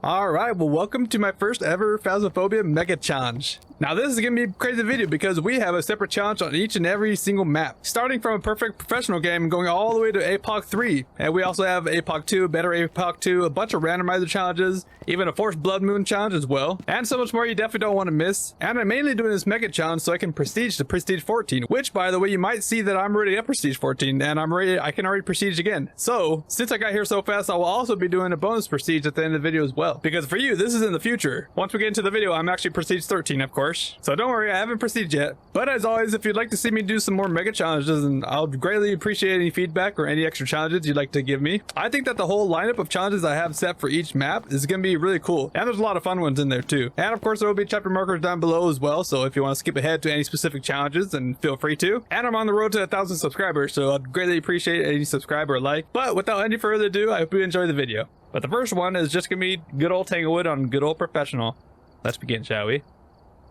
Alright, well welcome to my first ever Phasmophobia Mega Challenge. Now this is going to be a crazy video because we have a separate challenge on each and every single map. Starting from a perfect professional game going all the way to Apoc 3. And we also have Apoc 2, better Apoc 2, a bunch of randomizer challenges, even a forced blood moon challenge as well. And so much more you definitely don't want to miss. And I'm mainly doing this Mega Challenge so I can prestige to Prestige 14. Which by the way, you might see that I'm already at Prestige 14 and I can already prestige again. So since I got here so fast, I will also be doing a bonus prestige at the end of the video as well. Because for you, this is in the future. Once we get into the video, I'm actually Prestige 13 of course. So don't worry, I haven't prestiged yet. But as always, if you'd like to see me do some more mega challenges, and I'll greatly appreciate any feedback or any extra challenges you'd like to give me. I think that the whole lineup of challenges I have set for each map is going to be really cool. And there's a lot of fun ones in there too. And of course, there will be chapter markers down below as well. So if you want to skip ahead to any specific challenges, then feel free to. And I'm on the road to 1,000 subscribers, so I'd greatly appreciate any subscribe or like. But without any further ado, I hope you enjoy the video. But the first one is just going to be good old Tanglewood on good old professional. Let's begin, shall we?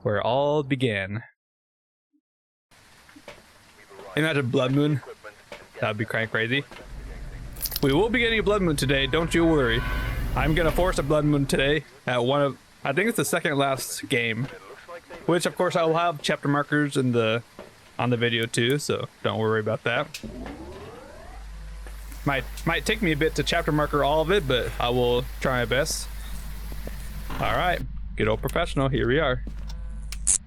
Where it all began. Imagine Blood Moon. That would be crazy. We will be getting a Blood Moon today, don't you worry. I'm gonna force a Blood Moon today at I think it's the second last game. Which of course I will have chapter markers on the video too, so don't worry about that. Might take me a bit to chapter marker all of it, but I will try my best. Alright, good old professional, here we are.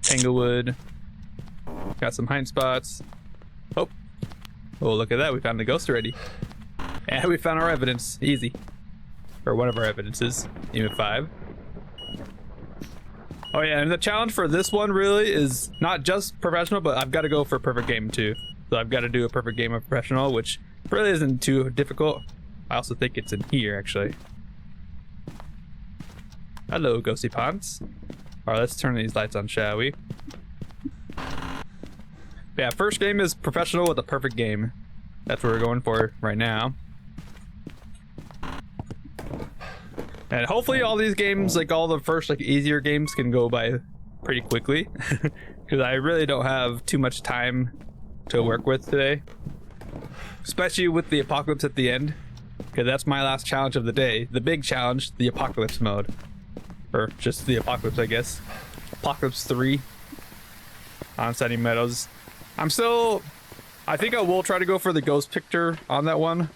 Tanglewood. Got some hind spots. Oh, look at that, we found the ghost already. And we found our evidence, easy. Or one of our evidences, even 5. Oh yeah, and the challenge for this one really is not just professional, but I've got to go for a perfect game too. So I've got to do a perfect game of professional, which really isn't too difficult. I also think it's in here actually. Hello, ghosty ponds. Alright, let's turn these lights on, shall we? Yeah, first game is professional with a perfect game. That's what we're going for right now. And hopefully all these games, like all the first like easier games, can go by pretty quickly. Because I really don't have too much time to work with today. Especially with the apocalypse at the end. Because that's my last challenge of the day. The big challenge, the apocalypse mode. Or just the apocalypse, I guess. Apocalypse 3 on Sunny Meadows. I think I will try to go for the ghost picture on that one,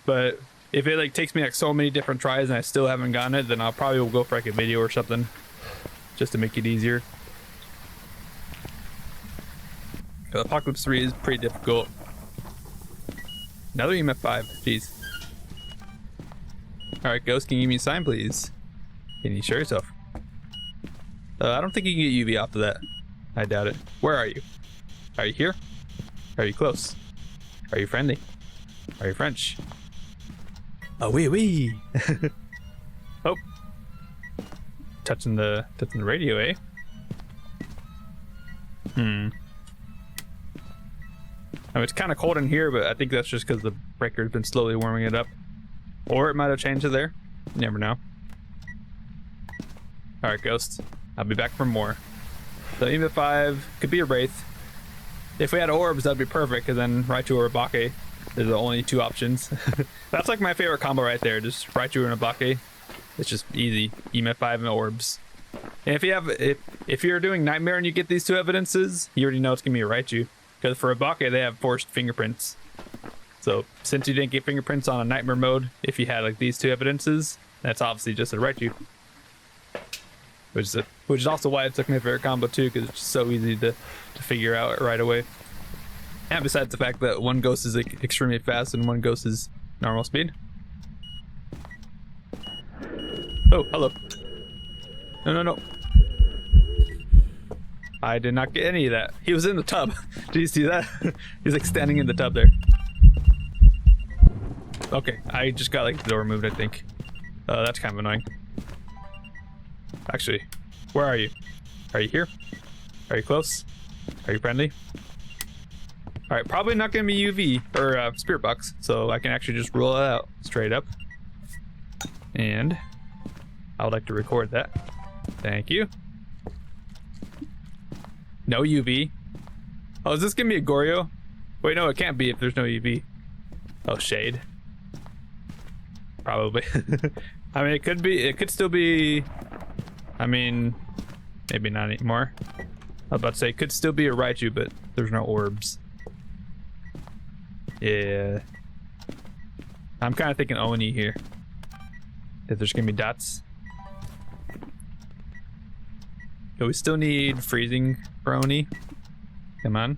but if it like takes me like so many different tries and I still haven't gotten it, then I'll probably will go for like a video or something just to make it easier. Apocalypse 3 is pretty difficult. Another EMF 5, jeez. Alright, ghost, can you give me a sign please? Can you show yourself? I don't think you can get UV off of that. I doubt it. Where are you? Are you here? Are you close? Are you friendly? Are you French? Oh, wee. Oh. Touching the radio, eh? I mean, it's kind of cold in here, but I think that's just because the breaker's been slowly warming it up. Or it might have changed it there. You never know. Alright, ghost. I'll be back for more. So EMF 5 could be a wraith. If we had orbs, that'd be perfect, because then Raichu or Abake is the only 2 options. That's like my favorite combo right there, just Raichu and Abake. It's just easy. EMF 5 and orbs. And if you're doing Nightmare and you get these 2 evidences, you already know it's gonna be a Raichu. Because for Abake, they have forced fingerprints. So since you didn't get fingerprints on a Nightmare mode, if you had like these 2 evidences, that's obviously just a Raichu. Which is also why it's like my favorite combo too, because it's just so easy to figure out right away. And besides the fact that one ghost is like extremely fast and one ghost is normal speed. Oh, hello. No. I did not get any of that. He was in the tub. Did you see that? He's like standing in the tub there. Okay, I just got like the door moved, I think. That's kind of annoying. Actually, where are you? Are you here? Are you close? Are you friendly? Alright, probably not gonna be UV or spirit box, so I can actually just rule it out straight up. And I would like to record that. Thank you. No UV. Oh, is this gonna be a Goryo? Wait, no, it can't be if there's no UV. Oh, shade. Probably. I mean, it could still be, I mean, maybe not anymore. I was about to say, it could still be a Raichu, but there's no orbs. Yeah. I'm kind of thinking Oni here. If there's gonna be dots. But we still need freezing for Oni. Come on.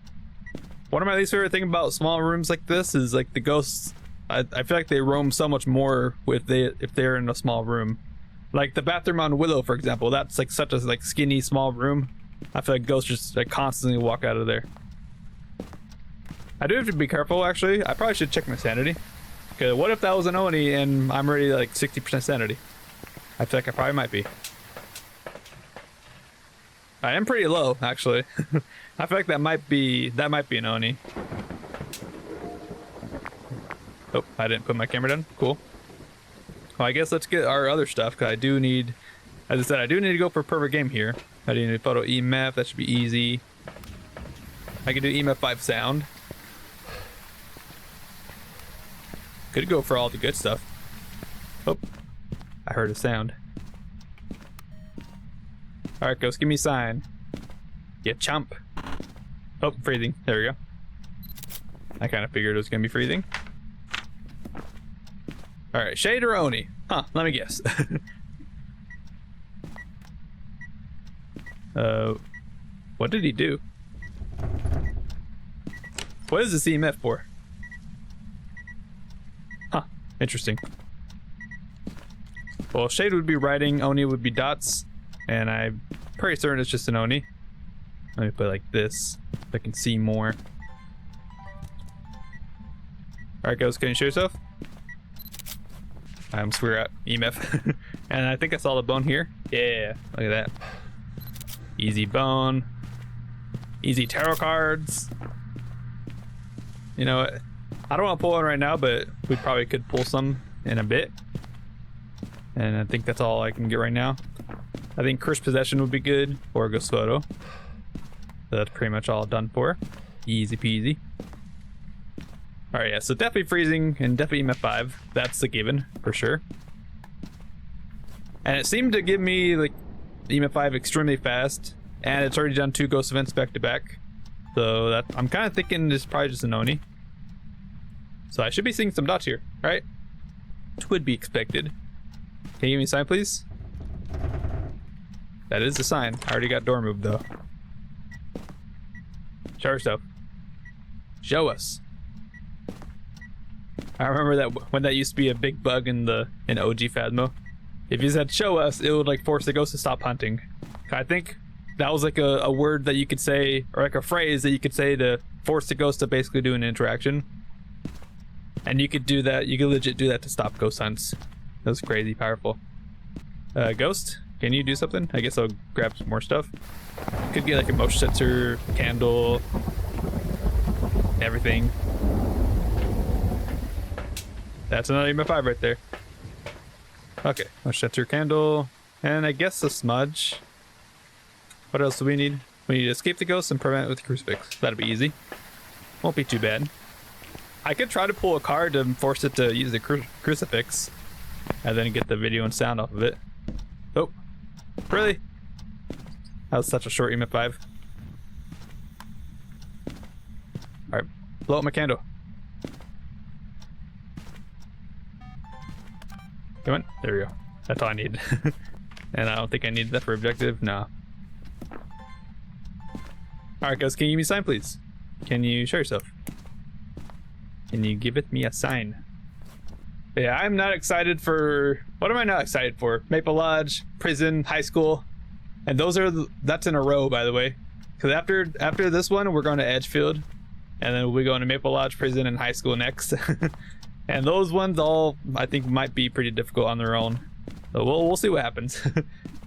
One of my least favorite things about small rooms like this is like the ghosts. I feel like they roam so much more if they're in a small room. Like the bathroom on Willow, for example. That's like such a like skinny small room. I feel like ghosts just like constantly walk out of there. I do have to be careful actually. I probably should check my sanity. Cause what if that was an Oni and I'm already like 60% sanity? I feel like I probably might be. I am pretty low actually. I feel like that might be an Oni. Oh, I didn't put my camera down. Cool. Well, I guess let's get our other stuff because I do need, as I said, I do need to go for a perfect game here. I do need a photo EMF. That should be easy. I can do EMF 5 sound. Could go for all the good stuff. Oh, I heard a sound. All right, ghost, give me a sign. Yeah, chomp. Oh, freezing. There we go. I kind of figured it was gonna be freezing. All right, Shade or Oni? Huh? Let me guess. What did he do? What is this EMF for? Huh? Interesting. Well, Shade would be writing, Oni would be dots, and I'm pretty certain it's just an Oni. Let me put it like this, so I can see more. Alright, Ghost, can you show yourself? I'm square at EMF. And I think I saw the bone here. Yeah, look at that. Easy bone. Easy tarot cards. You know what? I don't want to pull one right now, but we probably could pull some in a bit. And I think that's all I can get right now. I think Cursed Possession would be good, or Ghost Photo. So that's pretty much all done for. Easy peasy. Alright, yeah, so definitely freezing and definitely EMF 5. That's a given, for sure. And it seemed to give me, like, EMF 5 extremely fast. And it's already done 2 ghost events back to back. So that I'm kind of thinking it's probably just an Oni. So I should be seeing some dots here, right? Which would be expected. Can you give me a sign, please? That is a sign. I already got door moved, though. Show yourself. Show us. I remember that when that used to be a big bug in OG Phasmo. If you said show us, it would like force the ghost to stop hunting. I think that was like a word that you could say, or like a phrase that you could say to force the ghost to basically do an interaction. And you could do that, you could legit do that to stop ghost hunts. That was crazy powerful. Ghost, can you do something? I guess I'll grab some more stuff. Could get like a motion sensor, candle, everything. That's another EMF 5 right there. Okay, motion sensor, candle, and I guess a smudge. What else do we need? We need to escape the ghost and prevent it with a crucifix. That'll be easy. Won't be too bad. I could try to pull a card to force it to use the crucifix and then get the video and sound off of it. Oh, really? That was such a short EMF 5. Alright, blow up my candle. Come on, there we go. That's all I need. And I don't think I need that for objective, no. Alright guys, can you give me a sign please? Can you show yourself? Can you give it me a sign? But yeah, I'm not excited for, what am I not excited for? Maple Lodge, prison, high school. And those are, that's in a row by the way. Because after this one, we're going to Edgefield. And then we'll be going to Maple Lodge, prison, and high school next. And those ones all, I think, might be pretty difficult on their own. So we'll see what happens.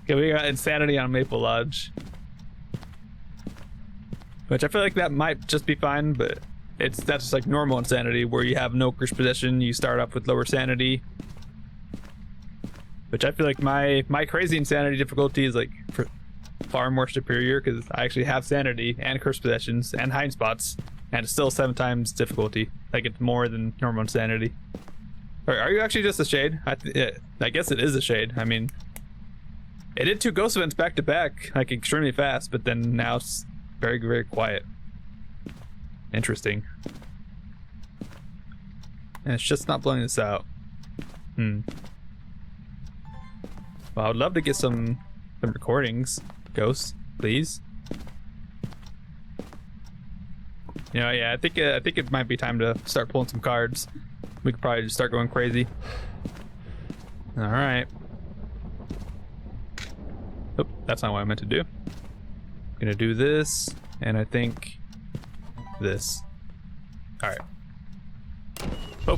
Okay, we got Insanity on Maple Lodge. Which I feel like that might just be fine, but that's just like normal Insanity, where you have no cursed possession, you start off with lower sanity. Which I feel like my crazy Insanity difficulty is like far more superior, because I actually have sanity and cursed possessions and hiding spots. And it's still 7 times difficulty. Like it's more than normal Insanity. Or are you actually just a shade? I guess it is a shade. I mean, it did 2 ghost events back to back, like extremely fast, but then now it's very, very quiet. Interesting. And it's just not blowing this out. Well, I would love to get some recordings, Ghost, please. You know, yeah, I think it might be time to start pulling some cards. We could probably just start going crazy. All right. Oh, that's not what I meant to do. I'm gonna do this, and I think this. All right. Oh,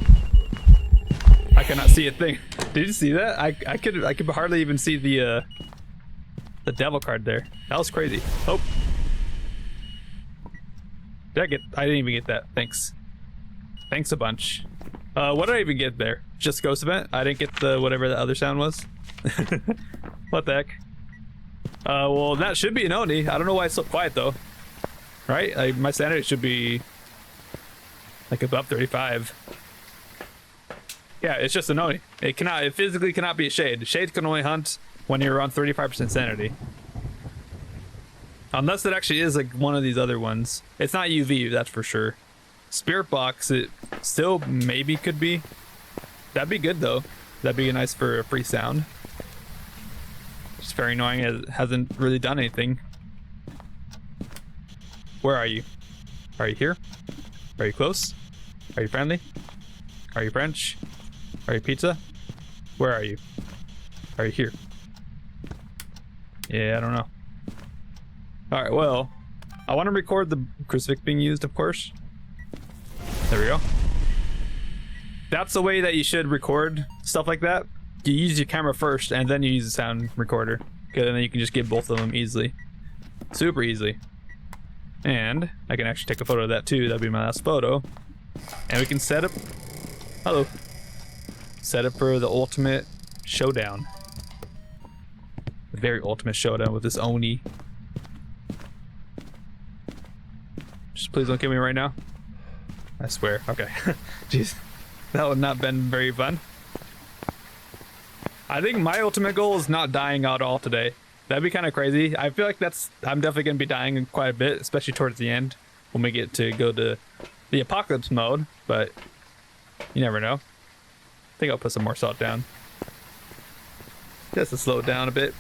I cannot see a thing. Did you see that? I could hardly even see the devil card there. That was crazy. Oh, I didn't even get that. Thanks a bunch. What did I even get there? Just ghost event? I didn't get the whatever the other sound was. What the heck? Well, that should be an Oni. I don't know why it's so quiet though. Right? Like, my sanity should be like above 35. Yeah, it's just an Oni. It physically cannot be a shade. Shades can only hunt when you're around 35% sanity. Unless it actually is like one of these other ones. It's not UV, that's for sure. Spirit box, it still maybe could be. That'd be good though. That'd be nice for a free sound. Just very annoying, it hasn't really done anything. Where are you? Are you here? Are you close? Are you friendly? Are you French? Are you pizza? Where are you? Are you here? Yeah, I don't know. Alright, well, I want to record the crucifix being used, of course. There we go. That's the way that you should record stuff like that. You use your camera first, and then you use the sound recorder. Okay, and then you can just get both of them easily. Super easily. And I can actually take a photo of that too. That'll be my last photo. And we can set up... Hello. Set up for the ultimate showdown. The very ultimate showdown with this Oni. Just please don't kill me right now. I swear. Okay. Jeez. That would not been very fun. I think my ultimate goal is not dying at all today. That'd be kind of crazy. I feel like I'm definitely going to be dying quite a bit, especially towards the end when we get to go to the apocalypse mode, but you never know. I think I'll put some more salt down. Just to slow it down a bit.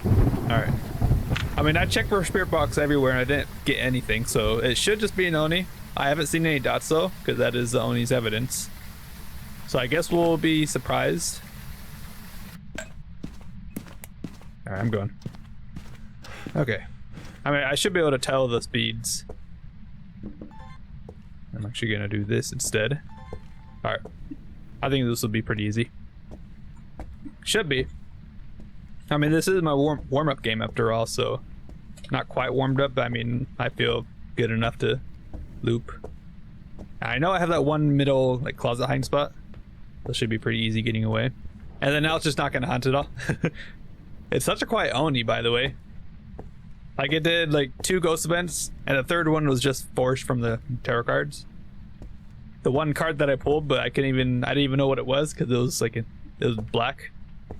Alright. I mean, I checked for spirit box everywhere and I didn't get anything, so it should just be an Oni. I haven't seen any dots though, because that is the Oni's evidence. So I guess we'll be surprised. Alright, I'm going. Okay. I mean, I should be able to tell the speeds. I'm actually gonna do this instead. Alright. I think this will be pretty easy. Should be. I mean, this is my warm-up game after all, so not quite warmed up, but I mean, I feel good enough to loop. I know I have that one middle like closet hiding spot. That should be pretty easy getting away. And then now it's just not gonna hunt at all. It's such a quiet Oni, by the way. Like, it did like 2 ghost events, and the third one was just forced from the tarot cards. The one card that I pulled, but I didn't even know what it was because it was like it was black.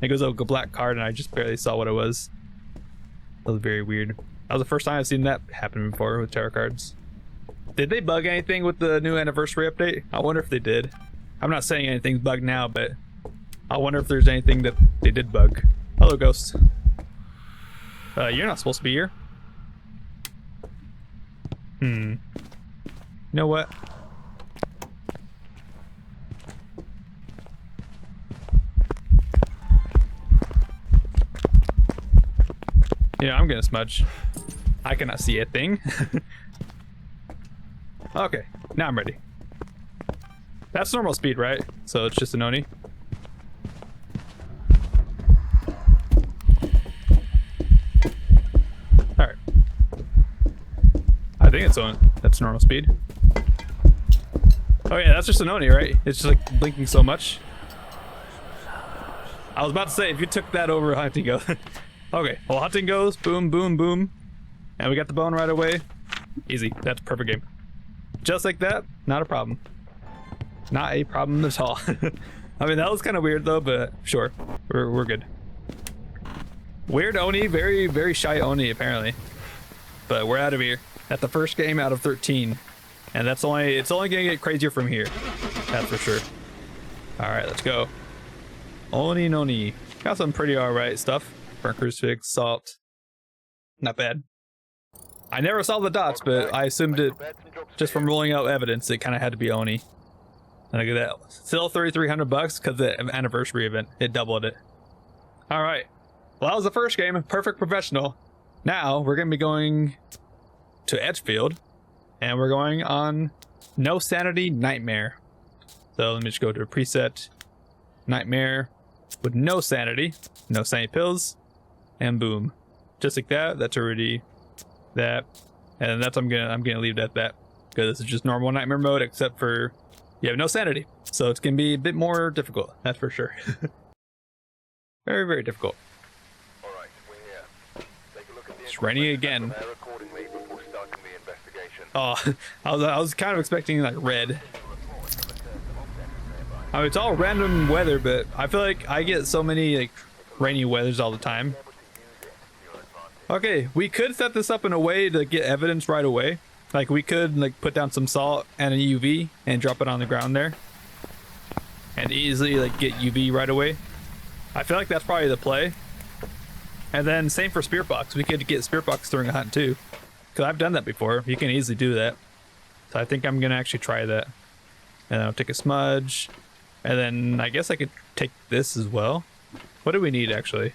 It was like a black card, and I just barely saw what it was. That was very weird. That was the first time I've seen that happen before with tarot cards. Did they bug anything with the new anniversary update? I wonder if they did. I'm not saying anything's bugged now, but I wonder if there's anything that they did bug. Hello, Ghost. You're not supposed to be here. You know what? Yeah, I'm gonna smudge. I cannot see a thing. Okay, now I'm ready. That's normal speed, right? So it's just an Oni. Alright. I think that's normal speed. Oh yeah, that's just an Oni, right? It's just like blinking so much. I was about to say, if you took that over hunting go. Okay, well, hunting goes, boom, boom, boom. And we got the bone right away. Easy, that's a perfect game. Just like that, not a problem. Not a problem at all. I mean, that was kind of weird though, but sure, we're good. Weird Oni, very, very shy Oni apparently. But we're out of here. At the first game out of 13. And it's only gonna get crazier from here. That's for sure. Alright, let's go. Oni Noni. Got some pretty alright stuff. Burnt crucifix, salt. Not bad. I never saw the dots, but I assumed it just from rolling out evidence, it kind of had to be Oni. And look at that. Still $3,300 because the anniversary event. It doubled it. Alright. Well, that was the first game. Perfect professional. Now, we're going to be going to Edgefield. And we're going on No Sanity Nightmare. So let me just go to a preset. Nightmare with no sanity. No sanity pills. And boom. Just like that. That's already that. And that's I'm gonna leave it at that. Because this is just normal nightmare mode, except for you have no sanity. So it's gonna be a bit more difficult, that's for sure. Very, very difficult. Alright, we're here. Take a look at the It's raining again. accordingly before starting the investigation. Oh, I was kind of expecting like red. I mean, it's all random weather, but I feel like I get so many like rainy weathers all the time. Okay, we could set this up in a way to get evidence right away. Like we could like put down some salt and a UV and drop it on the ground there. And easily like get UV right away. I feel like that's probably the play. And then same for Spirit Box. We could get Spirit Box during a hunt too. Because I've done that before. You can easily do that. So I think I'm going to actually try that. And then I'll take a smudge. And then I guess I could take this as well. What do we need actually?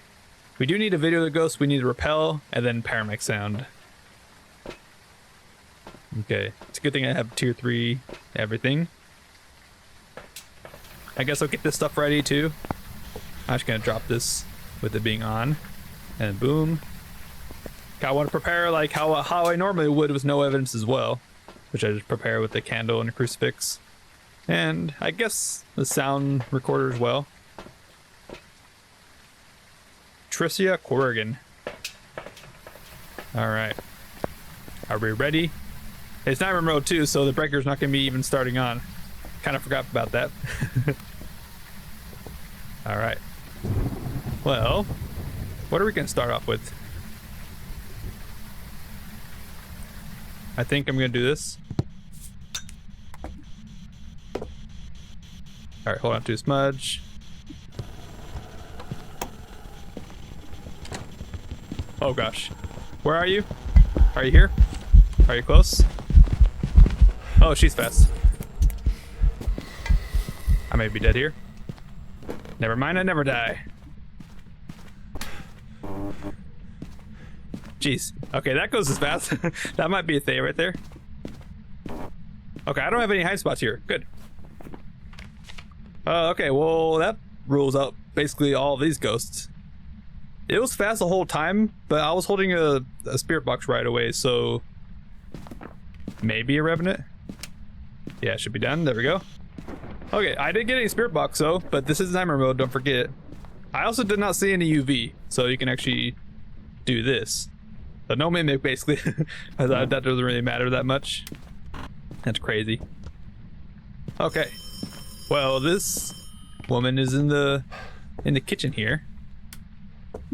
We do need a video of the ghost. We need a repel and then paramedic sound. Okay, it's a good thing I have tier 3 everything. I guess I'll get this stuff ready too. I'm just gonna drop this with it being on. And boom. I want to prepare like how I normally would with no evidence as well. Which I just prepare with the candle and a crucifix. And I guess the sound recorder as well. Tricia Corrigan. Alright. Are we ready? It's Nightmare mode too, so the breaker's not going to be even starting on. Kind of forgot about that. Alright. Well, what are we going to start off with? I think I'm going to do this. Alright, hold on to a smudge. Oh gosh. Where are you? Are you here? Are you close? Oh, she's fast. I may be dead here. Never mind, I never die. Jeez. Okay, that goes as fast. That might be a thing right there. Okay, I don't have any hide spots here. Good. Okay, well, that rules out basically all of these ghosts. It was fast the whole time, but I was holding a spirit box right away, so maybe a revenant. Yeah, it should be done. There we go. Okay, I didn't get any spirit box though, but this is Nightmare mode, don't forget. I also did not see any UV, so you can actually do this. But no mimic, basically. I thought that doesn't really matter that much. That's crazy. Okay. Well, this woman is in the kitchen here.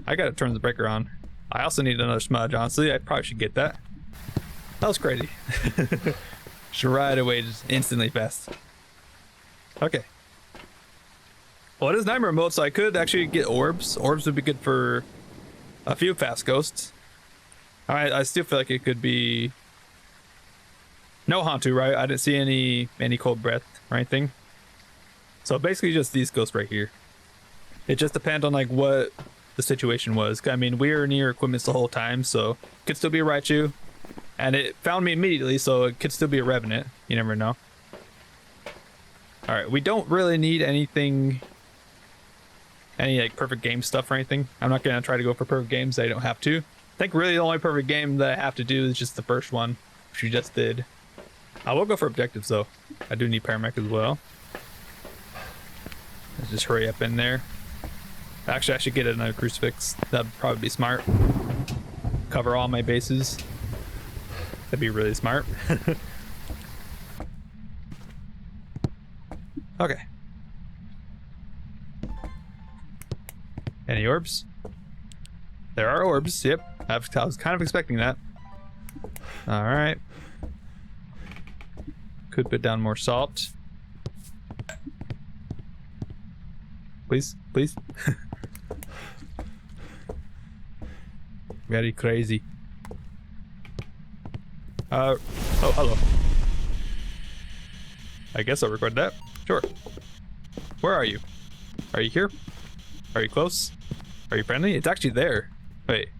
I gotta turn the breaker on. I also need another smudge, honestly. I probably should get that. That was crazy. Should right away, just instantly fast. Okay. Well, it is Nightmare mode, so I could actually get orbs. Orbs would be good for a few fast ghosts. I still feel like it could be no Hantu, right? I didn't see any cold breath or anything. So basically just these ghosts right here. It just depends on like what the situation was. I mean, we were near equipments the whole time, so it could still be a Raichu. And it found me immediately, so it could still be a Revenant. You never know. Alright, we don't really need anything, any like perfect game stuff or anything. I'm not gonna try to go for perfect games. I don't have to. I think really the only perfect game that I have to do is just the first one, which we just did. I will go for objectives though. I do need paramedic as well. Let's just hurry up in there. Actually, I should get another crucifix. That'd probably be smart. Cover all my bases. That'd be really smart. Okay. Any orbs? There are orbs. Yep. I was kind of expecting that. All right. Could put down more salt. Please, please. Very crazy. Oh, hello. I guess I'll record that. Sure. Where are you? Are you here? Are you close? Are you friendly? It's actually there. Wait.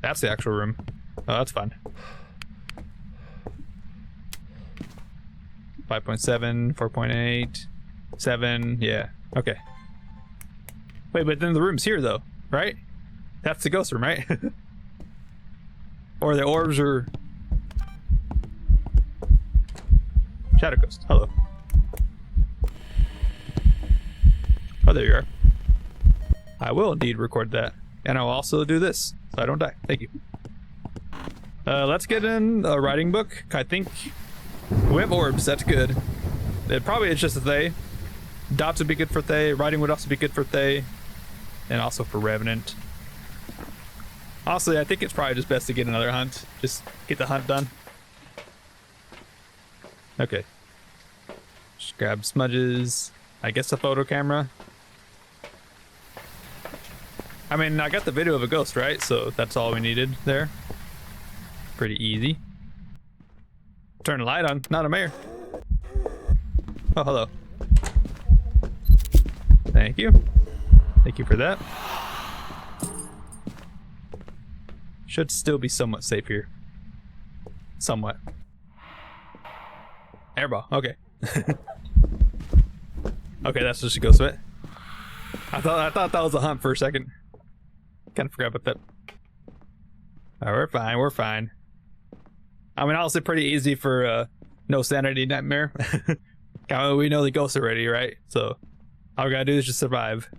That's the actual room. Oh, that's fun. 5.7, 4.8, 7. Yeah. Okay. Wait, but then the room's here though, right? That's the ghost room, right? Or the orbs are... Shadow Ghost. Hello. Oh, there you are. I will indeed record that. And I'll also do this, so I don't die. Thank you. Let's get in a writing book. I think we have orbs. That's good. It probably is just a Thay. Dots would be good for Thay. Writing would also be good for Thay. And also for Revenant. Honestly, I think it's probably just best to get another hunt. Just get the hunt done. Okay. Just grab smudges. I guess a photo camera. I mean, I got the video of a ghost, right? So that's all we needed there. Pretty easy. Turn the light on. Not a mayor. Oh, hello. Thank you. Thank you for that. Should still be somewhat safe here. Somewhat. Airball. Okay. Okay, that's just a ghost bit. I thought that was a hunt for a second. Kind of forgot about that. Alright, we're fine. We're fine. I mean, honestly, pretty easy for no sanity nightmare. We know the ghosts already, right? So all we gotta do is just survive.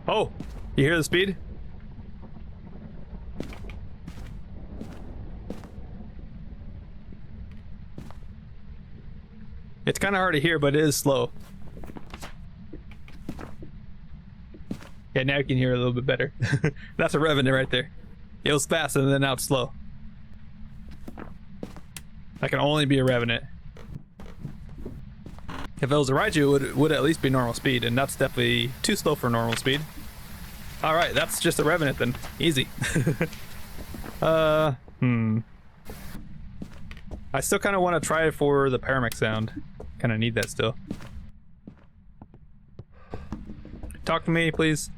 Oh, you hear the speed? It's kind of hard to hear, but it is slow. Yeah, now you can hear it a little bit better. That's a Revenant right there. It was fast and then now it's slow. That can only be a Revenant. If it was a Ridgeview, it would at least be normal speed, and that's definitely too slow for normal speed. Alright, that's just a Revenant then. Easy. I still kind of want to try it for the paramedic sound. Kind of need that still. Talk to me, please.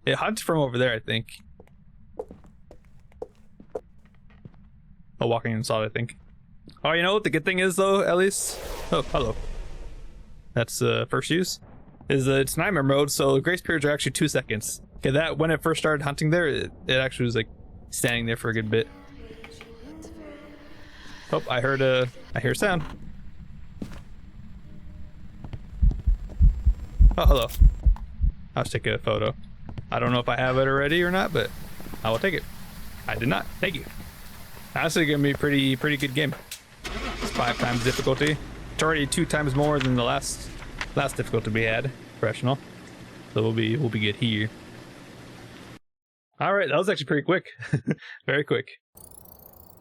It hunts from over there, I think. Oh, walking inside, I think. Oh, you know what the good thing is, though, at least? Oh, hello. That's first use. It's nightmare mode, so grace periods are actually 2 seconds. Okay, that when it first started hunting there, it actually was like standing there for a good bit. Oh, I hear sound. Oh, hello. I'll take a photo. I don't know if I have it already or not, but I will take it. I did not. Thank you. Honestly, gonna be a pretty good game. It's 5 times difficulty. It's already 2 times more than the last difficulty we had, professional. So we'll be good here. All right, that was actually pretty quick. Very quick.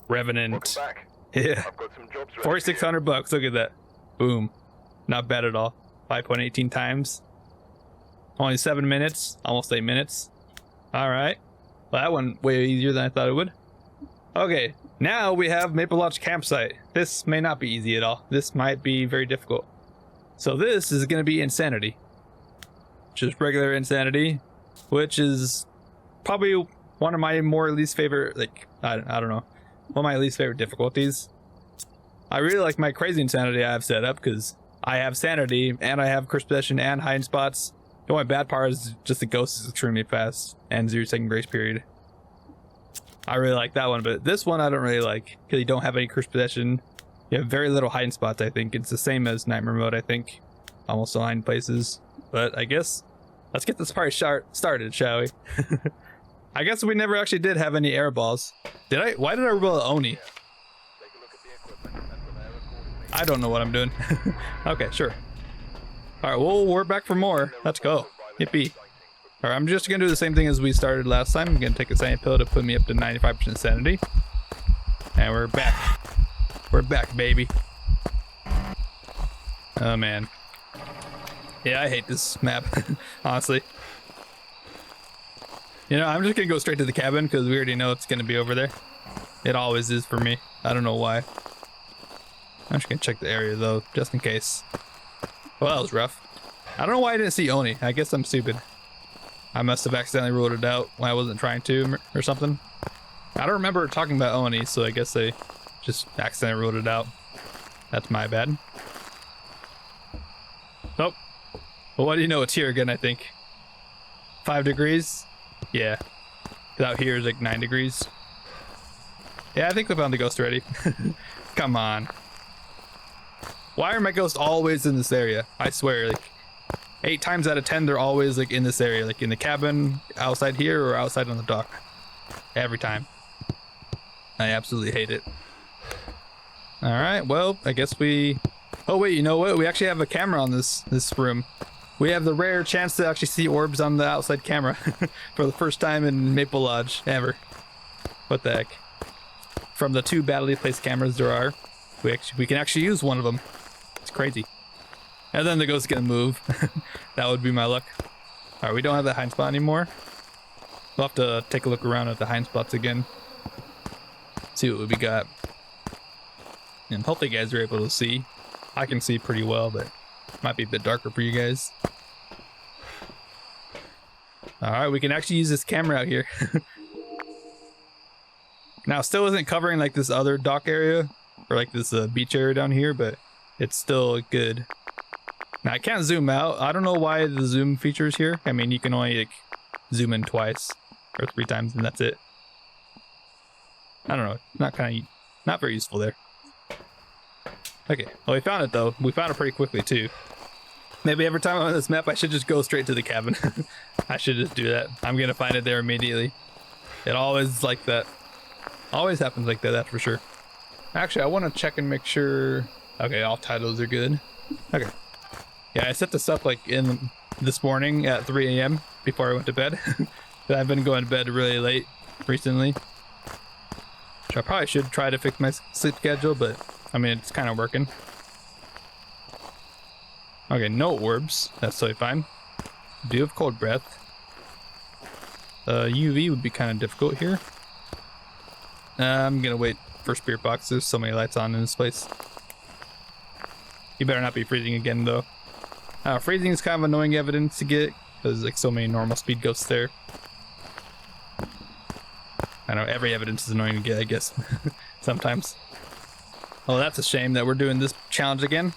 Revenant. Welcome back. Yeah. I've got some jobs ready. 4,600 bucks. Look at that. Boom. Not bad at all. 5.18 times. Only 7 minutes. Almost 8 minutes. All right. Well, that went way easier than I thought it would. Okay. Now we have Maple Lodge Campsite. This may not be easy at all. This might be very difficult. So this is going to be Insanity. Just regular Insanity. Which is probably one of my more least favorite, like, I don't know. One of my least favorite difficulties. I really like my crazy Insanity I have set up because I have Sanity and I have Curse Possession and hiding spots. The only bad part is just the ghost is extremely fast and 0-second grace period. I really like that one, but this one I don't really like because you don't have any Curse Possession You have very little hiding spots, I think. It's the same as Nightmare Mode, I think. Almost all hiding places. But I guess let's get this party started, shall we? I guess we never actually did have any air balls. Did I? Why did I roll Oni? Take a look at the equipment and prepare accordingly. I don't know what I'm doing. Okay, sure. Alright, well, we're back for more. Let's go. Yippee. Alright, I'm just gonna do the same thing as we started last time. I'm gonna take a sanity pill to put me up to 95% sanity. And we're back. We're back, baby. Oh, man. Yeah, I hate this map, honestly. You know, I'm just gonna go straight to the cabin because we already know it's gonna be over there. It always is for me. I don't know why. I'm just gonna check the area though, just in case. Well, that was rough. I don't know why I didn't see Oni. I guess I'm stupid. I must have accidentally ruled it out when I wasn't trying to or something. I don't remember talking about Oni, so I guess I just accidentally ruled it out. That's my bad. Oh. Well, what do you know? It's here again, I think. 5 degrees? Yeah. Out here is like 9 degrees. Yeah, I think we found the ghost already. Come on. Why are my ghosts always in this area? I swear, like 8 times out of 10 they're always like in this area, like in the cabin, outside here, or outside on the dock. Every time. I absolutely hate it. Alright, well, I guess we... Oh wait, you know what? We actually have a camera on this room. We have the rare chance to actually see orbs on the outside camera for the first time in Maple Lodge ever. What the heck? From the 2 badly placed cameras there are, we can actually use one of them. It's crazy. And then the ghost's gonna move. That would be my luck. Alright, we don't have that hiding spot anymore. We'll have to take a look around at the hiding spots again. See what we got. And hopefully you guys are able to see. I can see pretty well, but it might be a bit darker for you guys. Alright, we can actually use this camera out here. Now, it still isn't covering like this other dock area, or like this beach area down here, but it's still good. Now, I can't zoom out. I don't know why the zoom feature is here. I mean, you can only like zoom in twice or 3 times, and that's it. I don't know. Not very useful there. Okay, well, we found it though. We found it pretty quickly too. Maybe every time I'm on this map, I should just go straight to the cabin. I should just do that. I'm gonna find it there immediately. It always like that. Always happens like that, that's for sure. Actually, I want to check and make sure. Okay, all titles are good. Okay. Yeah, I set this up like in this morning at 3 a.m. before I went to bed. I've been going to bed really late recently. Which I probably should try to fix my sleep schedule, but I mean, it's kind of working. Okay, no orbs. That's totally fine. Do have cold breath. UV would be kind of difficult here. I'm gonna wait for spirit box. There's so many lights on in this place. You better not be freezing again, though. Freezing is kind of annoying evidence to get. There's like so many normal speed ghosts there. I know every evidence is annoying to get, I guess. Sometimes. Oh, that's a shame that we're doing this challenge again.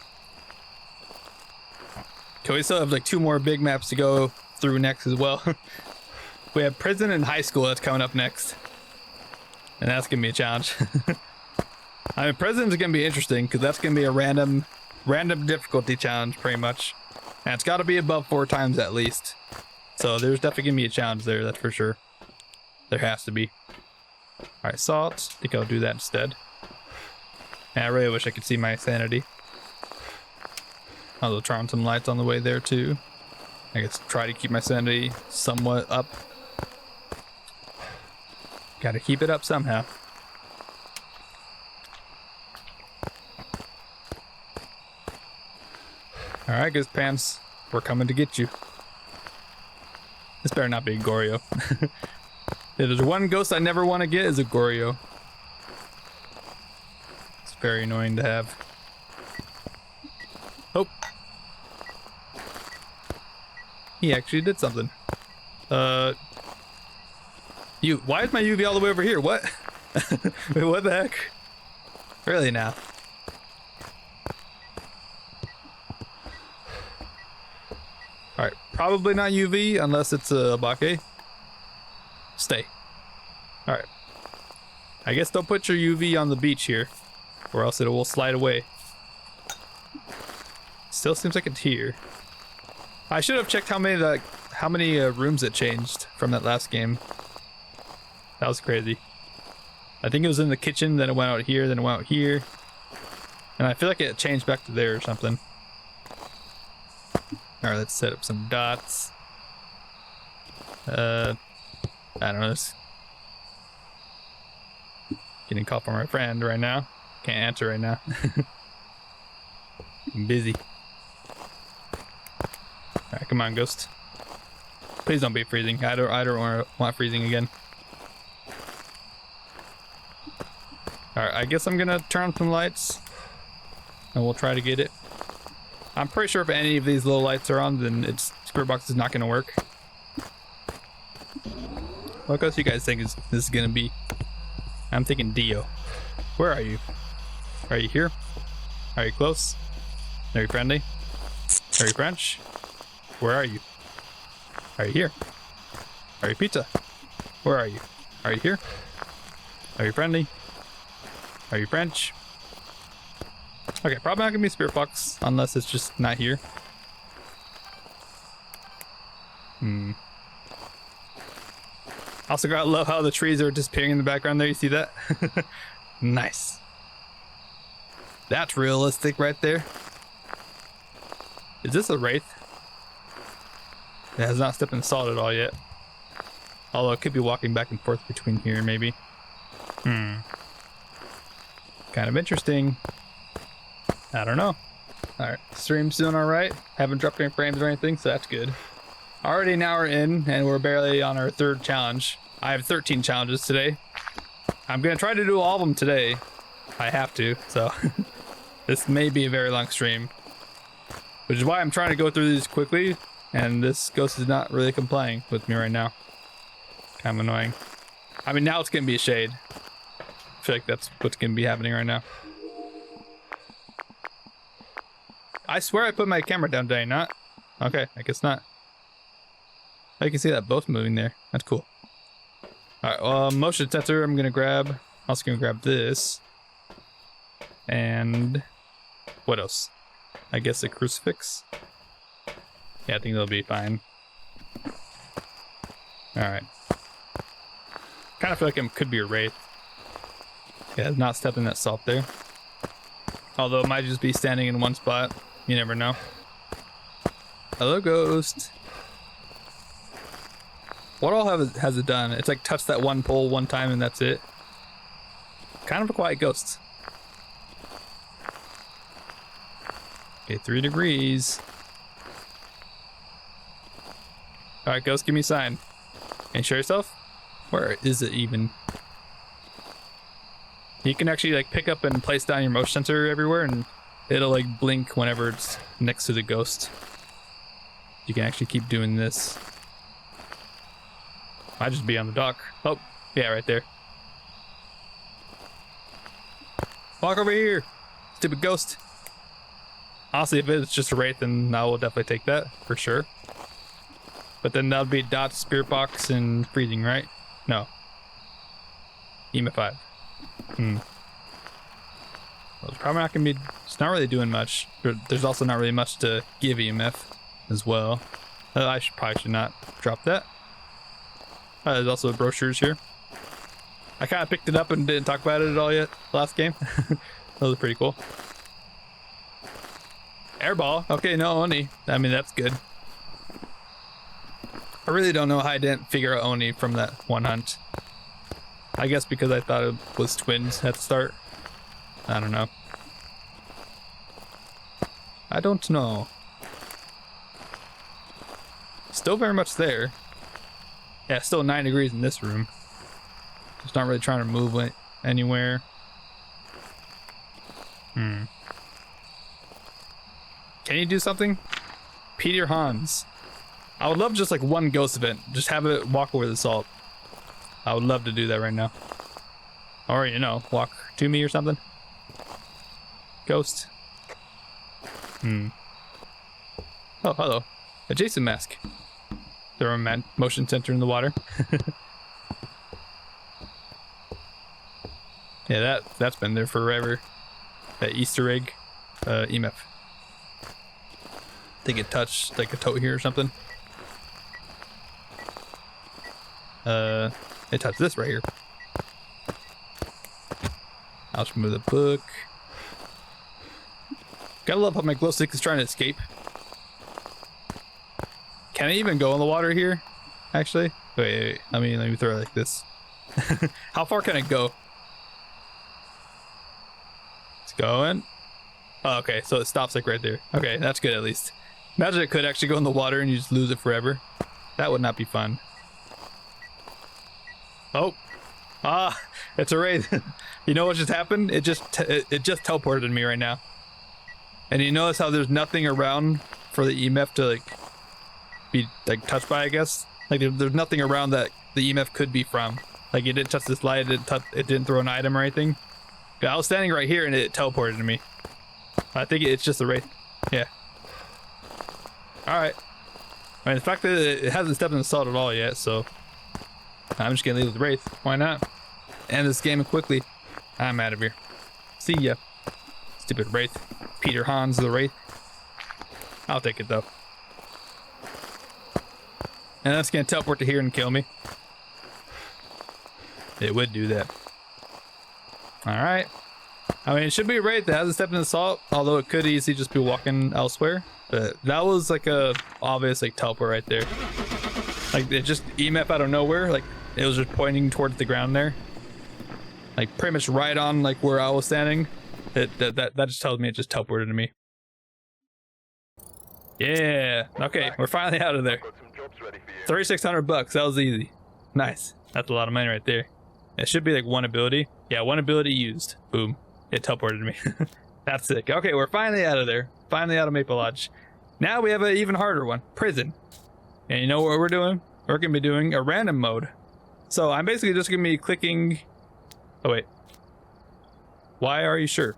Okay, we still have like 2 more big maps to go through next as well. We have prison and high school that's coming up next. And that's gonna be a challenge. I mean, prison's gonna be interesting because that's gonna be a random difficulty challenge pretty much. And it's gotta be above 4 times at least. So there's definitely gonna be a challenge there, that's for sure. There has to be. Alright, salt. I think I'll do that instead. And I really wish I could see my sanity. I'll try on some lights on the way there too. I guess try to keep my sanity somewhat up. Gotta keep it up somehow. Alright, Ghost Pants. We're coming to get you. This better not be a Goryo. If there's one ghost I never want to get is a Goryo. It's very annoying to have. Oh. He actually did something. Why is my UV all the way over here? What? Wait, what the heck? Really now? Alright, probably not UV unless it's a Apoc. Stay. Alright. I guess don't put your UV on the beach here. or else it will slide away. Still seems like it's here. I should have checked how many rooms it changed from that last game. That was crazy. I think it was in the kitchen, then it went out here, then it went out here. And I feel like it changed back to there or something. Alright, let's set up some dots. I don't know. This getting called from my friend right now. Can't answer right now. I'm busy. Alright, come on, Ghost. Please don't be freezing. I don't want freezing again. Alright, I guess I'm gonna turn on some lights. And we'll try to get it. I'm pretty sure if any of these little lights are on, then Spirit Box is not gonna work. What else you guys think this is gonna be? I'm thinking Dio. Where are you? Are you here? Are you close? Are you friendly? Are you French? Where are you? Are you here? Are you pizza? Where are you? Are you here? Are you friendly? Are you French? Okay, probably not gonna be Spirit Box unless it's just not here. Also gotta love how the trees are disappearing in the background there. You see that? Nice. That's realistic right there. Is this a wraith? It has not stepped in salt at all yet. Although it could be walking back and forth between here, maybe. Kind of interesting. I don't know. Alright, stream's doing alright. Haven't dropped any frames or anything, so that's good. Already an hour in, and we're barely on our third challenge. I have 13 challenges today. I'm gonna try to do all of them today. I have to, so this may be a very long stream. Which is why I'm trying to go through these quickly, and this ghost is not really complying with me right now. Kind of annoying. I mean, now it's gonna be a shade. I feel like that's what's gonna be happening right now. I swear I put my camera down, did I not? Okay, I guess not. I can see that boat's moving there. That's cool. Alright, well, motion sensor I'm gonna grab. Also gonna grab this. And what else? I guess a crucifix? Yeah, I think that'll be fine. Alright. Kind of feel like it could be a wraith. Yeah, not stepping that salt there. Although it might just be standing in one spot. You never know. Hello, ghost. What all has it done? It's like touched that one pole one time and that's it. Kind of a quiet ghost. Okay, 3 degrees. Alright, ghost, give me a sign. Can you show yourself? Where is it even? You can actually like pick up and place down your motion sensor everywhere and it'll like blink whenever it's next to the ghost. You can actually keep doing this. Might just be on the dock. Oh, yeah, right there. Walk over here, stupid ghost. Honestly, if it's just a wraith, then I will definitely take that for sure. But then that would be dot, Spirit Box, and freezing, right? No. EMF 5. Well, it's probably not gonna be. It's not really doing much. There's also not really much to give EMF as well. I probably should not drop that. There's also brochures here. I kind of picked it up and didn't talk about it at all yet. Last game. That was pretty cool. Airball. Okay, no Oni. I mean, that's good. I really don't know how I didn't figure out Oni from that one hunt. I guess because I thought it was twins at the start. I don't know. I don't know. Still very much there. Yeah, still 9 degrees in this room. Just not really trying to move it anywhere. Can you do something? Peter Hans. I would love just like one ghost event. Just have it walk over the salt. I would love to do that right now. Or, you know, walk to me or something. Ghost. Oh, hello. A Jason mask. Throw a motion sensor in the water. Yeah, that's been there forever. that Easter egg EMF. They get touched like a tote here or something. It touched this right here. I'll just move the book. Gotta love how my glow stick is trying to escape. Can I even go in the water here? Actually? Wait. Let me throw it like this. How far can it go? It's going. Oh, okay, so it stops like right there. Okay, that's good at least. Imagine it could actually go in the water and you just lose it forever. That would not be fun. Oh. Ah, it's a wraith. You know what just happened? It just teleported me right now. And you notice how there's nothing around for the EMF to like be like touched by, I guess. Like there's nothing around that the EMF could be from. Like it didn't touch this light, it didn't throw an item or anything. Yeah, I was standing right here and it teleported to me. I think it's just a wraith. Yeah. Alright. I mean, the fact that it hasn't stepped in the salt at all yet, so I'm just gonna leave with the wraith. Why not? End this game quickly. I'm out of here. See ya. Stupid wraith. Peter Hans the wraith. I'll take it though. And that's gonna teleport to here and kill me. It would do that. Alright. I mean, it should be a wraith that hasn't stepped in the salt, although it could easily just be walking elsewhere. But that was like a obvious like teleport right there. Like it just EMF out of nowhere. Like it was just pointing towards the ground there. Like pretty much right on like where I was standing. That just tells me it just teleported to me. Yeah. Okay, we're finally out of there. 3,600 bucks. That was easy. Nice. That's a lot of money right there. It should be like one ability. Yeah, one ability used. Boom. It teleported me. That's sick. Okay, we're finally out of there. Finally out of Maple Lodge. Now we have an even harder one. Prison. And you know what we're doing? We're going to be doing a random mode. So I'm basically just going to be clicking... Oh, wait. Why are you sure?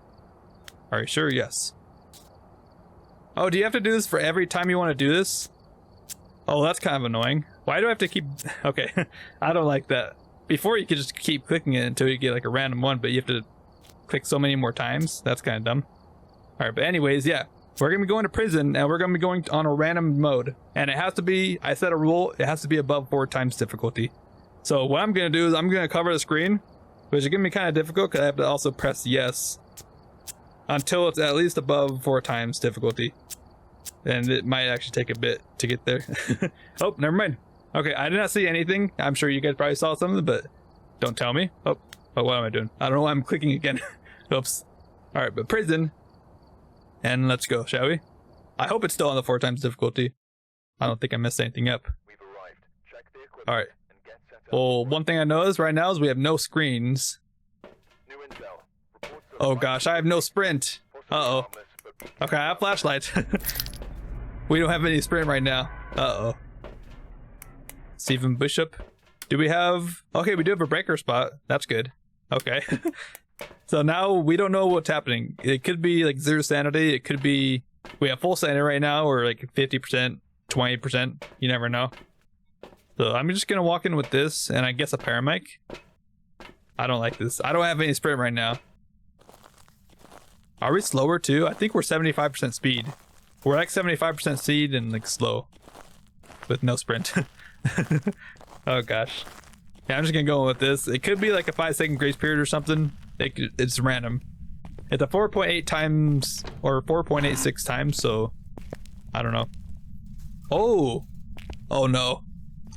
Are you sure? Yes. Oh, do you have to do this for every time you want to do this? Oh, that's kind of annoying. Why do I have to keep... Okay, I don't like that. Before you could just keep clicking it until you get like a random one, but you have to click so many more times. That's kind of dumb. Alright, but anyways, yeah. We're going to be going to prison, and we're going to be going on a random mode. And it has to be, I set a rule, it has to be above 4 times difficulty. So what I'm going to do is I'm going to cover the screen, which is going to be kind of difficult because I have to also press yes until it's at least above 4 times difficulty. And it might actually take a bit to get there. Oh, never mind. Okay, I did not see anything. I'm sure you guys probably saw something, but don't tell me. Oh, what am I doing? I don't know why I'm clicking again. Oops. Alright, but prison. And let's go, shall we? I hope it's still on the 4 times difficulty. I don't think I messed anything up. Alright. Well, one thing I noticed right now is we have no screens. Oh gosh, I have no sprint. Uh-oh. Okay, I have flashlights. We don't have any sprint right now. Uh-oh. Stephen Bishop. Do we have... Okay, we do have a breaker spot. That's good. Okay. So now we don't know what's happening. It could be like 0 sanity. It could be... We have full sanity right now, or like 50%, 20%. You never know. So I'm just going to walk in with this, and I guess a paramic. I don't like this. I don't have any sprint right now. Are we slower too? I think we're 75% speed. We're like 75% speed and like slow. With no sprint. Oh gosh. Yeah, I'm just gonna go with this. It could be like a 5-second grace period or something. It's random. It's a 4.8 times or 4.86 times, so I don't know. Oh no.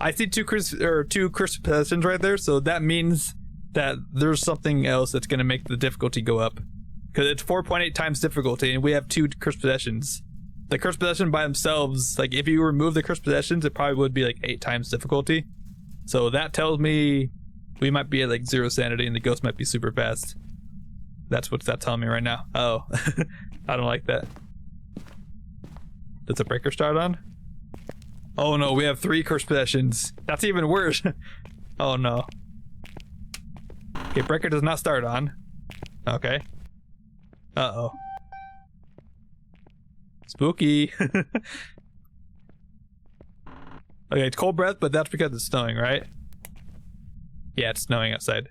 I see two crisp possessions right there, so that means that there's something else that's gonna make the difficulty go up. Because it's 4.8 times difficulty, and we have 2 cursed possessions. The cursed possession by themselves, like if you remove the cursed possessions, it probably would be like 8 times difficulty. So that tells me we might be at like 0 sanity, and the ghost might be super fast. That's what's that telling me right now. Oh, I don't like that. Does the breaker start on? Oh no, we have 3 cursed possessions. That's even worse. Oh no. Okay, breaker does not start on. Okay. Uh-oh. Spooky. Okay, it's cold breath, but that's because it's snowing, right? Yeah, it's snowing outside.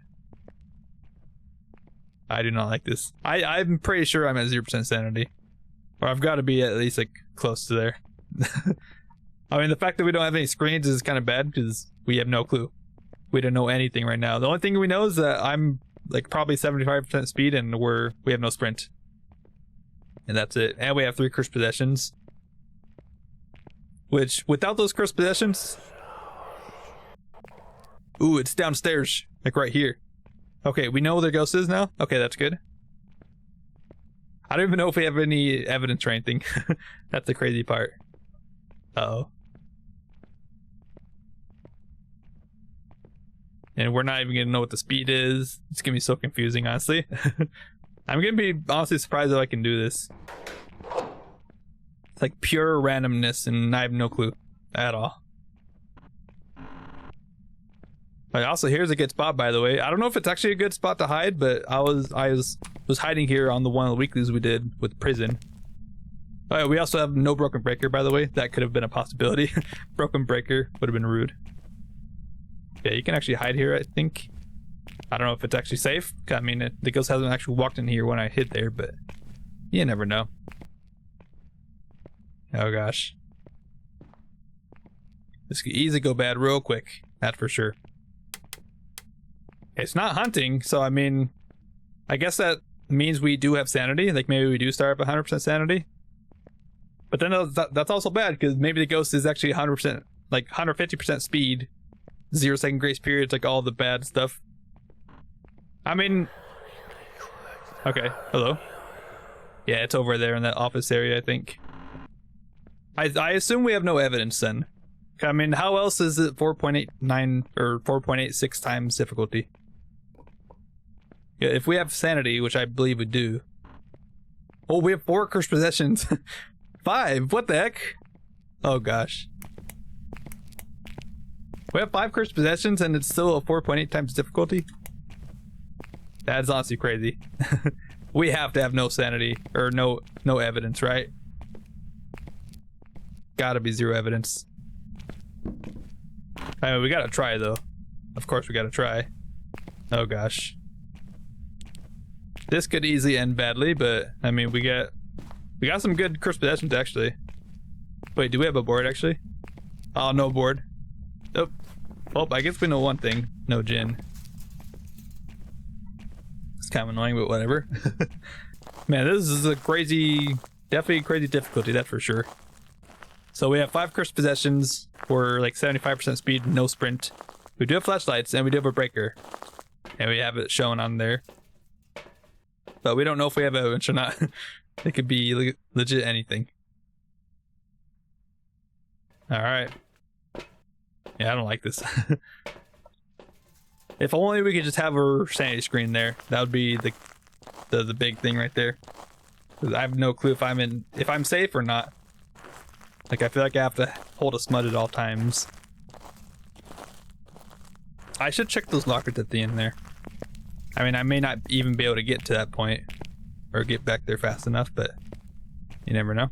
I do not like this. I'm pretty sure I'm at 0% sanity. Or I've got to be at least like close to there. I mean, the fact that we don't have any screens is kind of bad because we have no clue. We don't know anything right now. The only thing we know is that I'm like probably 75% speed and we have no sprint. And that's it. And we have 3 cursed possessions. Which, without those cursed possessions... Ooh, it's downstairs. Like right here. Okay, we know where the ghost is now? Okay, that's good. I don't even know if we have any evidence or anything. That's the crazy part. Uh-oh. And we're not even gonna know what the speed is. It's gonna be so confusing, honestly. I'm gonna be honestly surprised if I can do this. It's like pure randomness and I have no clue at all. Also, here's a good spot, by the way. I don't know if it's actually a good spot to hide, but I was hiding here on one of the weeklies we did with prison. All right, we also have no broken breaker, by the way. That could have been a possibility. Broken breaker would have been rude. Yeah, you can actually hide here, I think. I don't know if it's actually safe. I mean, the ghost hasn't actually walked in here when I hid there, but you never know. Oh gosh. This could easily go bad real quick. That's for sure. It's not hunting, so I mean, I guess that means we do have sanity. Like maybe we do start up 100% sanity. But then that's also bad because maybe the ghost is actually 100%, like 150% speed, 0-second grace periods, like all the bad stuff. I mean, okay, hello. Yeah, it's over there in that office area, I think. I assume we have no evidence then. I mean, how else is it 4.89 or 4.86 times difficulty? Yeah, if we have sanity, which I believe we do. Oh, we have 4 cursed possessions. 5, what the heck? Oh gosh. We have 5 cursed possessions and it's still a 4.8 times difficulty? That's honestly crazy. We have to have no sanity, or no evidence, right? Gotta be 0 evidence. I mean, we gotta try though. Of course we gotta try. Oh gosh. This could easily end badly, but I mean, we got some good cursed possessions actually. Wait, do we have a board actually? Oh, no board. Nope. Oh, I guess we know one thing. No gin. It's kind of annoying, but whatever. Man, this is a definitely crazy difficulty, that's for sure. So we have 5 cursed possessions for like 75% speed, no sprint. We do have flashlights and we do have a breaker. And we have it shown on there. But we don't know if we have evidence or not. It could be legit anything. Alright. Yeah, I don't like this. If only we could just have our sanity screen there. That would be the big thing right there. 'Cause I have no clue if I'm safe or not. Like, I feel like I have to hold a smudge at all times. I should check those lockers at the end there. I mean, I may not even be able to get to that point or get back there fast enough, but you never know.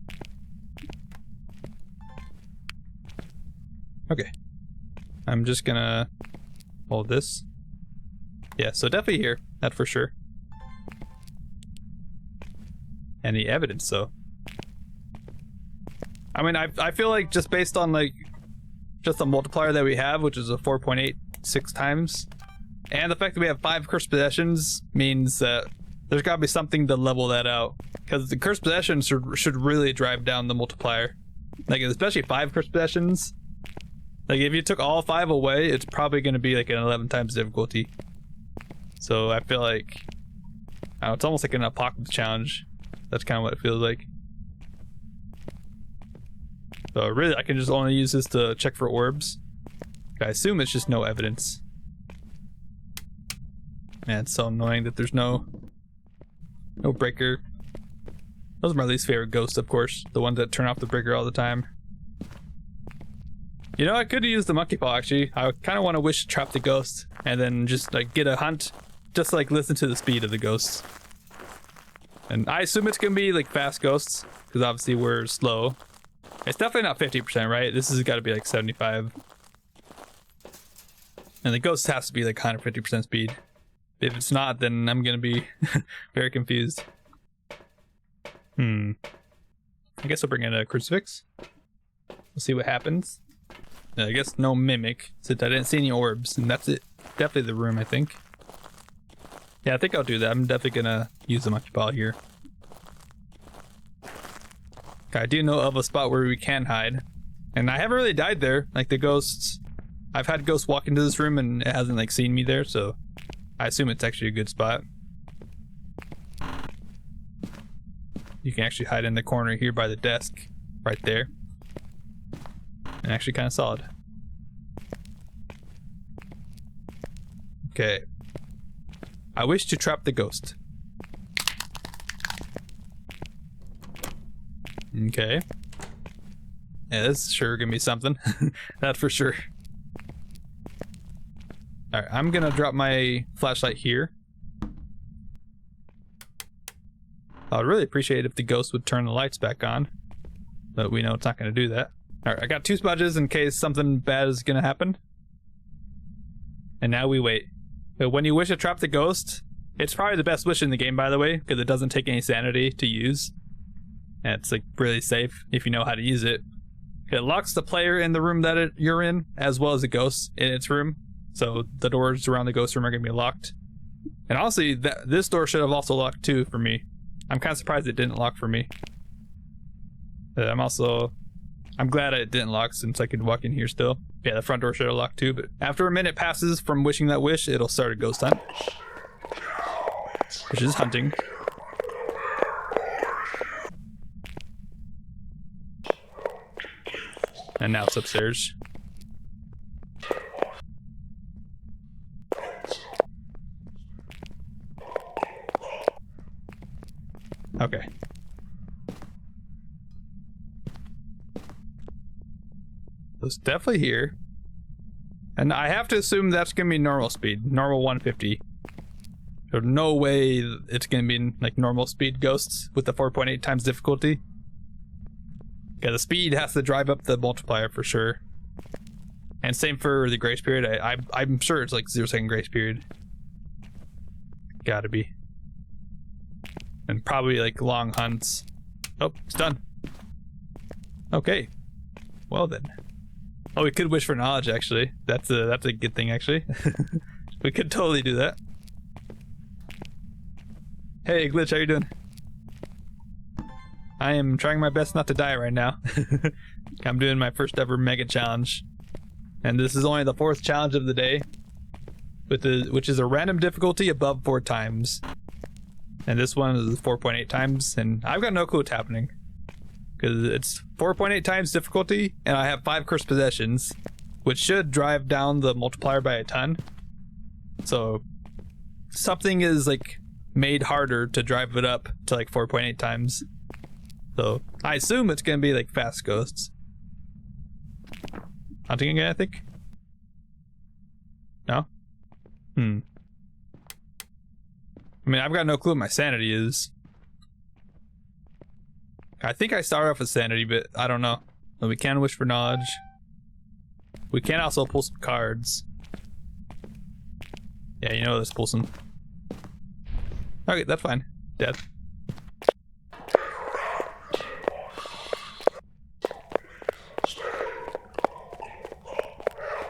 Okay. I'm just gonna hold this. Yeah, so definitely here, that's for sure. Any evidence, though? I mean, I feel like just based on like just the multiplier that we have, which is a 4.86 times, and the fact that we have 5 cursed possessions means that there's got to be something to level that out. Because the cursed possessions should really drive down the multiplier. Like, especially 5 cursed possessions. Like, if you took all 5 away, it's probably going to be like an 11 times difficulty. So I feel like, I don't know, it's almost like an apocalypse challenge. That's kind of what it feels like. So really, I can just only use this to check for orbs. I assume it's just no evidence. Man, it's so annoying that there's no breaker. Those are my least favorite ghosts, of course. The ones that turn off the breaker all the time. You know, I could use the monkey paw actually. I kind of want to wish trap the ghost and then just like get a hunt, just like listen to the speed of the ghosts. And I assume it's gonna be like fast ghosts because obviously we're slow. It's definitely not 50%, right? This has got to be like 75. And the ghost has to be like 150% speed. If it's not, then I'm gonna be very confused. I guess I'll bring in a crucifix. We'll see what happens. I guess no mimic, since I didn't see any orbs, and that's it. Definitely the room, I think. Yeah, I think I'll do that. I'm definitely gonna use the monkey ball here. Okay, I do know of a spot where we can hide. And I haven't really died there. Like the ghosts, I've had ghosts walk into this room and it hasn't like seen me there, so I assume it's actually a good spot. You can actually hide in the corner here by the desk, right there. And actually kind of solid. Okay. I wish to trap the ghost. Okay. Yeah, this is sure gonna be something. That's for sure. Alright, I'm gonna drop my flashlight here. I would really appreciate it if the ghost would turn the lights back on. But we know it's not gonna do that. Alright, I got 2 smudges in case something bad is gonna happen. And now we wait. But when you wish to trap the ghost, it's probably the best wish in the game, by the way, because it doesn't take any sanity to use. And it's like really safe if you know how to use it. It locks the player in the room that you're in, as well as the ghost in its room. So the doors around the ghost room are going to be locked. And honestly, this door should have also locked too for me. I'm kind of surprised it didn't lock for me. I'm glad it didn't lock since I could walk in here still. Yeah, the front door should have locked too, but after a minute passes from wishing that wish, it'll start a ghost hunt. Which is hunting. And now it's upstairs. Okay. It's definitely here. And I have to assume that's going to be normal speed. Normal 150. There's no way it's going to be like normal speed ghosts with the 4.8 times difficulty. Yeah, the speed has to drive up the multiplier for sure. And same for the grace period. I'm sure it's like 0 second grace period. Gotta be. And probably like long hunts. Oh, it's done. Okay. Well then. Oh, we could wish for knowledge actually. That's a good thing actually. We could totally do that. Hey Glitch, how you doing? I am trying my best not to die right now. I'm doing my first ever mega challenge. And this is only the 4th challenge of the day. Which is a random difficulty above 4 times. And this one is 4.8 times, and I've got no clue what's happening. Because it's 4.8 times difficulty, and I have 5 cursed possessions, which should drive down the multiplier by a ton. So something is like made harder to drive it up to like 4.8 times. So I assume it's gonna be like fast ghosts. Hunting again, I think? No? I mean, I've got no clue what my sanity is. I think I start off with sanity, but I don't know. But we can wish for knowledge. We can also pull some cards. Yeah, you know, let's pull some. Okay, that's fine. Dead.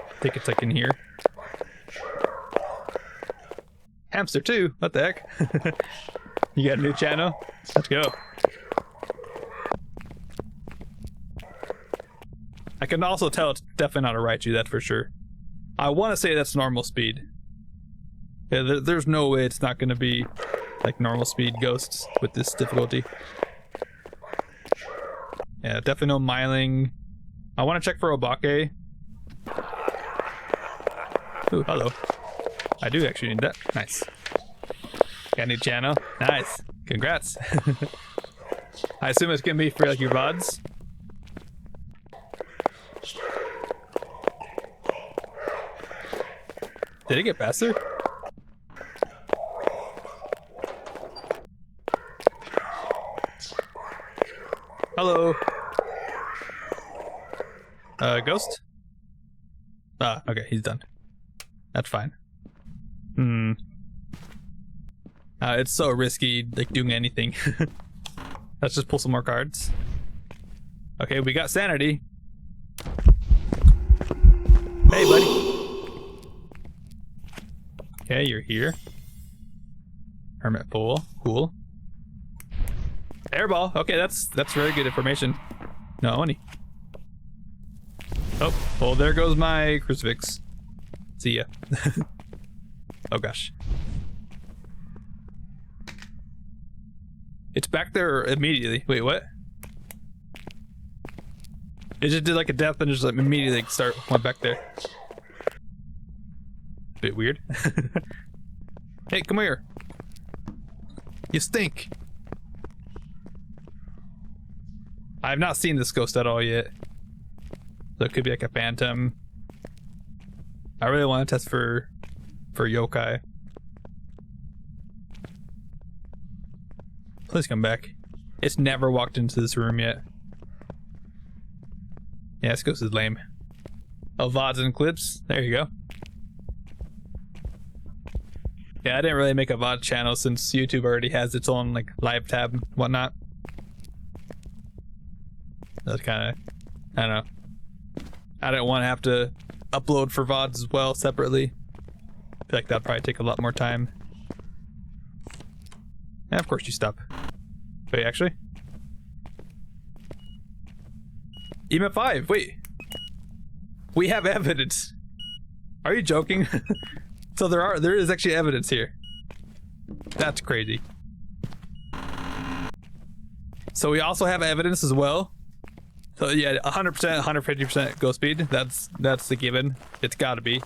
I think it's like in here. Hamster too. What the heck? You got a new channel? Let's go. I can also tell it's definitely not a Raichu, that's for sure. I want to say that's normal speed. Yeah, there's no way it's not going to be like normal speed ghosts with this difficulty. Yeah, definitely no miling. I want to check for Obake. Ooh, hello. I do actually need that. Nice. Got a new channel. Nice. Congrats. I assume it's gonna be for like your VODs. Did it get faster? Hello. Ghost? Ah, okay, he's done. That's fine. It's so risky, like doing anything. Let's just pull some more cards. Okay, we got Sanity. Hey, buddy. Okay, you're here. Hermit pool, cool. Airball. Okay, that's very good information. No, any. Oh, well, there goes my crucifix. See ya. Oh gosh. It's back there immediately. Wait, what? It just did like a death and just like immediately went back there. Bit weird. Hey, come here. You stink. I have not seen this ghost at all yet. So it could be like a phantom. I really want to test for yokai. Please come back. It's never walked into this room yet. Yeah, this ghost is lame. Oh, VODs and clips. There you go. Yeah, I didn't really make a VOD channel since YouTube already has its own like live tab and whatnot. That's kind of, I don't know. I didn't want to have to upload for VODs as well separately. I feel like that'd probably take a lot more time. And of course you stop. Wait, actually? EMF 5, wait. We have evidence. Are you joking? So there is actually evidence here. That's crazy. So we also have evidence as well. So yeah, 100%, 150% ghost speed. That's the given. It's gotta be.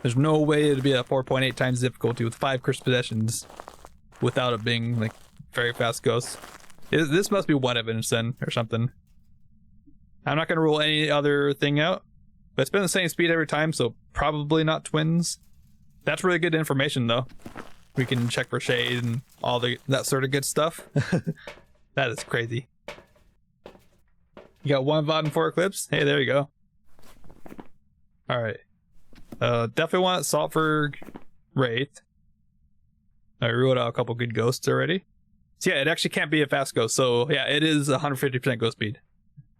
There's no way it'd be a 4.8 times difficulty with 5 cursed possessions without it being like very fast ghosts. This must be one evidence then or something. I'm not gonna rule any other thing out, but it's been the same speed every time, so probably not twins. That's really good information though. We can check for shade and all that sort of good stuff. That is crazy. You got 1 VOD and 4 clips? Hey, there you go. Alright. Definitely want Saltburg Wraith. I ruled out a couple good ghosts already. So yeah, it actually can't be a fast ghost. So yeah, it is 150% ghost speed.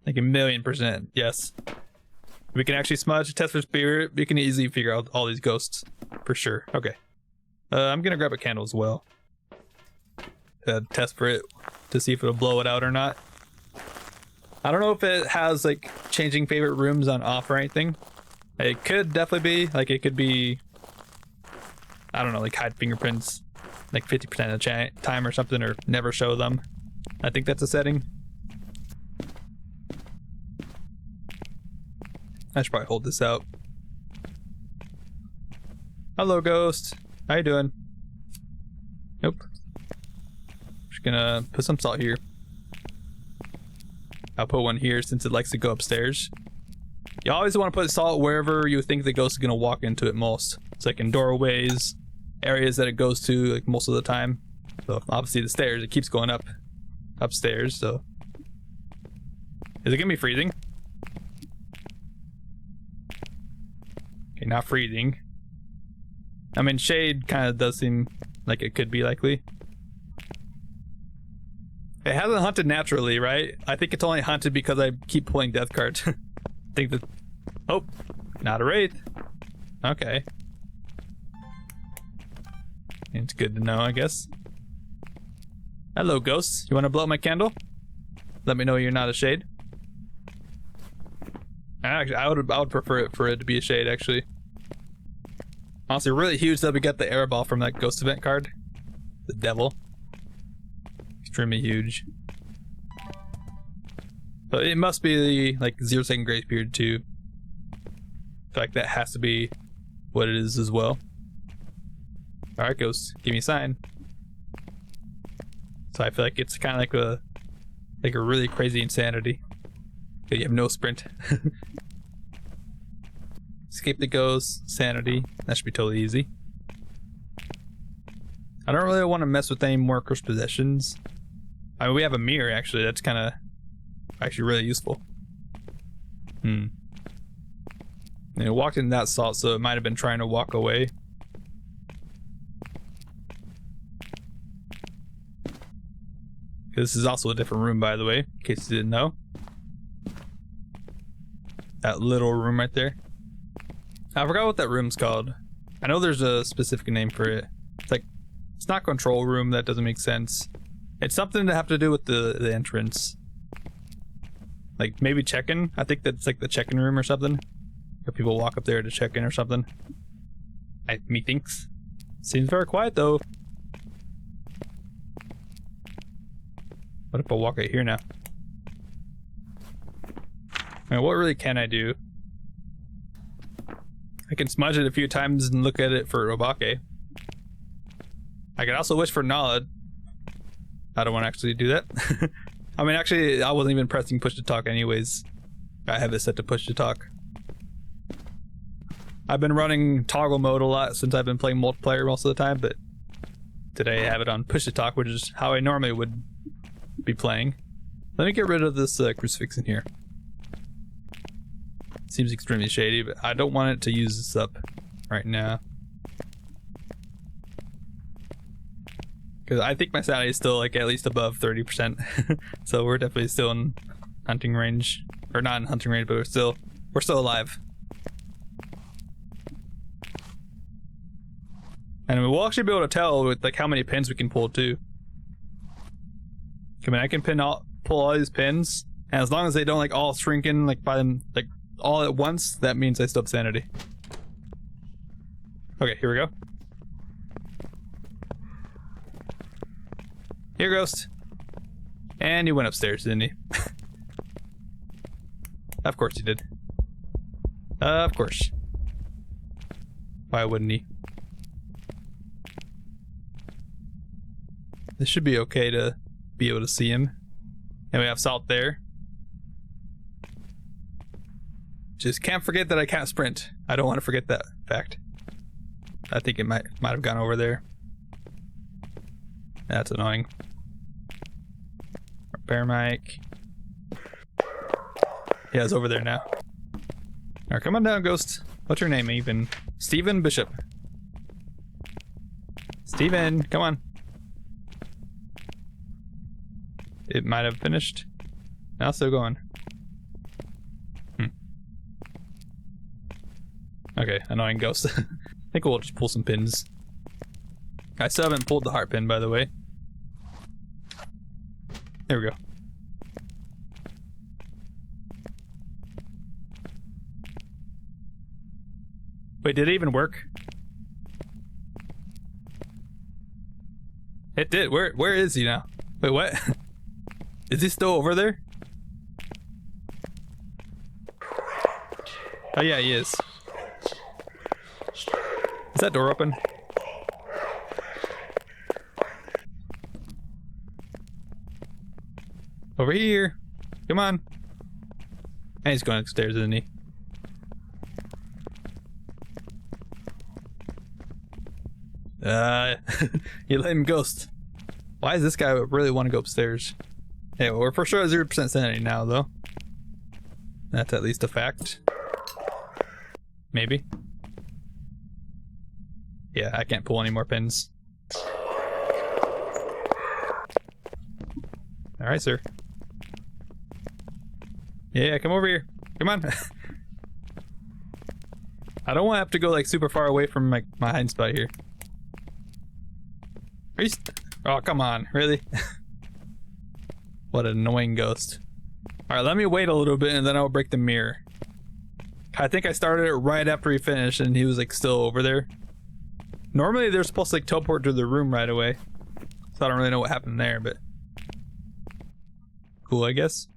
Like 1,000,000%, yes. We can actually smudge, test for spirit. We can easily figure out all these ghosts. For sure. Okay. I'm gonna grab a candle as well. Test for it to see if it'll blow it out or not. I don't know if it has like changing favorite rooms on off or anything. It could definitely be, like it could be, I don't know, like hide fingerprints like 50% of the time or something, or never show them. I think that's a setting. I should probably hold this out. Hello, ghost. How you doing? Nope. Just gonna put some salt here. I'll put one here since it likes to go upstairs. You always want to put salt wherever you think the ghost is gonna walk into it most. It's like in doorways, areas that it goes to like most of the time. So obviously the stairs, it keeps going upstairs. So is it gonna be freezing? Okay, not freezing. I mean, shade kind of does seem like it could be likely. It hasn't hunted naturally, right? I think it's only hunted because I keep pulling death cards. I think that... Oh, not a wraith. Okay. It's good to know, I guess. Hello, ghosts. You want to blow out my candle? Let me know you're not a shade. Actually, I would prefer it for it to be a shade, actually. Honestly, really huge that we got the airball from that ghost event card. The devil. Extremely huge. But it must be like 0-second grace period too. In fact, that has to be what it is as well. Alright, ghost, give me a sign. So I feel like it's kind of like a really crazy insanity. Okay, you have no sprint. Escape the ghost, sanity. That should be totally easy. I don't really want to mess with any more cursed possessions. I mean, we have a mirror actually. That's kind of actually really useful. And it walked in that salt, so it might have been trying to walk away. This is also a different room, by the way, in case you didn't know. That little room right there. I forgot what that room's called. I know there's a specific name for it. It's like, it's not control room, that doesn't make sense. It's something to have to do with the entrance. Like maybe check-in? I think that's like the check-in room or something. If people walk up there to check in or something. Methinks. Seems very quiet though. What if I walk out here now? I mean, what really can I do? I can smudge it a few times and look at it for Obake. I can also wish for Nod. I don't want to actually do that. I mean, actually, I wasn't even pressing push to talk anyways. I have it set to push to talk. I've been running toggle mode a lot since I've been playing multiplayer most of the time, but today I have it on push to talk, which is how I normally would be playing. Let me get rid of this crucifix in here. Seems extremely shady, but I don't want it to use this up right now. Because I think my sanity is still like at least above 30%. So we're definitely still in hunting range. Or not in hunting range, but we're still alive. And we'll actually be able to tell with like how many pins we can pull too. I mean, I can pull all these pins, and as long as they don't like all shrink in like by them like all at once, that means I still have sanity. Okay, here we go. Here, Ghost. And he went upstairs, didn't he? Of course he did. Of course. Why wouldn't he? This should be okay to be able to see him. And we have salt there. Just can't forget that I can't sprint. I don't want to forget that fact. I think it might have gone over there. That's annoying. Repair mic. Yeah, it's over there now. Alright, come on down, Ghost. What's your name even? Stephen Bishop. Stephen, come on. It might have finished. Now still going. Okay, annoying Ghost. I think we'll just pull some pins. I still haven't pulled the heart pin, by the way. There we go. Wait, did it even work? It did. Where is he now? Wait, what? Is he still over there? Oh yeah, he is. Is that door open? Over here. Come on. And he's going upstairs, isn't he? You let him ghost. Why does this guy really want to go upstairs? Hey, well, we're for sure at 0% sanity now, though. That's at least a fact. Maybe. Yeah, I can't pull any more pins. Alright, sir. Yeah, come over here. Come on. I don't want to have to go like super far away from my hiding spot here. Are you oh, come on. Really? What an annoying ghost. Alright, let me wait a little bit and then I'll break the mirror. I think I started it right after he finished and he was like still over there. Normally they're supposed to like teleport to the room right away. So I don't really know what happened there, but cool, I guess.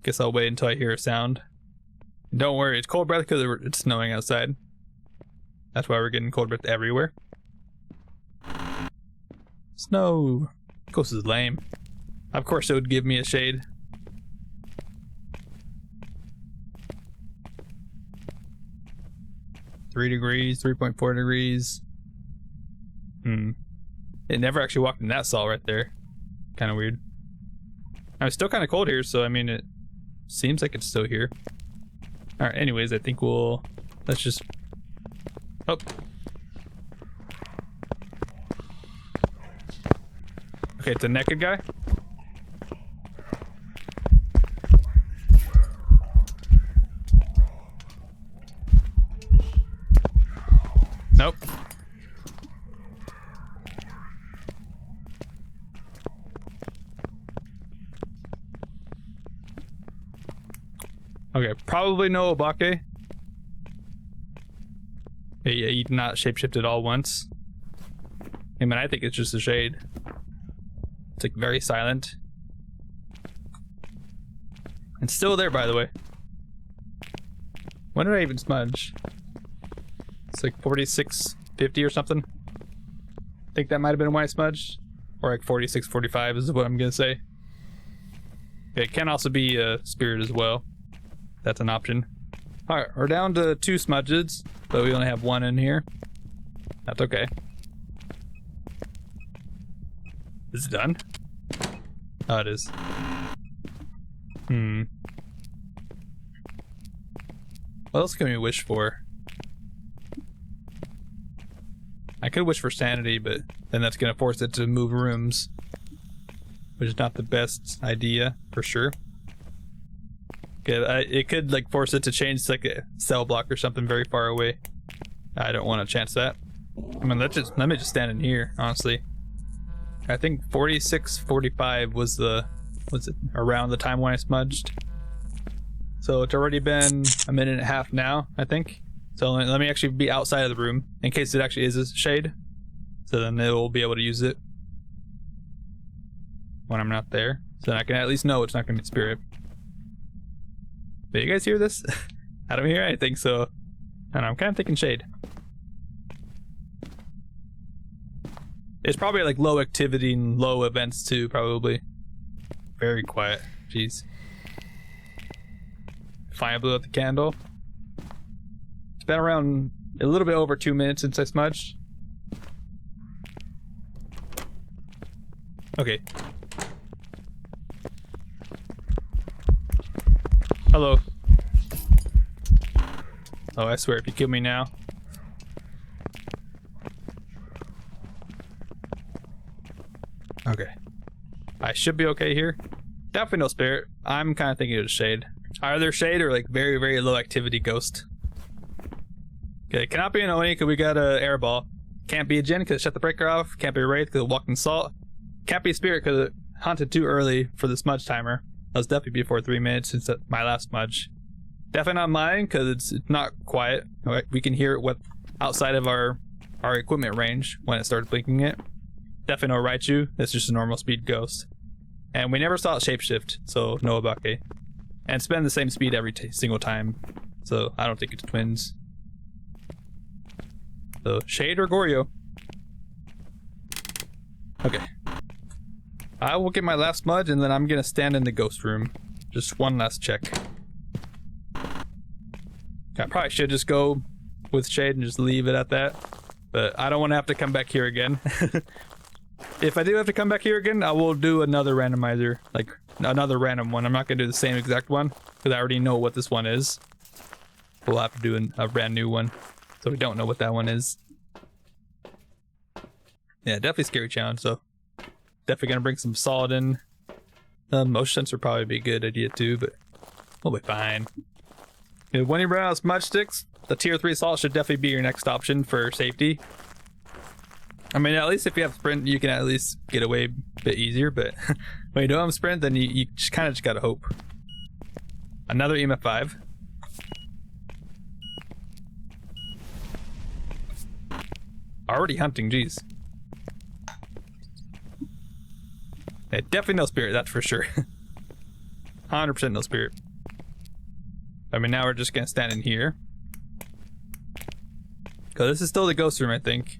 Guess I'll wait until I hear a sound. Don't worry, it's cold breath because it's snowing outside. That's why we're getting cold breath everywhere. Snow. Ghost is lame. Of course it would give me a shade. $3 degrees, 3.4 degrees. It never actually walked in that salt right there. Kind of weird. I'm still kind of cold here, so I mean it seems like it's still here. Alright, anyways, I think let's just... Oh. Okay, it's a naked guy. Nope. Okay, probably no Obake. Yeah, he did not shapeshifted all once. I mean, I think it's just a shade. It's like very silent. And still there, by the way. When did I even smudge? It's like 4650 or something. I think that might have been why I smudged. Or like 4645 is what I'm gonna say. It can also be a spirit as well. That's an option. Alright, we're down to 2 smudges, but we only have 1 in here. That's okay. Is it done? Oh, it is. What else can we wish for? I could wish for Sanity, but then that's gonna force it to move rooms, which is not the best idea, for sure. It could like force it to change like a cell block or something very far away. I don't want to chance that. I mean, let me just stand in here, honestly. I think 4645 was it around the time when I smudged. So it's already been a minute and a half now, I think. So let me actually be outside of the room in case it actually is a shade. So then they will be able to use it when I'm not there. So then I can at least know it's not going to be spirit. Did you guys hear this? I don't hear anything, so I don't know, I'm kind of thinking shade. It's probably like low activity and low events too, probably. Very quiet. Jeez. Finally blew out the candle. It's been around a little bit over 2 minutes since I smudged. Okay. Hello. Oh, I swear, if you kill me now. Okay. I should be okay here. Definitely no spirit. I'm kind of thinking it's shade. Either shade or like very, very low activity ghost. Okay, cannot be an Oni because we got a airball. Can't be a Jinn because it shut the breaker off. Can't be a Wraith because it walked in salt. Can't be a spirit because it haunted too early for the smudge timer. That was definitely before 3 minutes since my last smudge. Definitely not mine because it's not quiet. We can hear it outside of our equipment range when it starts blinking it. Definitely no Raichu. It's just a normal speed ghost. And we never saw it shapeshift, so no Obake. And it's been the same speed every single time, so I don't think it's twins. So shade or Goryo? Okay. I will get my last smudge and then I'm gonna stand in the ghost room. Just one last check. I probably should just go with shade and just leave it at that, but I don't want to have to come back here again. If I do have to come back here again, I will do another randomizer, like another random one. I'm not gonna do the same exact one because I already know what this one is. We'll have to do a brand new one, so we don't know what that one is. Yeah, definitely scary challenge. So definitely gonna bring some solid in. Motion sensor would probably be a good idea too, but we'll be fine. When you run out of smudge sticks, the tier 3 salt should definitely be your next option for safety. I mean, at least if you have sprint, you can at least get away a bit easier, but when you don't have sprint, then you just kind of just gotta hope. Another EMF 5. Already hunting, jeez. Yeah, definitely no spirit, that's for sure. 100% no spirit. I mean, now we're just gonna stand in here. Cause this is still the ghost room, I think.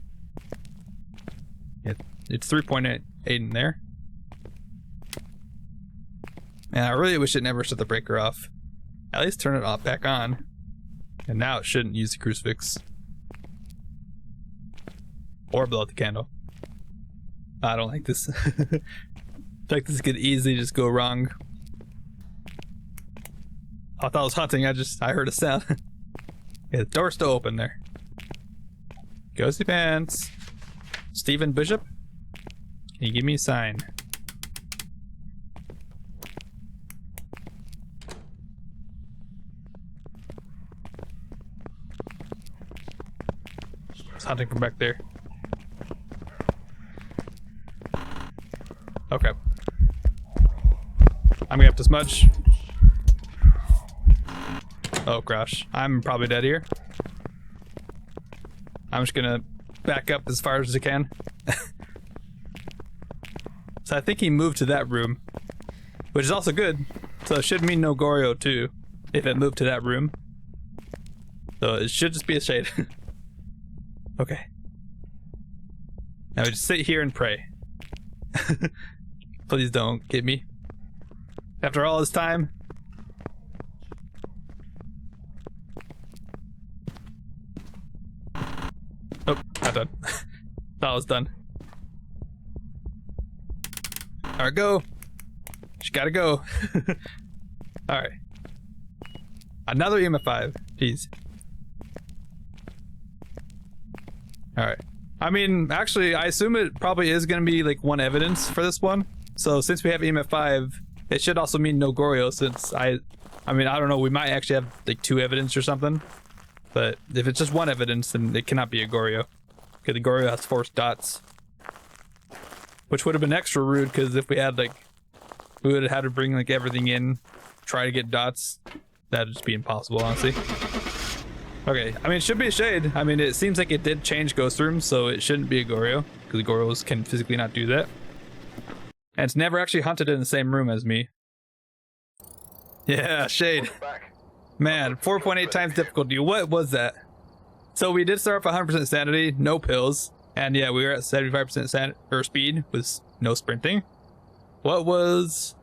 It's 3.8 in there. And I really wish it never shut the breaker off. At least turn it off back on. And now it shouldn't use the crucifix. Or blow out the candle. I don't like this. I feel like this could easily just go wrong. I thought it was hunting, I heard a sound. Yeah, the door's still open there. Ghosty pants. Stephen Bishop? Can you give me a sign? It's hunting from back there. Okay. I'm gonna have to smudge. Oh gosh, I'm probably dead here. I'm just gonna back up as far as I can. So I think he moved to that room, which is also good. So it should mean no Goryo too, if it moved to that room. So it should just be a shade. Okay. Now we just sit here and pray. Please don't get me. After all this time. Oh, not done. Thought I was done. Alright, go. Just gotta go. Alright. Another EMF5. Jeez. Alright. I mean, actually, I assume it probably is going to be like one evidence for this one. So since we have EMF5, it should also mean no Goryo, since I mean, I don't know, we might actually have like 2 evidence or something. But if it's just 1 evidence, then it cannot be a Goryo. Because the Goryo has forced dots. Which would have been extra rude, because if we had like, we would have had to bring like everything in, try to get dots. That'd just be impossible, honestly. Okay, I mean, it should be a shade. I mean, it seems like it did change ghost rooms, so it shouldn't be a Goryo, because Goryos can physically not do that. And it's never actually hunted in the same room as me. Yeah, shade. Man, 4.8 times difficulty. What was that? So we did start off 100% sanity, no pills. And yeah, we were at 75% speed with no sprinting. What was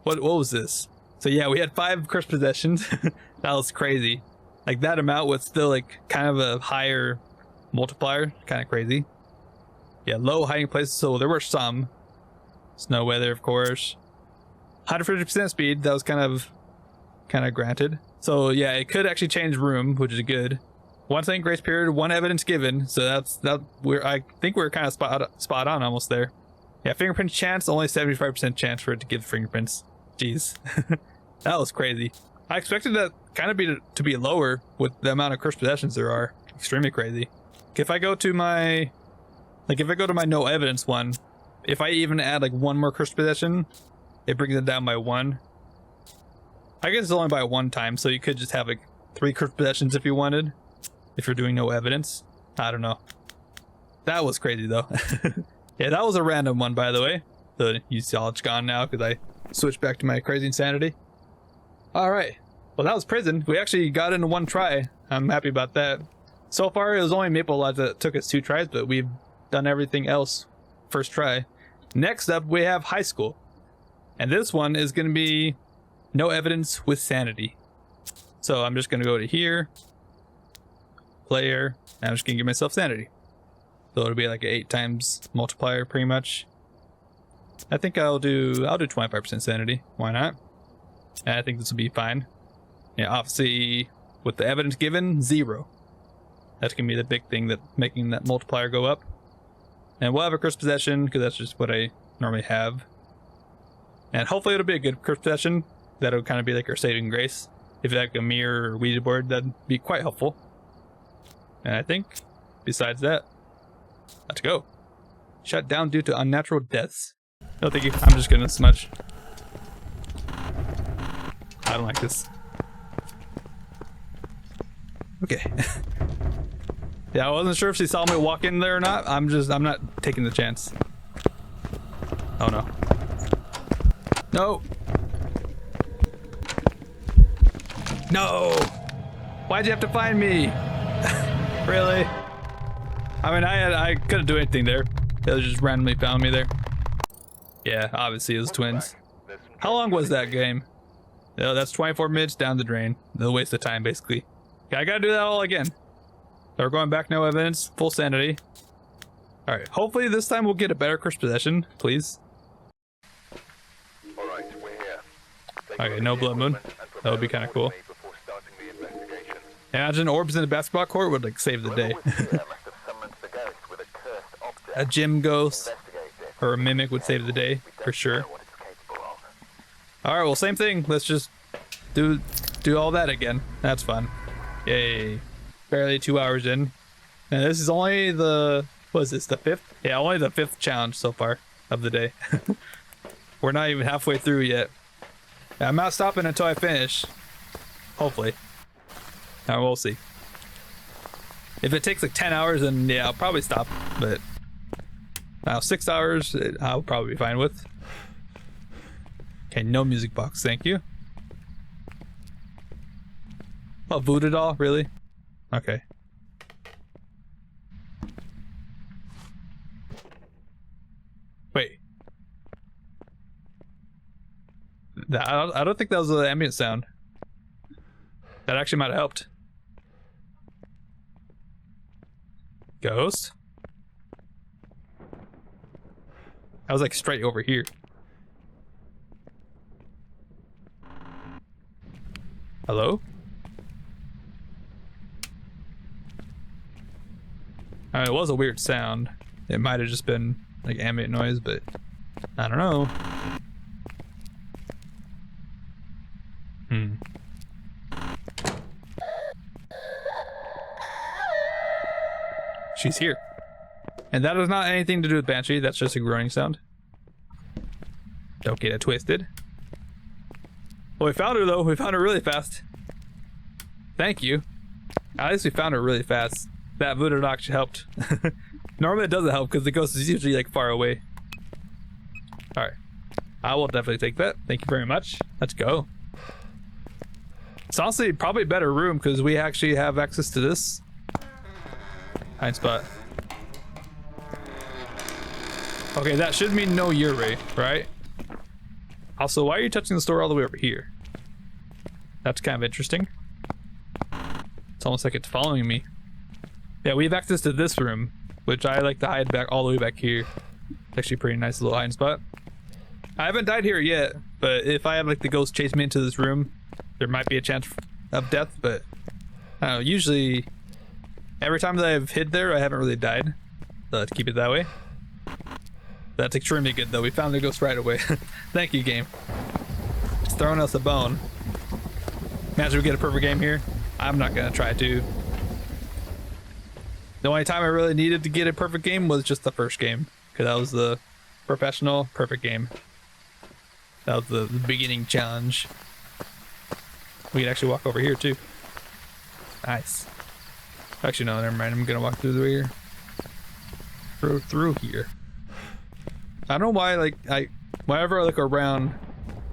this? So yeah, we had 5 crisp possessions. That was crazy. Like that amount was still like kind of a higher multiplier, kind of crazy. Yeah, low hiding places, so there were some. Snow weather, of course. 150% speed, that was kind of granted. So yeah, it could actually change room, which is good. 1 second grace period, 1 evidence given. So I think we're kind of spot on almost there. Yeah, fingerprint chance, only 75% chance for it to give fingerprints. Jeez. That was crazy. I expected that kind of to be lower with the amount of cursed possessions there are. Extremely crazy. If I go to my no evidence one, if I even add like 1 more cursed possession, it brings it down by 1. I guess it's only by 1 time, so you could just have like 3 cursed possessions if you wanted. If you're doing no evidence. I don't know. That was crazy though. Yeah, that was a random one, by the way. So you saw it's gone now because I switched back to my crazy insanity. Alright. Well, that was prison. We actually got into 1 try. I'm happy about that. So far, it was only Maple Lodge that took us 2 tries, but we've done everything else first try. Next up, we have high school. And this one is going to be no evidence with sanity. So I'm just going to go to here. Player. And I'm just going to give myself sanity. So it'll be like an 8 times multiplier, pretty much. I think I'll do 25% sanity. Why not? And I think this will be fine. Yeah, obviously, with the evidence given, 0. That's going to be the big thing that making that multiplier go up. And we'll have a cursed possession, because that's just what I normally have. And hopefully it'll be a good cursed possession. That'll kind of be like our saving grace. If you have like a mirror or Ouija board, that'd be quite helpful. And I think, besides that, let's go. Shut down due to unnatural deaths. No, thank you. I'm just gonna smudge. I don't like this. Okay. Yeah, I wasn't sure if she saw me walk in there or not. I'm not taking the chance. Oh no. No! No! Why'd you have to find me? Really? I mean, I couldn't do anything there. They just randomly found me there. Yeah, obviously it was twins. How long was that game? No, that's 24 minutes down the drain. No waste of time, basically. Yeah, I gotta do that all again. So we're going back, no evidence, full sanity. Alright, hopefully this time we'll get a better cursed possession, please. Alright, we're here. Okay, no blood moon. That would be kind of cool. Imagine orbs in a basketball court would like save the day. A gym ghost or a mimic would save the day for sure. Alright, well, same thing. Let's just do all that again. That's fun. Yay. Barely 2 hours in. And this is only the, what is this, the 5th? Yeah, only the 5th challenge so far of the day. We're not even halfway through yet. I'm not stopping until I finish. Hopefully. We'll see. If it takes like 10 hours, then yeah, I'll probably stop. But now 6 hours, I'll probably be fine with. Okay, no music box, thank you. Oh, voodoo doll, really? Okay. Wait. I don't think that was the ambient sound. That actually might have helped. Ghost? I was like straight over here. Hello? It was a weird sound. It might have just been like ambient noise, but I don't know. She's here. And that has not anything to do with Banshee, that's just a groaning sound. Don't get it twisted. Well, we found her though, we found her really fast. Thank you. At least we found her really fast. That voodoo doll actually helped. Normally it doesn't help because the ghost is usually like far away. Alright. I will definitely take that. Thank you very much. Let's go. It's honestly probably a better room because we actually have access to this hide spot. Okay, that should mean no Uri, right? Also, why are you touching the store all the way over here? That's kind of interesting. It's almost like it's following me. Yeah, we have access to this room, which I like to hide back all the way back here. It's actually a pretty nice little hiding spot. I haven't died here yet, but if I have like the ghost chase me into this room, there might be a chance of death, but I don't know, usually every time that I've hid there, I haven't really died. So let's keep it that way. That's extremely good though. We found the ghost right away. Thank you, game. It's throwing us a bone. Imagine we get a perfect game here. I'm not gonna try to. The only time I really needed to get a perfect game was just the first game, because that was the professional perfect game. That was the beginning challenge. We can actually walk over here too. Nice. Actually, no, never mind. I'm gonna walk through here. Through here. I don't know why, like, whenever I look around,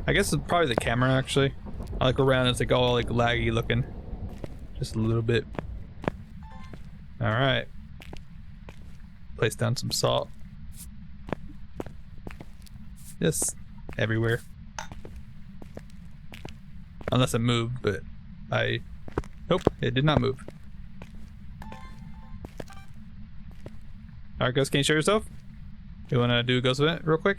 I guess it's probably the camera actually. I look around, it's like all like laggy looking. Just a little bit. Alright. Place down some salt. Just everywhere. Unless it moved, but nope, it did not move. Alright, Ghost, can you show yourself? You wanna do a ghost event real quick?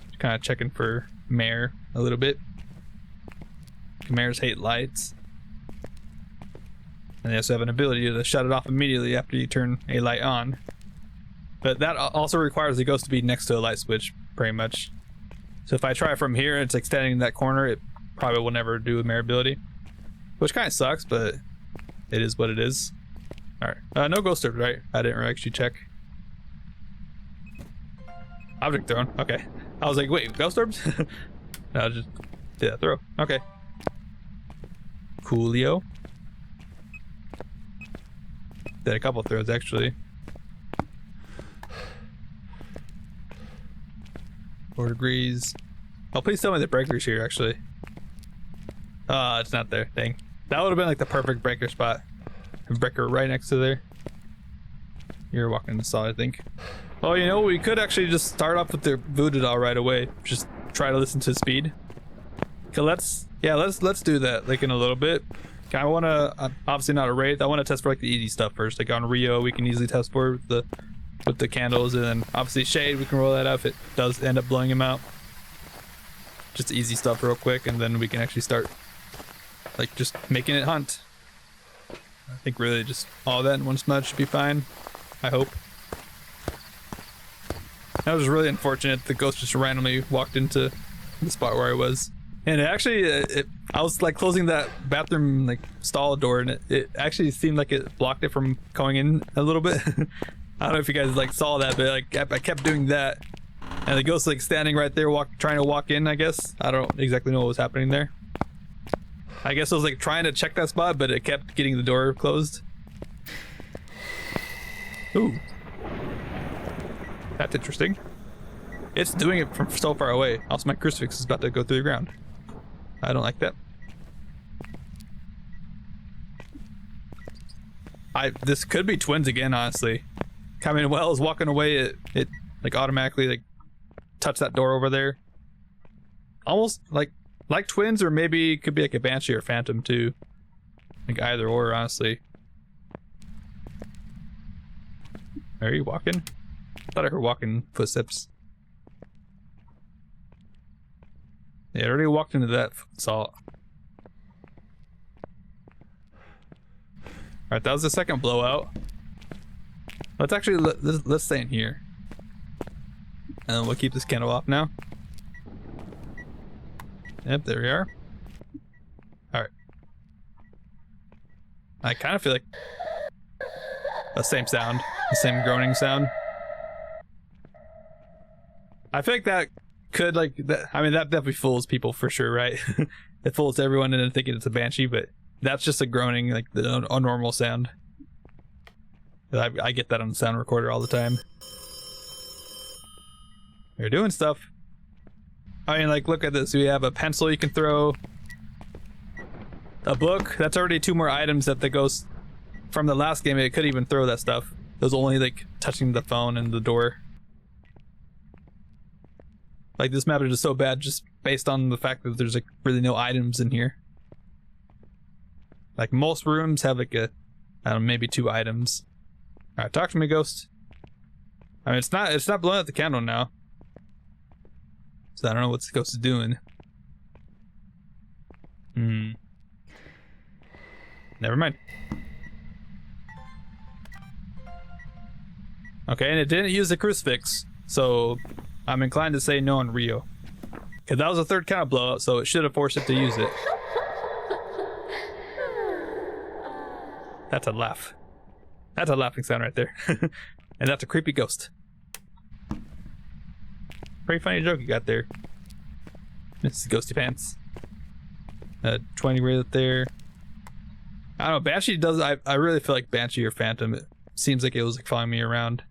Just kinda checking for mare a little bit. Mares hate lights. And they also have an ability to shut it off immediately after you turn a light on. But that also requires the ghost to be next to a light switch, pretty much. So if I try from here and it's like standing in that corner, it probably will never do a mare ability. Which kinda sucks, but it is what it is. Alright, no ghost orbs, right? I didn't actually check. Object thrown, okay. I was like, wait, ghost orbs? No, I just did that throw, okay. Coolio. Did a couple throws actually. 4 degrees. Oh, please tell me the breaker's here actually. It's not there, dang. That would have been like the perfect breaker spot. A breaker right next to there. You're walking the saw, I think. Oh, you know, we could actually just start off with the voodoo doll right away. Just try to listen to speed. Okay, let's do that like in a little bit. Okay, I want to obviously not a raid. I want to test for like the easy stuff first. Like on Rio, we can easily test for with the candles, and then obviously shade. We can roll that out if it does end up blowing him out. Just easy stuff real quick, and then we can actually start like just making it hunt. I think really just all that in one smudge should be fine. I hope. That was really unfortunate. The ghost just randomly walked into the spot where I was. And it actually, I was like closing that bathroom like stall door, and it actually seemed like it blocked it from going in a little bit. I don't know if you guys like saw that, but like I kept doing that, and the ghost like standing right there, trying to walk in. I guess I don't exactly know what was happening there. I guess I was like trying to check that spot, but it kept getting the door closed. Ooh, that's interesting. It's doing it from so far away. Also, my crucifix is about to go through the ground. I don't like that. This could be twins again, honestly. I mean, while I was walking away, it like automatically like touched that door over there. Almost like twins, or maybe it could be like a banshee or phantom too. Like either or, honestly. Are you walking? I thought I heard walking footsteps. Yeah, I already walked into that salt. Alright, that was the second blowout. Let's actually let's stay in here, and we'll keep this candle off now. Yep, there we are. Alright. I kind of feel like the same sound, the same groaning sound. I feel like that could like that. I mean, that definitely fools people for sure, right? It fools everyone into thinking it's a banshee, but that's just a groaning, like a normal sound. I get that on the sound recorder all the time. You're doing stuff. I mean, like, look at this. We have a pencil you can throw. A book. That's already 2 more items that the ghost from the last game. It could even throw that stuff. It was only like touching the phone and the door. Like, this map is just so bad just based on the fact that there's like really no items in here. Like, most rooms have like I don't know, maybe 2 items. Alright, talk to me, ghost. I mean, it's not blowing out the candle now. So I don't know what this ghost is doing. Never mind. Okay, and it didn't use the crucifix, so I'm inclined to say no on Rio. Because that was the 3rd kind of blowout, so it should have forced it to use it. That's a laugh. That's a laughing sound right there. And that's a creepy ghost. Pretty funny joke you got there. This is Ghosty Pants. 20 right there. I don't know, Banshee does, I really feel like Banshee or Phantom, it seems like it was like following me around.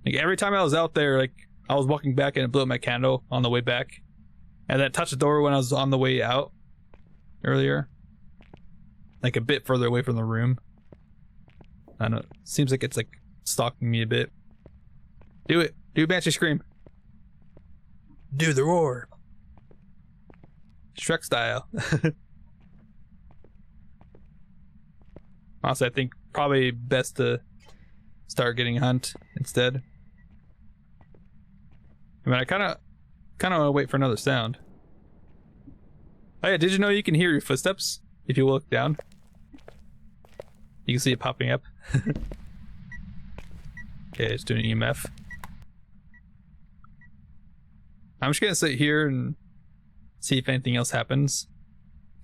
Like every time I was out there, like I was walking back and it blew up my candle on the way back. And then it touched the door when I was on the way out earlier. Like a bit further away from the room. I don't know, seems like it's like stalking me a bit. Do it. Do Banshee scream. Do the roar. Shrek style. Honestly, I think probably best to start getting Hunt instead. I mean, I kind of want to wait for another sound. Oh yeah, did you know you can hear your footsteps if you look down? You can see it popping up. Okay, it's doing EMF. I'm just gonna sit here and see if anything else happens.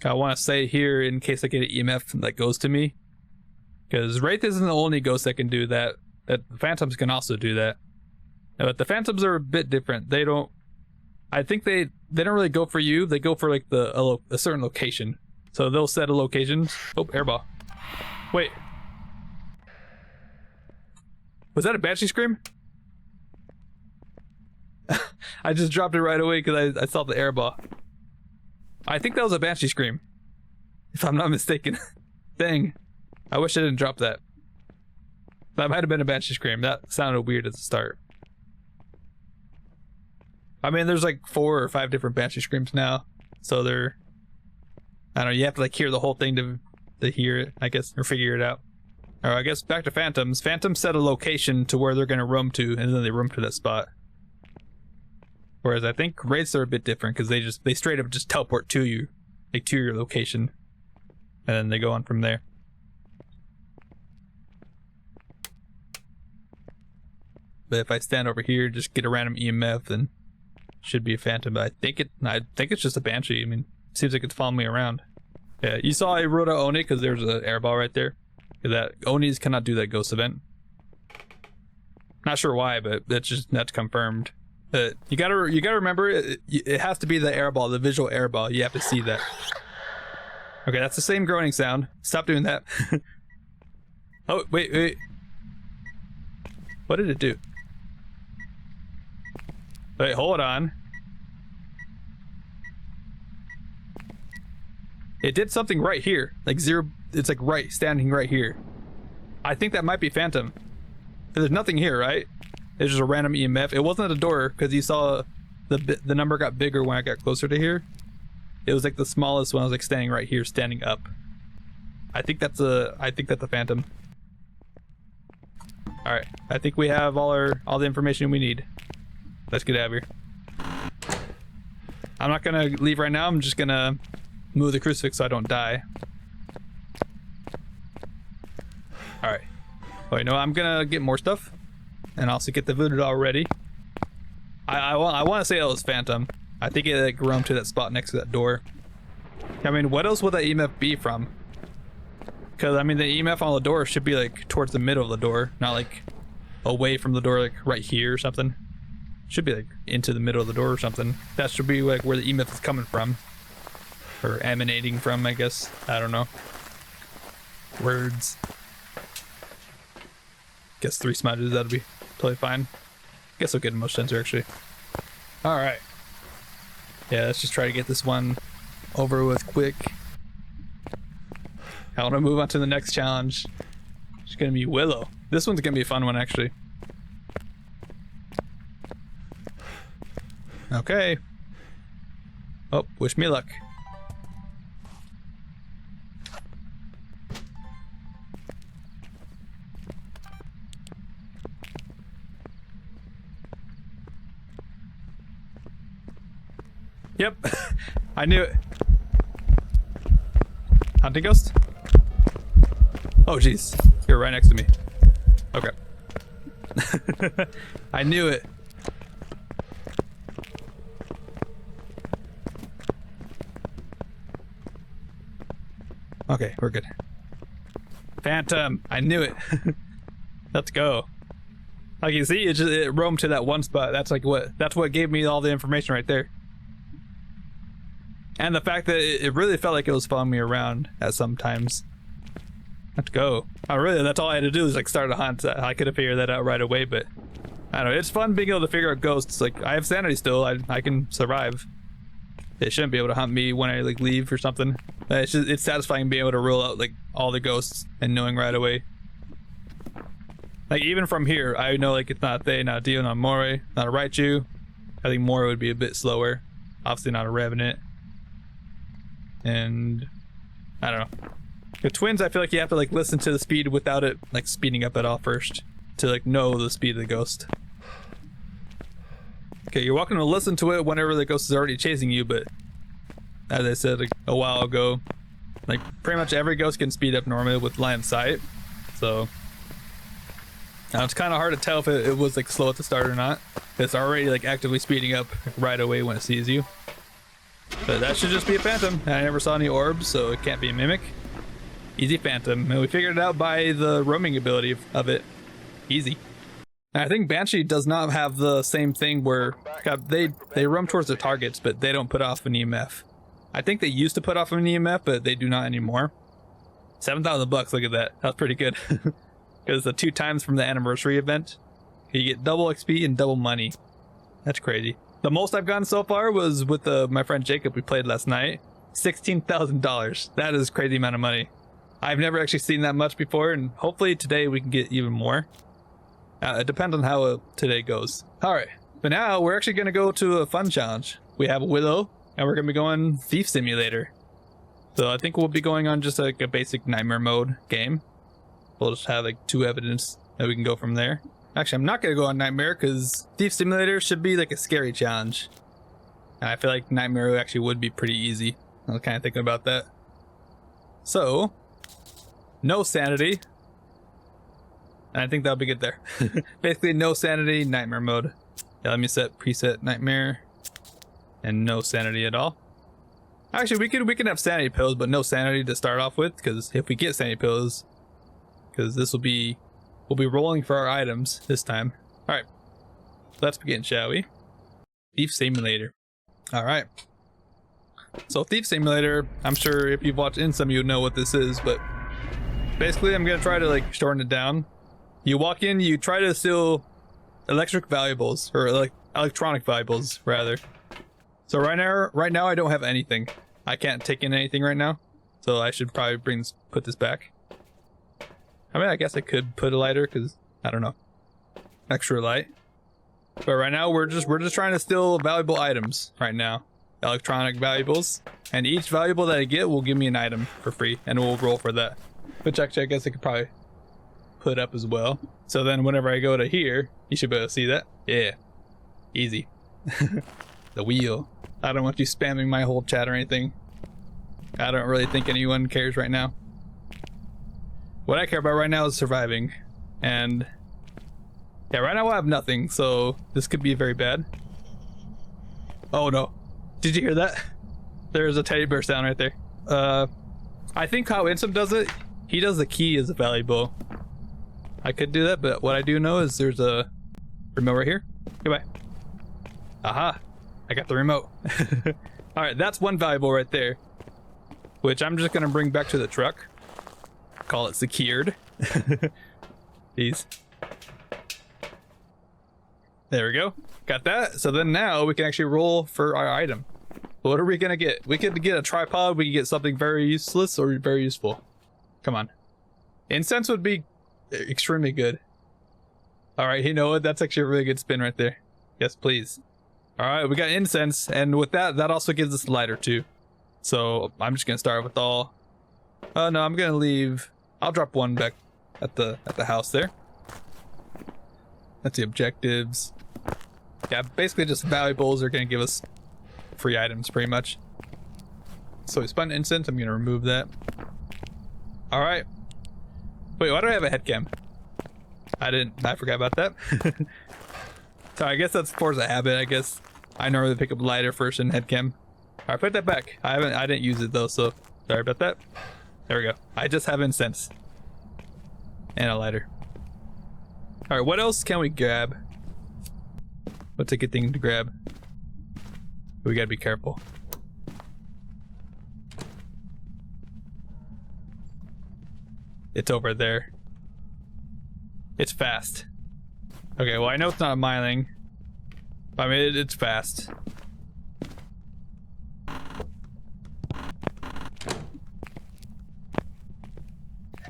I want to stay here in case I get an EMF that goes to me. Because Wraith isn't the only ghost that can do that. That the Phantoms can also do that. But the Phantoms are a bit different. They don't. I think they don't really go for you. They go for like a certain location. So they'll set a location. Oh, airball. Wait. Was that a Banshee scream? I just dropped it right away because I saw the airball. I think that was a Banshee scream, if I'm not mistaken. Dang. I wish I didn't drop that. That might have been a Banshee scream. That sounded weird at the start. I mean, there's like 4 or 5 different Banshee screams now. So they're... I don't know, you have to like hear the whole thing to hear it, I guess, or figure it out. Alright, I guess back to Phantoms. Phantoms set a location to where they're going to roam to, and then they roam to that spot. Whereas I think Wraiths are a bit different, because they straight up just teleport to you. Like, to your location. And then they go on from there. But if I stand over here, just get a random EMF, then should be a Phantom. But I think it's just a Banshee. I mean, Seems like it's following me around. Yeah, you saw I wrote out Oni because there's an airball right there. That Onis cannot do that ghost event. Not sure why, but that's confirmed. You gotta remember it has to be the airball, the visual airball. You have to see that. Okay, that's the same groaning sound. Stop doing that. Oh, wait. What did it do? Wait, hold on. It did something right here. Like zero, it's like standing right here. I think that might be Phantom. There's nothing here, right? It's just a random EMF. It wasn't at the door, because you saw the number got bigger when I got closer to here. It was like the smallest when I was like standing right here, standing up. I think that's a Phantom. Alright, I think we have all the information we need. Let's get out of here. I'm not gonna leave right now, I'm just gonna move the crucifix so I don't die. Alright. Oh, you know, I'm gonna get more stuff. And also get the voodoo doll ready. I want to say it was Phantom. I think it like roamed to that spot next to that door. I mean, what else would that EMF be from? Because, I mean, the EMF on the door should be like towards the middle of the door, not like away from the door, like right here or something. Should be like into the middle of the door or something. That should be like where the EMF is coming from. Or emanating from, I guess. I don't know. Words. Guess 3 smudges, that'll be totally fine. Guess I'll get a motion sensor actually. Alright. Yeah, let's just try to get this one over with quick. I want to move on to the next challenge. It's gonna be Willow. This one's gonna be a fun one actually. Okay. Oh, wish me luck. Yep, I knew it. Hunting ghost? Oh jeez, you're right next to me. Okay. I knew it. Okay, we're good. Phantom, I knew it. Let's go. Like you see, it roamed to that one spot. That's what gave me all the information right there. And the fact that it really felt like it was following me around at some times. Let's go. Oh, really, that's all I had to do is like start a hunt. I could have figured that out right away, but I don't know. It's fun being able to figure out ghosts. Like, I have sanity still. I can survive. They shouldn't be able to hunt me when I like leave or something. It's satisfying being able to rule out like all the ghosts and knowing right away. Like, even from here, I know like it's not they, not Dio, not More, not a Raichu. I think More would be a bit slower. Obviously not a Revenant. And I don't know. The twins, I feel like you have to like listen to the speed without it like speeding up at all first to like know the speed of the ghost. Okay, you're welcome to listen to it whenever the ghost is already chasing you, but as I said like a while ago, like pretty much every ghost can speed up normally with line of sight. So now it's kind of hard to tell if it was like slow at the start or not. It's already like actively speeding up right away when it sees you. But that should just be a Phantom. I never saw any orbs, so it can't be a Mimic. Easy Phantom. And we figured it out by the roaming ability of it. Easy. And I think Banshee does not have the same thing where they roam towards their targets, but they don't put off an EMF. I think they used to put off an EMF, but they do not anymore. $7,000, look at that. That's pretty good. Because the 2 times from the anniversary event, you get double XP and double money. That's crazy. The most I've gotten so far was with my friend Jacob we played last night. $16,000. That is a crazy amount of money. I've never actually seen that much before, and hopefully today we can get even more. It depends on how today goes. Alright, but now we're actually going to go to a fun challenge. We have Willow, and we're going to be going Thief Simulator. So I think we'll be going on just like a basic nightmare mode game. We'll just have like 2 evidence that we can go from there. Actually, I'm not going to go on Nightmare because Thief Simulator should be like a scary challenge. And I feel like Nightmare actually would be pretty easy. I was kind of thinking about that. So, no Sanity. And I think that'll be good there. Basically, no Sanity, Nightmare mode. Yeah, let me set preset Nightmare. And no Sanity at all. Actually, we can have sanity pills, but no sanity to start off with, because if we get sanity pills, because this will be, we'll be rolling for our items this time. All right, let's begin, shall we? Thief Simulator. All right. So Thief Simulator, I'm sure if you've watched Insum, you know what this is, but basically I'm gonna try to like shorten it down. You walk in, you try to steal electric valuables, or like electronic valuables rather. So right now I don't have anything. I can't take in anything right now, so I should probably put this back. I mean, I guess I could put a lighter, because I don't know, extra light. But right now we're just trying to steal valuable items right now, electronic valuables, and each valuable that I get will give me an item for free, and we'll roll for that. Which actually I guess I could probably put up as well. So then whenever I go to here, you should be able to see that. Yeah, easy. The wheel. I don't want you spamming my whole chat or anything. I don't really think anyone cares right now. What I care about right now is surviving. And yeah, right now I have nothing, so this could be very bad. Oh no. Did you hear that? There's a teddy bear sound right there. I think how Insum does it, he does the key as a valuable. I could do that, but what I do know is there's a remote right here. Goodbye. Aha. I got the remote. Alright, that's one valuable right there, which I'm just gonna bring back to the truck. Call it secured. These. There we go. Got that. So then now we can actually roll for our item. What are we gonna get? We could get a tripod, we could get something very useless or very useful. Come on. Incense would be extremely good. Alright, you know what? That's actually a really good spin right there. Yes, please. Alright, we got incense, and with that also gives us a lighter too. So I'm just gonna start with all. No, I'm gonna leave. I'll drop one back at the house there. That's the objectives. Yeah, basically just valuables are gonna give us free items pretty much. So we spun incense, I'm gonna remove that. Alright. Wait, why do I have a head cam? I forgot about that. So I guess that's force of habit, I guess. I normally pick up lighter first and head cam. Alright, put that back. I didn't use it though, so sorry about that. There we go. I just have incense. And a lighter. Alright, what else can we grab? What's a good thing to grab? We gotta be careful. It's over there. It's fast. Okay, well I know it's not a miling. I mean, it's fast.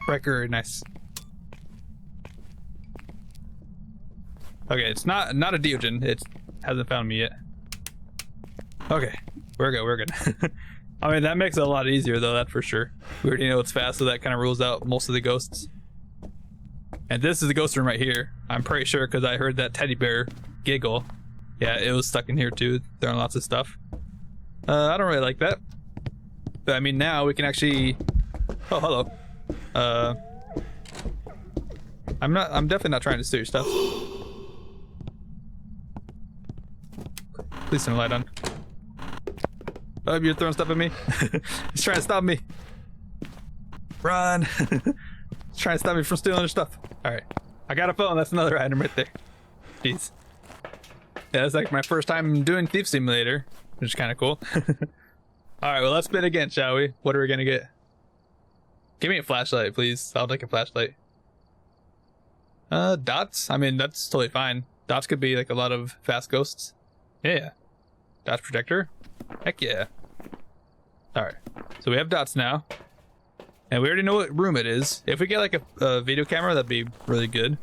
Record, nice. Okay, it's not a Diogen. It hasn't found me yet. Okay, we're good. I mean, that makes it a lot easier though, that's for sure. We already know it's fast, so that kind of rules out most of the ghosts. And this is the ghost room right here. I'm pretty sure because I heard that teddy bear giggle. Yeah, it was stuck in here too, throwing lots of stuff. I don't really like that. But I mean, now we can actually... Oh, hello. I'm definitely not trying to steal your stuff. Please turn the light on. Oh, you're throwing stuff at me? He's trying to stop me. Run. He's trying to stop me from stealing your stuff. Alright. I got a phone, that's another item right there. Jeez. Yeah, it's like my first time doing Thief Simulator, which is kind of cool. Alright, well let's spin again, shall we? What are we gonna get? Give me a flashlight, please. I'll take a flashlight. Dots? I mean, that's totally fine. Dots could be like a lot of fast ghosts. Yeah. Dots projector? Heck yeah. Alright. So we have dots now. And we already know what room it is. If we get like a video camera, that'd be really good.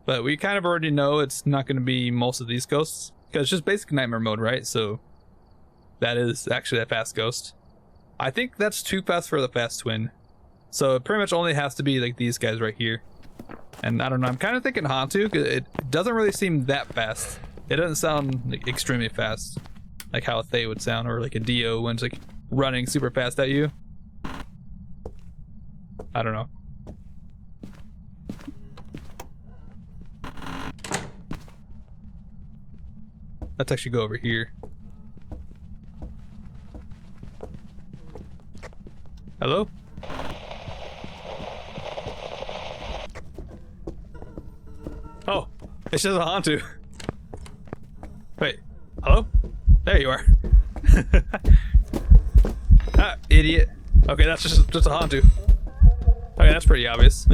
But we kind of already know it's not going to be most of these ghosts. Because it's just basic nightmare mode, right? So that is actually a fast ghost. I think that's too fast for the fast twin. So it pretty much only has to be like these guys right here. And I don't know, I'm kind of thinking Hantu, because it doesn't really seem that fast. It doesn't sound like extremely fast. Like how a Thay would sound, or like a Dio when it's like running super fast at you. I don't know. Let's actually go over here. Hello? Oh, it's just a Hantu. Wait, hello? There you are. Ah, idiot. Okay, that's just a Hantu. Okay, that's pretty obvious.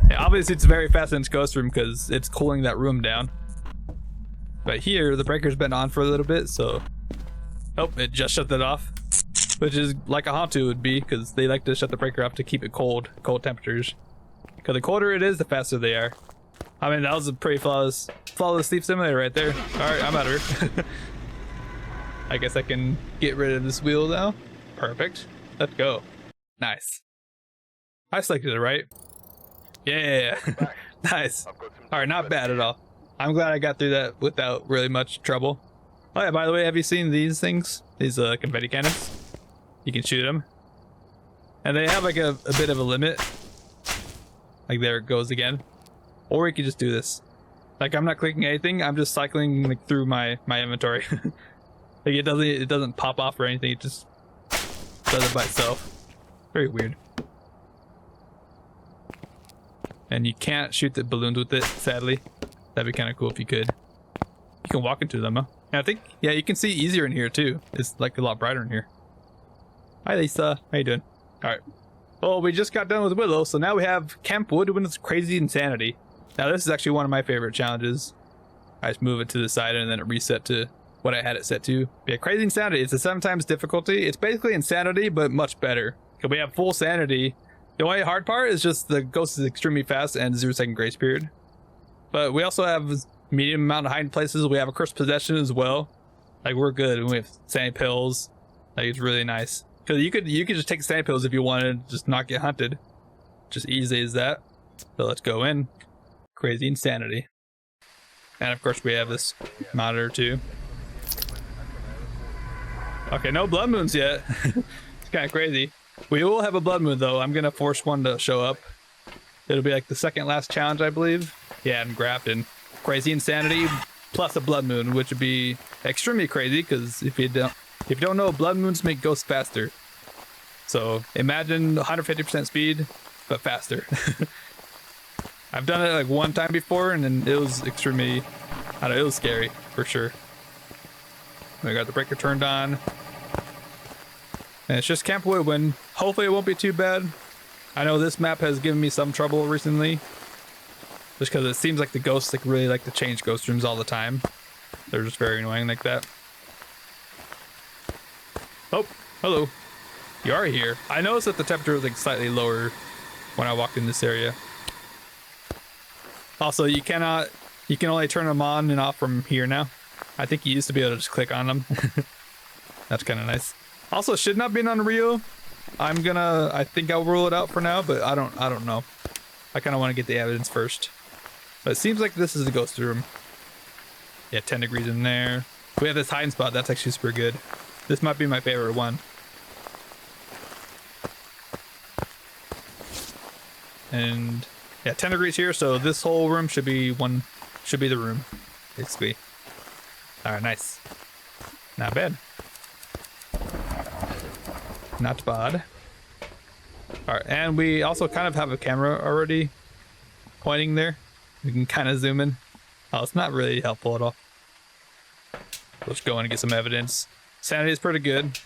Yeah, obviously it's very fast in its ghost room because it's cooling that room down. But here, the breaker's been on for a little bit, so... Oh, it just shut that off. Which is like a Hantu would be, because they like to shut the breaker off to keep it cold temperatures. Because the colder it is, the faster they are. I mean, that was a pretty flawless sleep simulator right there. Alright, I'm out of here. I guess I can get rid of this wheel now. Perfect. Let's go. Nice. I selected it right. Yeah. Nice. Alright, not bad at all. I'm glad I got through that without really much trouble. Oh yeah, by the way, have you seen these things? These confetti cannons? You can shoot them. And they have like a bit of a limit. Like there it goes again. Or we could just do this. Like I'm not clicking anything, I'm just cycling like through my inventory. Like it doesn't pop off or anything, it just does it by itself. Very weird. And you can't shoot the balloons with it, sadly. That'd be kind of cool if you could. You can walk into them, huh? And I think, yeah, you can see easier in here too. It's like a lot brighter in here. Hi Lisa, how you doing? Alright. Well, we just got done with Willow, so now we have Camp Woodwind's Crazy Insanity. Now this is actually one of my favorite challenges. I just move it to the side and then it reset to what I had it set to. Yeah, Crazy Insanity, it's a 7 times difficulty. It's basically Insanity, but much better. Because we have full Sanity. The only hard part is just the ghost is extremely fast and 0-second grace period. But we also have medium amount of hiding places. We have a cursed possession as well. Like we're good. We have sanity pills. Like it's really nice. Because you could just take sanity pills if you wanted, just not get hunted. Just easy as that. So let's go in. Crazy Insanity. And of course we have this monitor too. Okay, no blood moons yet. It's kind of crazy. We will have a blood moon though. I'm gonna force one to show up. It'll be like the second last challenge, I believe. Yeah, in Grafton. Crazy Insanity plus a blood moon, which would be extremely crazy because if you don't know, blood moons make ghosts faster. So imagine 150% speed, but faster. I've done it like one time before, and then it was extremely, I don't know, it was scary for sure. We got the breaker turned on. And it's just Camp Woodwind. Hopefully it won't be too bad. I know this map has given me some trouble recently. Just because it seems like the ghosts like really like to change ghost rooms all the time. They're just very annoying like that. Oh, hello. You are here. I noticed that the temperature was like slightly lower when I walked in this area. Also, you can only turn them on and off from here now. I think you used to be able to just click on them. That's kind of nice. Also, should not be an Unreal. I think I'll rule it out for now, but I don't know. I kind of want to get the evidence first. But it seems like this is a ghost room. Yeah, 10 degrees in there. We have this hiding spot. That's actually super good. This might be my favorite one. And yeah, 10 degrees here. So this whole room should be the room, basically. All right, nice. Not bad. Not bad. All right, and we also kind of have a camera already pointing there. We can kind of zoom in. Oh, it's not really helpful at all. Let's go in and get some evidence. Sanity is pretty good.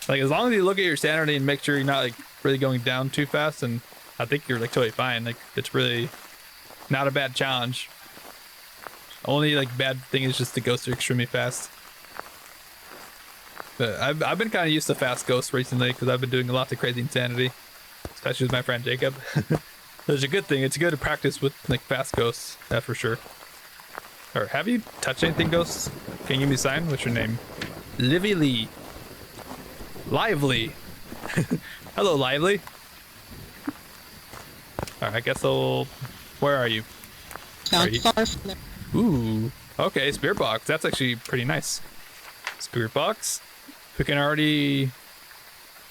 Like as long as you look at your sanity and make sure you're not like really going down too fast, and I think you're like totally fine. Like it's really not a bad challenge. Only like bad thing is just the ghosts are extremely fast. But I've been kind of used to fast ghosts recently because I've been doing lots of Crazy Insanity, especially with my friend Jacob. That's a good thing. It's good to practice with like fast ghosts, that's for sure. Or have you touched anything, ghosts? Can you give me a sign? What's your name? Livy Lee. Lively. Hello, Lively. Alright, I guess I'll... Where are you? Not far from there. Ooh. Okay, spirit box. That's actually pretty nice. Spirit box. We can already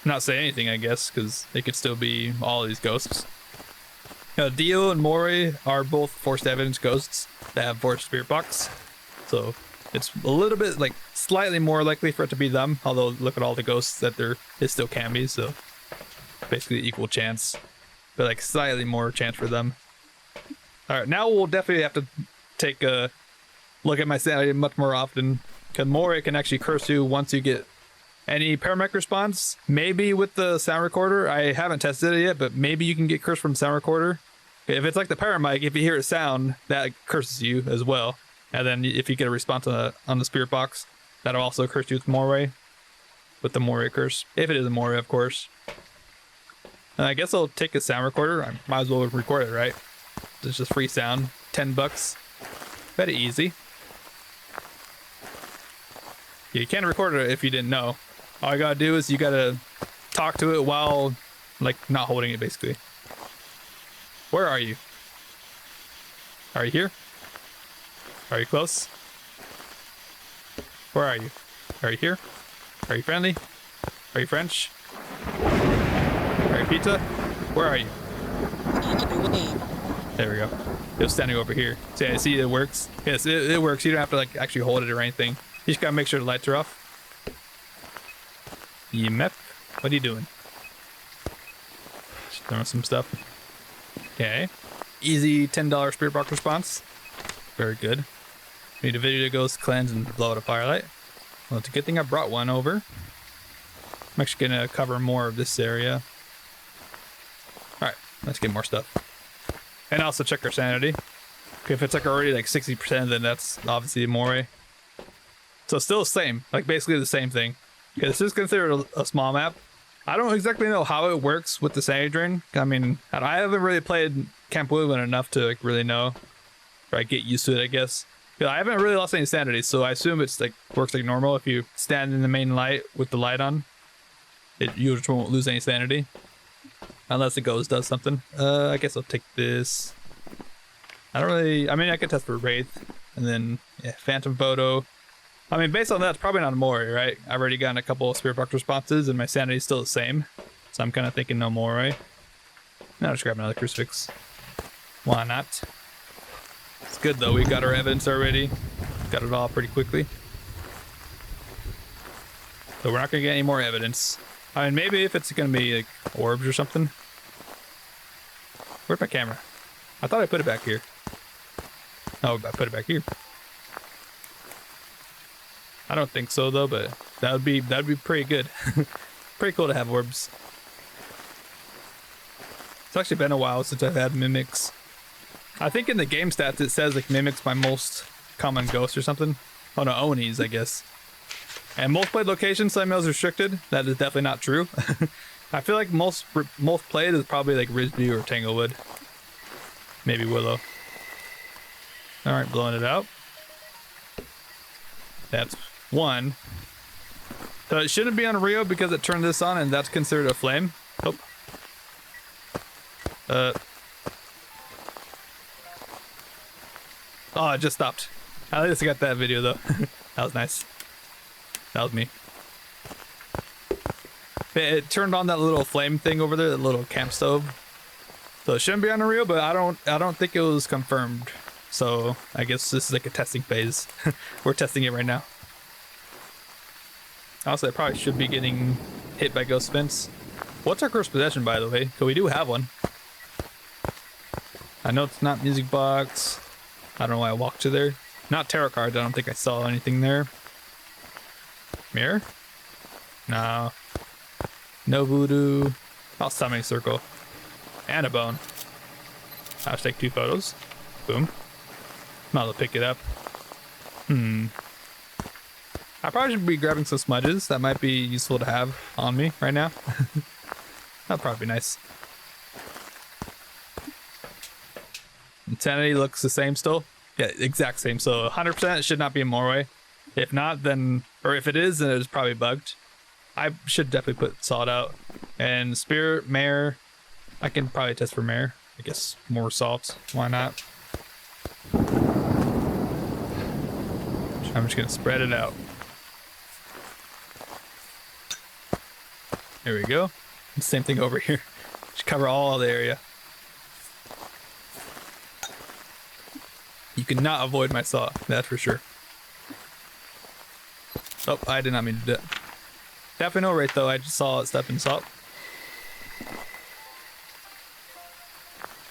not say anything, I guess, because they could still be all these ghosts. Dio and Mori are both forced evidence ghosts that have forced spirit box. So It's a little bit like slightly more likely for it to be them, although look at all the ghosts that there is still can be, so basically equal chance, but like slightly more chance for them. All right, now we'll definitely have to take a look at my sanity much more often, because more it can actually curse you once you get any paramedic response. Maybe with the sound recorder, I haven't tested it yet, but maybe you can get cursed from sound recorder. If it's like the paramedic, if you hear a sound, that curses you as well. And then if you get a response on the spirit box, that'll also curse you with Moray, with the Moray curse. If it is a Moray, of course. And I guess I'll take a sound recorder. I might as well record it, right? It's just free sound, $10. Very easy. You can record it if you didn't know. All you gotta do is you gotta talk to it while, like, not holding it, basically. Where are you? Are you here? Are you close? Where are you? Are you here? Are you friendly? Are you French? Are you pizza? Where are you? There we go. It was standing over here. See, it works. Yes, it works. You don't have to like actually hold it or anything. You just gotta make sure the lights are off. Yep. What are you doing? Just throwing some stuff. Okay. Easy $10 spirit box response. Very good. Need a video to ghost, cleanse, and blow out a firelight. Well, it's a good thing I brought one over. I'm actually gonna cover more of this area. Alright, let's get more stuff. And also check our sanity. Okay, if it's like already like 60%, then that's obviously more. So still the same, like basically the same thing. Okay, this is considered a small map. I don't exactly know how it works with the sanity drain. I mean, I haven't really played Camp Woodwind enough to like really know, or get used to it, I guess. Yeah, I haven't really lost any sanity, so I assume it's like works like normal. If you stand in the main light with the light on, you just won't lose any sanity, unless the ghost does something. I guess I'll take this. I don't really. I mean, I could test for Wraith, and then yeah, Phantom Photo. I mean, based on that, it's probably not a Moray, right? I've already gotten a couple of spirit box responses, and my sanity is still the same, so I'm kind of thinking no Moray. Now just grab another crucifix. Why not? It's good though, we got our evidence already. Got it all pretty quickly. So we're not gonna get any more evidence. I mean, maybe if it's gonna be like orbs or something. Where's my camera? I thought I put it back here. Oh, I put it back here. I don't think so though, but that'd be pretty good. Pretty cool to have orbs. It's actually been a while since I've had mimics. I think in the game stats it says like mimics my most common ghost or something. Oh no, Onis, I guess. And most played location Slammail is restricted. That is definitely not true. I feel like most played is probably like Ridgeview or Tanglewood. Maybe Willow. Alright, blowing it out. That's one. So it shouldn't be on Rio because it turned this on and that's considered a flame. Oh. Oh, it just stopped. At least I got that video though. That was nice. That was me. It turned on that little flame thing over there, that little camp stove. So it shouldn't be on the reel, but I don't think it was confirmed. So I guess this is like a testing phase. We're testing it right now. Also, I probably should be getting hit by ghost fence. What's our cursed possession, by the way? Because we do have one. I know it's not music box. I don't know why I walked to there. Not tarot cards. I don't think I saw anything there. Mirror? No. No voodoo. Oh, summoning circle. And a bone. I'll just take 2 photos. Boom. Might as well pick it up. I probably should be grabbing some smudges. That might be useful to have on me right now. That'd probably be nice. Sanity looks the same still. Yeah, exact same. So 100% it should not be a Moray. If not, then, or if it is, then it's probably bugged. I should definitely put salt out. And spirit, mare, I can probably test for mare. I guess more salt. Why not? I'm just gonna spread it out. There we go. Same thing over here. Just cover all the area. You cannot avoid my saw, that's for sure. Oh, I did not mean to do that. Definitely no rate though, I just saw it step and stop.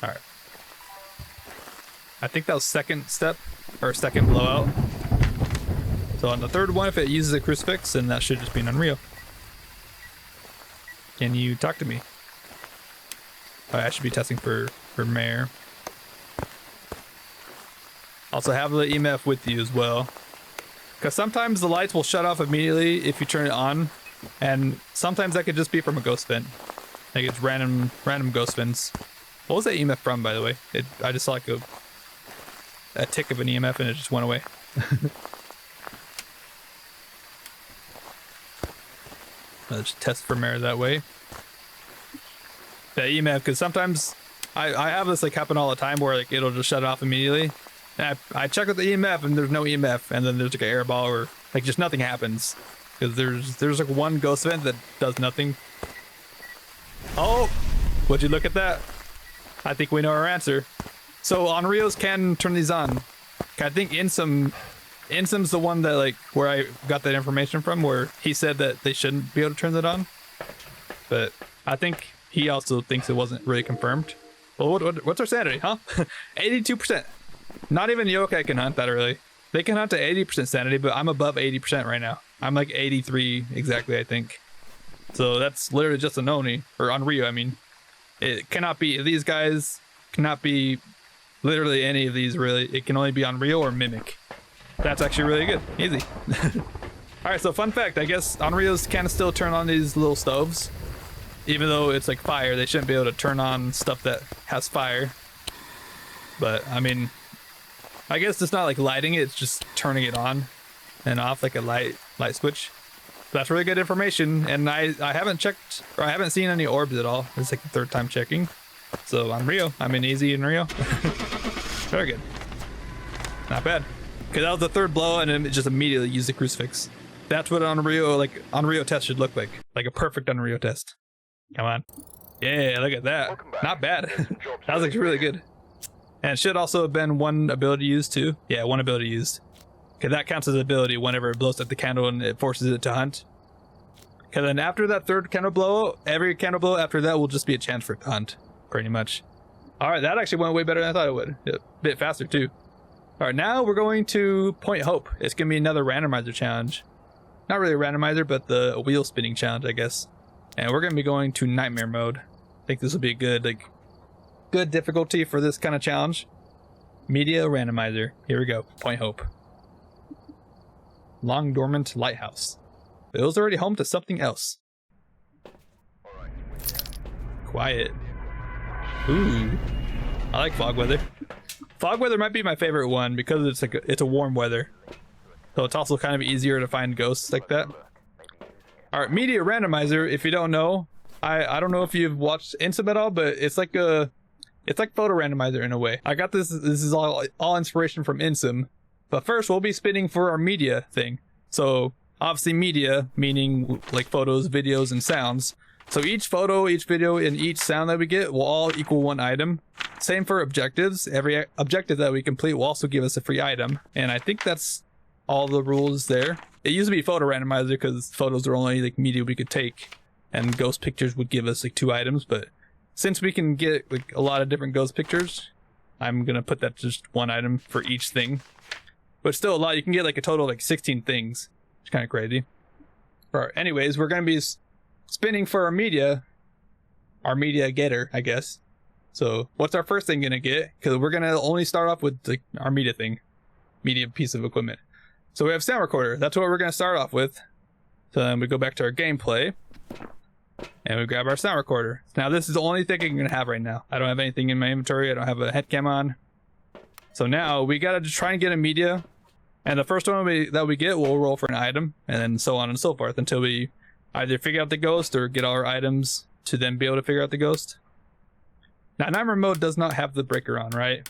Alright. I think that was second step, or second blowout. So on the third one, if it uses a crucifix, then that should just be an Unreal. Can you talk to me? Oh, I should be testing for Mayor. Also have the EMF with you as well. Because sometimes the lights will shut off immediately if you turn it on. And sometimes that could just be from a ghost vent. Like it's random ghost vents. What was that EMF from, by the way? I just saw like a tick of an EMF and it just went away. Let's test for Mayor that way. The EMF, because sometimes I have this like happen all the time where like it'll just shut off immediately. And I check with the EMF and there's no EMF, and then there's like an air ball or like just nothing happens. Because there's like one ghost vent that does nothing. Oh, would you look at that? I think we know our answer. So Unreals can turn these on. I think Insom's the one that like where I got that information from, where he said that they shouldn't be able to turn that on. But I think he also thinks it wasn't really confirmed. Well, what's our sanity, huh? 82%. Not even Yokai can hunt that early. They can hunt to 80% sanity, but I'm above 80% right now. I'm like 83 exactly, I think. So that's literally just a Noni, or Unreal, I mean. It cannot be, these guys cannot be literally any of these really. It can only be Unreal or Mimic. That's actually really good. Easy. Alright, so fun fact, I guess Unreals can still turn on these little stoves. Even though it's like fire, they shouldn't be able to turn on stuff that has fire. But, I mean, I guess it's not like lighting it, it's just turning it on and off like a light switch. That's really good information, and I haven't checked, or I haven't seen any orbs at all. It's like the third time checking. So Unreal, I'm in easy Unreal. Very good. Not bad. Because that was the third blow, and then it just immediately used the crucifix. That's what an Unreal test should look like. Like a perfect Unreal test. Come on. Yeah, look at that. Not bad. That was actually really good. And it should also have been one ability used too. Yeah, one ability used. Okay, that counts as ability whenever it blows up the candle and it forces it to hunt. Okay, then after that third candle blow, every candle blow after that will just be a chance for it to hunt, pretty much. Alright, that actually went way better than I thought it would. A bit faster too. Alright, now we're going to Point Hope. It's going to be another randomizer challenge. Not really a randomizer, but the wheel spinning challenge, I guess. And we're going to be going to Nightmare mode. I think this will be a good difficulty for this kind of challenge. Media randomizer. Here we go. Point Hope. Long dormant lighthouse. It was already home to something else. Quiet. Ooh. I like fog weather. Fog weather might be my favorite one because it's like it's a warm weather. So it's also kind of easier to find ghosts like that. Alright, media randomizer, if you don't know, I don't know if you've watched Insum at all, but it's like photo randomizer in a way. I got this is all inspiration from Insum. But first we'll be spinning for our media thing. So obviously media, meaning like photos, videos, and sounds. So each photo, each video, and each sound that we get will all equal one item. Same for objectives. Every objective that we complete will also give us a free item. And I think that's all the rules there. It used to be photo randomizer because photos are only like media we could take. And ghost pictures would give us like 2 items. But since we can get like a lot of different ghost pictures, I'm going to put that just 1 item for each thing. But still a lot. You can get like a total of like 16 things. It's kind of crazy. Alright, anyways, we're going to be spinning for our media getter, I guess. So what's our first thing going to get? Because we're going to only start off with like our media piece of equipment. So we have sound recorder. That's what we're going to start off with. So then we go back to our gameplay. And we grab our sound recorder. Now this is the only thing I'm going to have right now. I don't have anything in my inventory. I don't have a head cam on. So now we got to try and get a media. And the first one that we get, we'll roll for an item. And then so on and so forth until we either figure out the ghost or get all our items to then be able to figure out the ghost. Now Nightmare mode does not have the breaker on, right?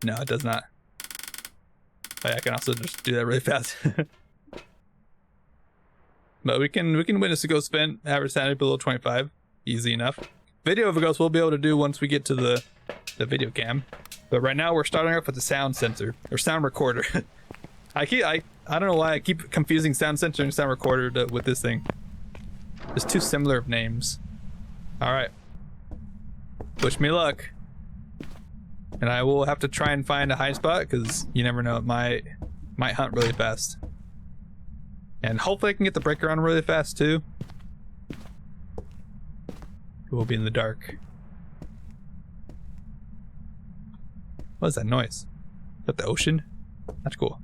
No, it does not. Oh, yeah, I can also just do that really fast. But we can witness a ghost event, average sanity below 25. Easy enough. Video of a ghost we'll be able to do once we get to the video cam. But right now we're starting off with the sound sensor, or sound recorder. I I don't know why I keep confusing sound sensor and sound recorder with this thing. There's too similar of names. Alright. Wish me luck. And I will have to try and find a high spot, because you never know, it might hunt really fast. And hopefully I can get the breaker on really fast too. We'll be in the dark. What is that noise? Is that the ocean? That's cool.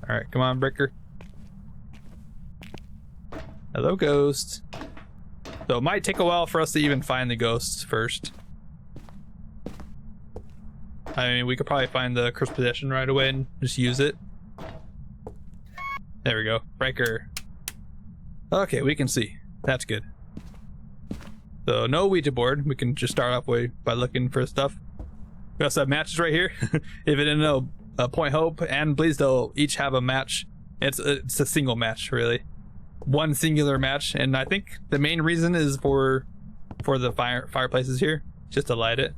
Alright, come on, breaker. Hello, ghost. So it might take a while for us to even find the ghosts first. I mean, we could probably find the cursed possession right away and just use it. There we go. Breaker. Okay, we can see. That's good. So no Ouija board. We can just start off by looking for stuff. We also have matches right here. If you didn't know, Point Hope and Bleasdale each have a match. It's a single match, really. One singular match, and I think the main reason is for the fireplaces here, just to light it.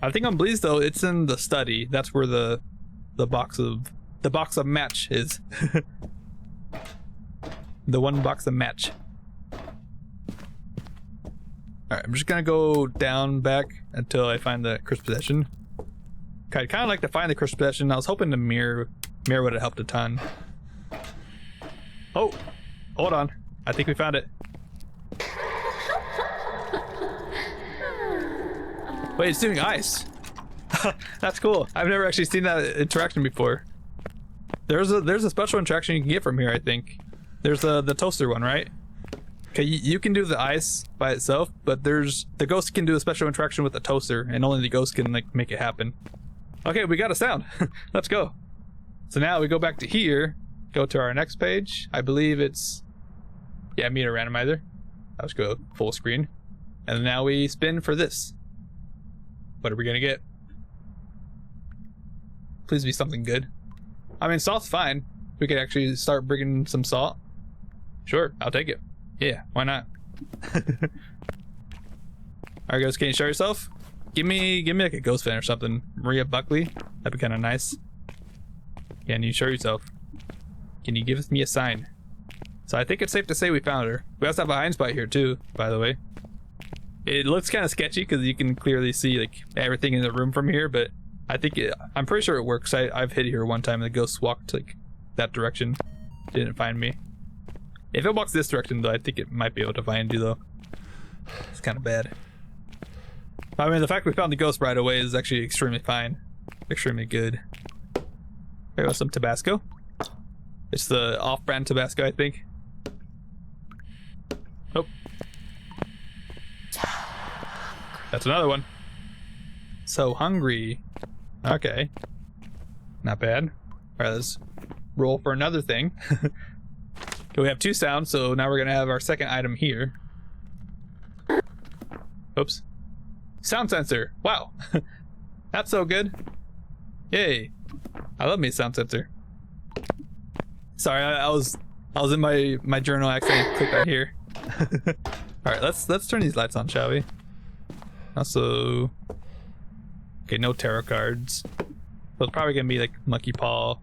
I think on Bleasdale it's in the study. That's where the box of match is. The one box of match. Alright, I'm just gonna go down back until I find the cursed possession. I'd kind of like to find the cursed possession. I was hoping the mirror would have helped a ton. Oh, hold on. I think we found it. Wait, it's doing ice. That's cool. I've never actually seen that interaction before. There's a special interaction you can get from here, I think. There's the toaster one, right? Okay, you can do the ice by itself, but the ghost can do a special interaction with the toaster, and only the ghost can like make it happen. Okay, we got a sound. Let's go. So now we go back to here, go to our next page. I believe it's, yeah, meter randomizer. Let's go full screen. And now we spin for this. What are we gonna get? Please be something good. I mean, salt's fine. We could actually start bringing some salt. Sure, I'll take it. Yeah, why not? Alright, guys, can you show yourself? Give me like a ghost fan or something. Maria Buckley, that'd be kind of nice. Can you show yourself? Can you give me a sign? So I think it's safe to say we found her. We also have a hiding spot here too, by the way. It looks kind of sketchy because you can clearly see like everything in the room from here, but I think I'm pretty sure it works. I've hid here one time and the ghost walked like that direction. Didn't find me. If it walks this direction though, I think it might be able to find you though. It's kind of bad. I mean, the fact we found the ghost right away is actually extremely fine. Extremely good. There goes some Tabasco. It's the off-brand Tabasco, I think. Oh. That's another one. So hungry. Okay. Not bad. Alright, let's roll for another thing. Okay, we have two sounds, so now we're gonna have our second item here. Oops. Sound sensor. Wow. That's so good. Yay. I love me a sound sensor. Sorry, I was in my journal, I accidentally clicked on here. Alright, let's turn these lights on, shall we? Also, okay, no tarot cards. So it's probably gonna be like Monkey Paw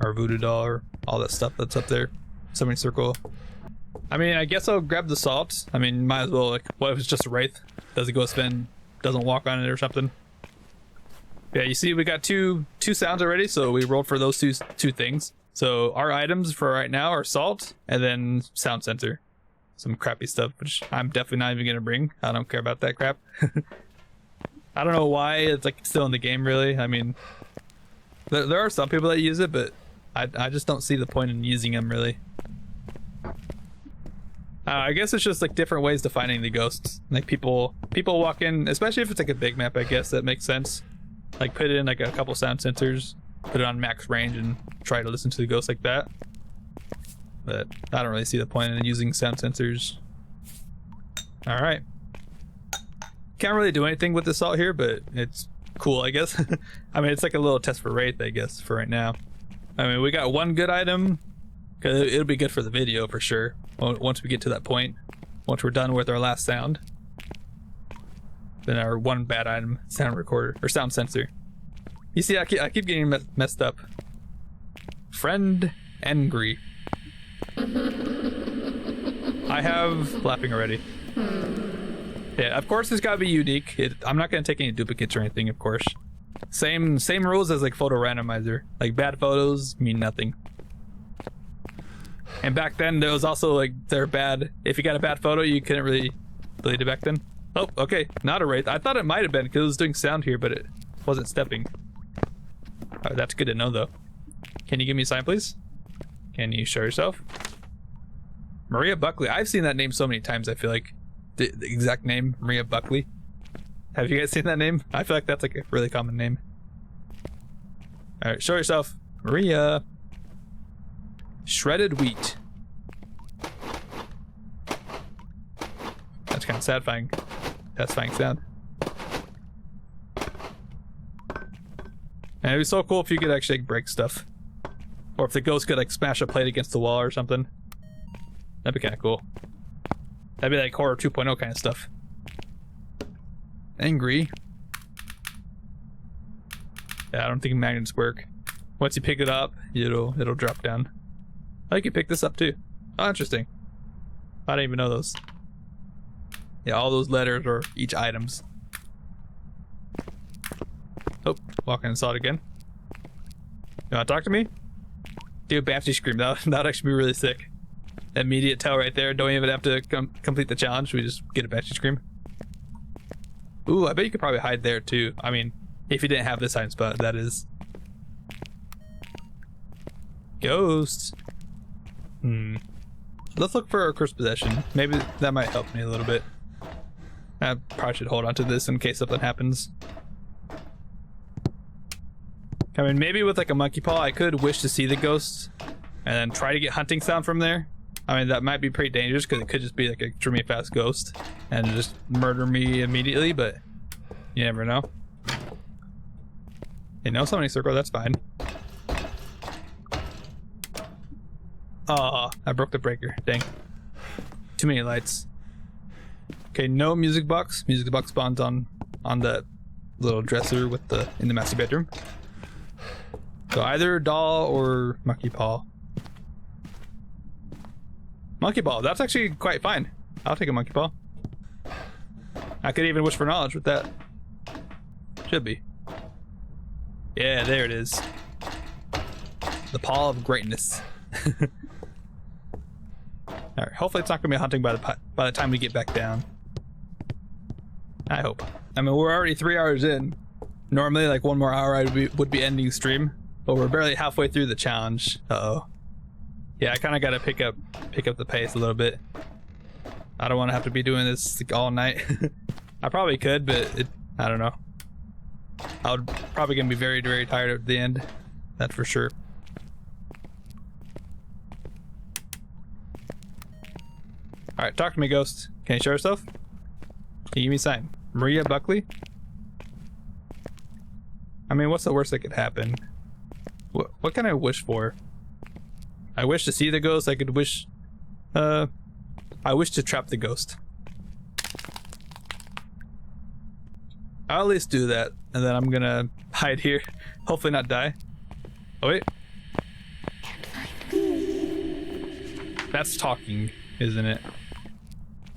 or Voodoo Doll or all that stuff that's up there. Summoning Circle. I mean, I guess I'll grab the salt. I mean, might as well, like, what if it's just a wraith? Does it go spin? Doesn't walk on it or something? Yeah, you see we got two sounds already, so we rolled for those two things. So our items for right now are salt and then sound sensor. Some crappy stuff, which I'm definitely not even gonna bring. I don't care about that crap. I don't know why it's like still in the game, really. I mean, there are some people that use it, but I just don't see the point in using them, really. I guess it's just like different ways to finding the ghosts. Like people walk in, especially if it's like a big map, I guess that makes sense. Like put in like a couple sound sensors, put it on max range and try to listen to the ghost like that. But I don't really see the point in using sound sensors. Alright. Can't really do anything with the salt here, but it's cool, I guess. I mean, it's like a little test for Wraith, I guess, for right now. I mean, we got one good item. It'll be good for the video for sure. Once we get to that point. Once we're done with our last sound. Then our one bad item, sound recorder, or sound sensor. You see, I keep getting messed up. Friend angry. I have laughing already. Yeah, of course it's gotta be unique. I'm not gonna take any duplicates or anything, of course. Same rules as like photo randomizer. Like bad photos mean nothing. And back then there was also like they're bad. If you got a bad photo, you couldn't really delete it back then. Oh, okay, not a wraith. I thought it might have been because it was doing sound here, but it wasn't stepping. Alright, that's good to know though. Can you give me a sign, please? Can you show yourself? Maria Buckley. I've seen that name so many times. I feel like the exact name, Maria Buckley. Have you guys seen that name? I feel like that's like a really common name. All right, show yourself, Maria. Shredded wheat. That's kind of satisfying sound. And it'd be so cool if you could actually like, break stuff, or if the ghost could like smash a plate against the wall or something. That'd be kind of cool. That'd be like horror 2.0 kind of stuff. Angry. Yeah, I don't think magnets work. Once you pick it up, it'll drop down. I can pick this up too. Oh, interesting. I didn't even know those. Yeah, all those letters are each items. Oh, walking and saw it again. You wanna talk to me? Do a Banshee scream. That'd actually be really sick. Immediate tell right there. Don't even have to complete the challenge. We just get a Banshee scream. Ooh, I bet you could probably hide there too. I mean, if you didn't have this hiding spot, that is. Ghosts. Let's look for our cursed possession. Maybe that might help me a little bit. I probably should hold on to this in case something happens. I mean, maybe with like a monkey paw, I could wish to see the ghosts and then try to get hunting sound from there. I mean, that might be pretty dangerous because it could just be like an extremely fast ghost and just murder me immediately, but you never know. You know, summoning circle, that's fine. Oh, I broke the breaker. Dang. Too many lights. Okay, no music box. Music box spawns on the little dresser with in the master bedroom. So either doll or monkey paw. Monkey paw, that's actually quite fine. I'll take a monkey paw. I could even wish for knowledge with that. Should be. Yeah, there it is. The paw of greatness. Alright, hopefully it's not gonna be hunting by the time we get back down. I hope. I mean, we're already 3 hours in. Normally, like 1 more hour would be ending stream, but we're barely halfway through the challenge. Uh-oh. Yeah, I kind of gotta pick up the pace a little bit. I don't want to have to be doing this like, all night. I probably could, but I don't know. I would probably gonna be very, very tired at the end. That's for sure. Alright, talk to me, ghost. Can you show yourself? Can you give me a sign? Maria Buckley? I mean, what's the worst that could happen? What can I wish for? I wish to see the ghost. I could wish... I wish to trap the ghost. I'll at least do that, and then I'm gonna hide here. Hopefully not die. Oh, wait. That's talking, isn't it?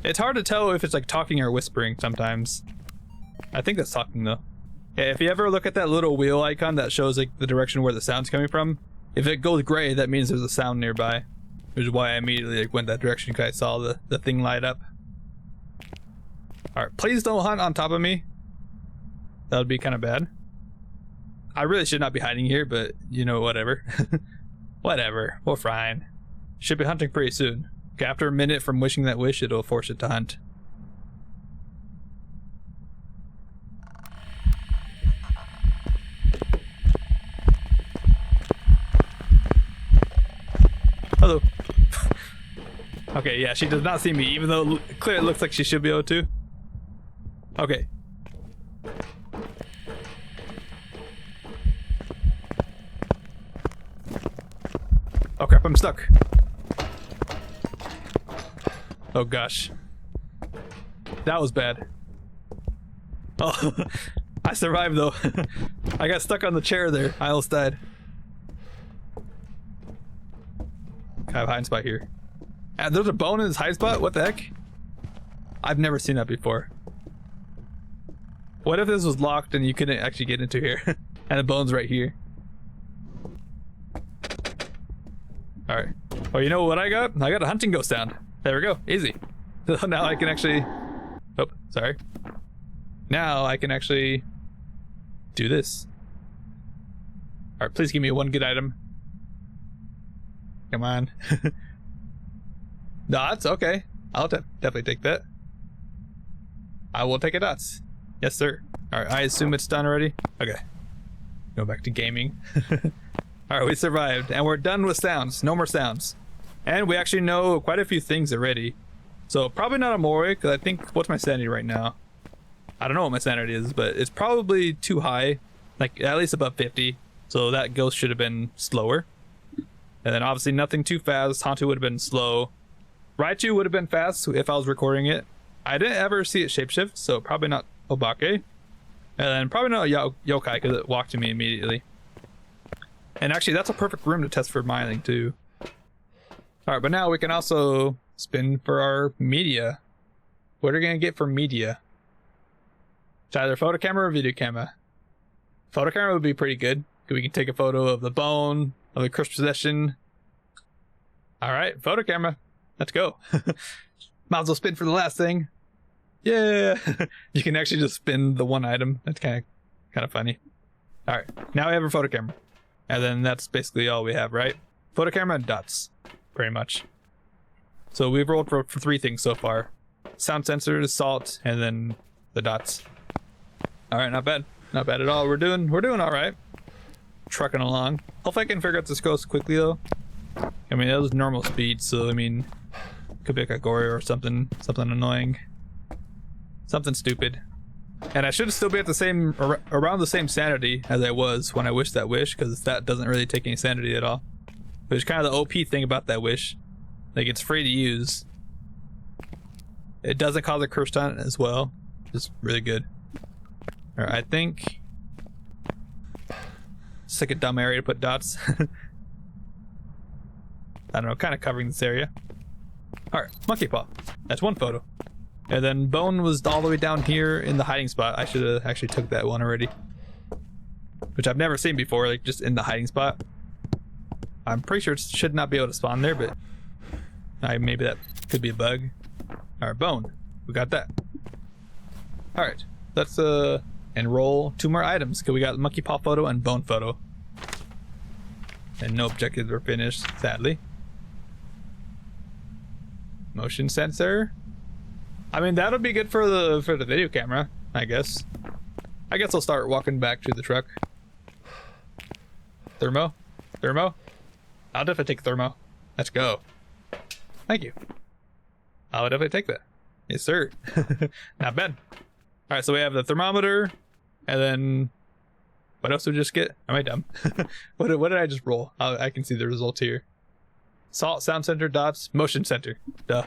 It's hard to tell if it's like talking or whispering sometimes. I think that's talking though. Yeah, if you ever look at that little wheel icon that shows like the direction where the sound's coming from, if it goes gray, that means there's a sound nearby. Which is why I immediately like, went that direction because I saw the thing light up. Alright, please don't hunt on top of me. That would be kind of bad. I really should not be hiding here, but you know, whatever. Whatever, we're fine. Should be hunting pretty soon. Okay, after a minute from wishing that wish, it'll force it to hunt. Hello. Okay, yeah, she does not see me, even though clearly it looks like she should be able to. Okay. Oh crap, I'm stuck. Oh gosh. That was bad. Oh, I survived though. I got stuck on the chair there. I almost died. I have a hiding spot here. And there's a bone in this hiding spot? What the heck? I've never seen that before. What if this was locked and you couldn't actually get into here? And the bone's right here. Alright. Oh, you know what I got? I got a hunting ghost sound. There we go. Easy. So now I can actually... Oh, sorry. Now I can actually do this. Alright, please give me one good item. Come on. Dots? Okay. I'll definitely take that. I will take a dots. Yes, sir. Alright, I assume it's done already? Okay. Go back to gaming. Alright, we survived. And we're done with sounds. No more sounds. And we actually know quite a few things already. So probably not a Mori, because I think... What's my sanity right now? I don't know what my sanity is, but it's probably too high. Like, at least above 50. So that ghost should have been slower. And then obviously nothing too fast. Hantu would have been slow. Raichu would have been fast if I was recording it. I didn't ever see it shapeshift, so probably not Obake. And then probably not Yokai, because it walked to me immediately. And actually, that's a perfect room to test for mining, too. Alright, but now we can also spin for our media. What are we going to get for media? It's either photo camera or video camera. Photo camera would be pretty good. We can take a photo of the bone, of the cursed possession. Alright, photo camera. Let's go. Might as well spin for the last thing. Yeah. You can actually just spin the one item. That's kind of funny. Alright, now we have a photo camera. And then that's basically all we have, right? Photo camera and dots. Pretty much. So we've rolled for 3 things so far. Sound sensors, salt, and then the dots. Alright, not bad. Not bad at all. We're doing alright. Trucking along. Hopefully I can figure out this ghost quickly though. I mean, that was normal speed, so I mean, could be like a gory or something annoying. Something stupid. And I should still be at the same, around the same sanity as I was when I wished that wish, because that doesn't really take any sanity at all. Which is kind of the OP thing about that wish. Like, it's free to use. It doesn't cause a curse hunt as well. Just really good. Alright, I think... It's like a dumb area to put dots. I don't know, kind of covering this area. Alright, monkey paw. That's one photo. And then bone was all the way down here in the hiding spot. I should have actually took that one already. Which I've never seen before, like just in the hiding spot. I'm pretty sure it should not be able to spawn there, but maybe that could be a bug. Alright, bone. We got that. Alright, let's enroll 2 more items, because we got monkey paw photo and bone photo. And no objectives were finished, sadly. Motion sensor. I mean, that'll be good for the video camera, I guess. I guess I'll start walking back to the truck. Thermo? Thermo? I'll definitely take thermo. Let's go. Thank you. I'll definitely take that. Yes, sir. Not bad. Alright, so we have the thermometer, and then... What else did we just get? Am I dumb? What did I just roll? I can see the results here. Salt, sound center, dots, motion center. Duh.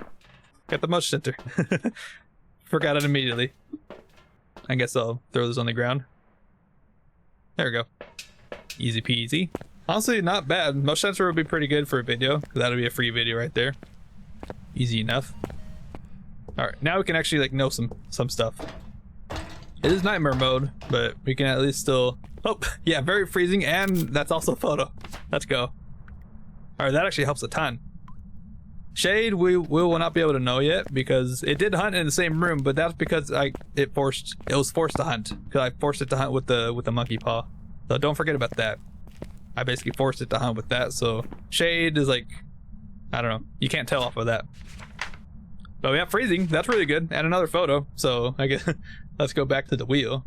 Got the motion center. Forgot it immediately. I guess I'll throw this on the ground. There we go. Easy peasy. Honestly, not bad. Motion sensor would be pretty good for a video, because that'll be a free video right there. Easy enough. Alright, now we can actually like know some stuff. It is nightmare mode, but we can at least still... Oh, yeah, very freezing, and that's also photo. Let's go. Alright, that actually helps a ton. Shade, we will not be able to know yet, because it did hunt in the same room, but that's because it was forced to hunt. Because I forced it to hunt with the monkey paw. So don't forget about that. I basically forced it to hunt with that, so... Shade is like... I don't know. You can't tell off of that. But we have freezing. That's really good. And another photo. So I guess let's go back to the wheel.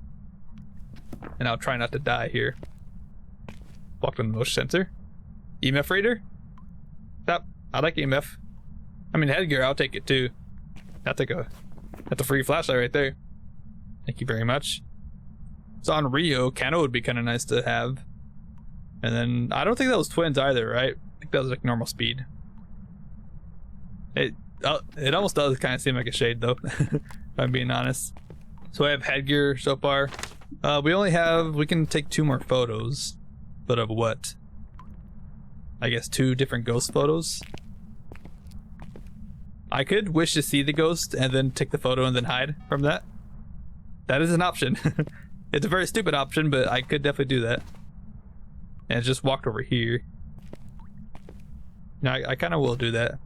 And I'll try not to die here. Walk on the motion sensor. EMF reader? Stop. I like EMF. I mean, headgear, I'll take it too. That's a free flashlight right there. Thank you very much. It's on Rio. Cano would be kind of nice to have. And then, I don't think that was twins either, right? I think that was like normal speed. It almost does kind of seem like a shade though, if I'm being honest. So I have headgear so far. We can take 2 more photos. But of what? I guess 2 different ghost photos. I could wish to see the ghost and then take the photo and then hide from that. That is an option. It's a very stupid option, but I could definitely do that. And just walked over here. No, I kind of will do that.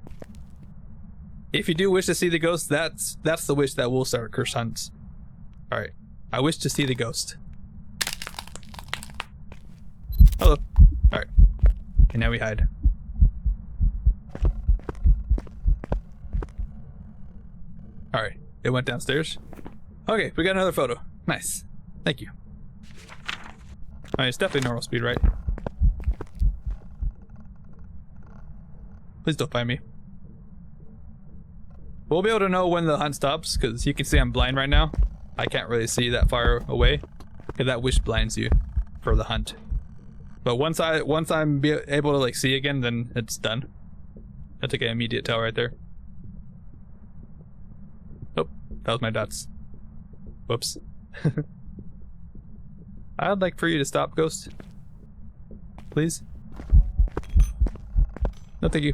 If you do wish to see the ghost, that's the wish that will start curse hunts. Alright. I wish to see the ghost. Hello. Alright. And now we hide. Alright. It went downstairs. Okay, we got another photo. Nice. Thank you. Alright, it's definitely normal speed, right? Please don't find me. We'll be able to know when the hunt stops, because you can see I'm blind right now. I can't really see that far away, because that wish blinds you for the hunt. But once I'm able to like see again, then it's done. That's like an immediate tell right there. Oh, that was my dots. Whoops. I'd like for you to stop, Ghost. Please. No, thank you.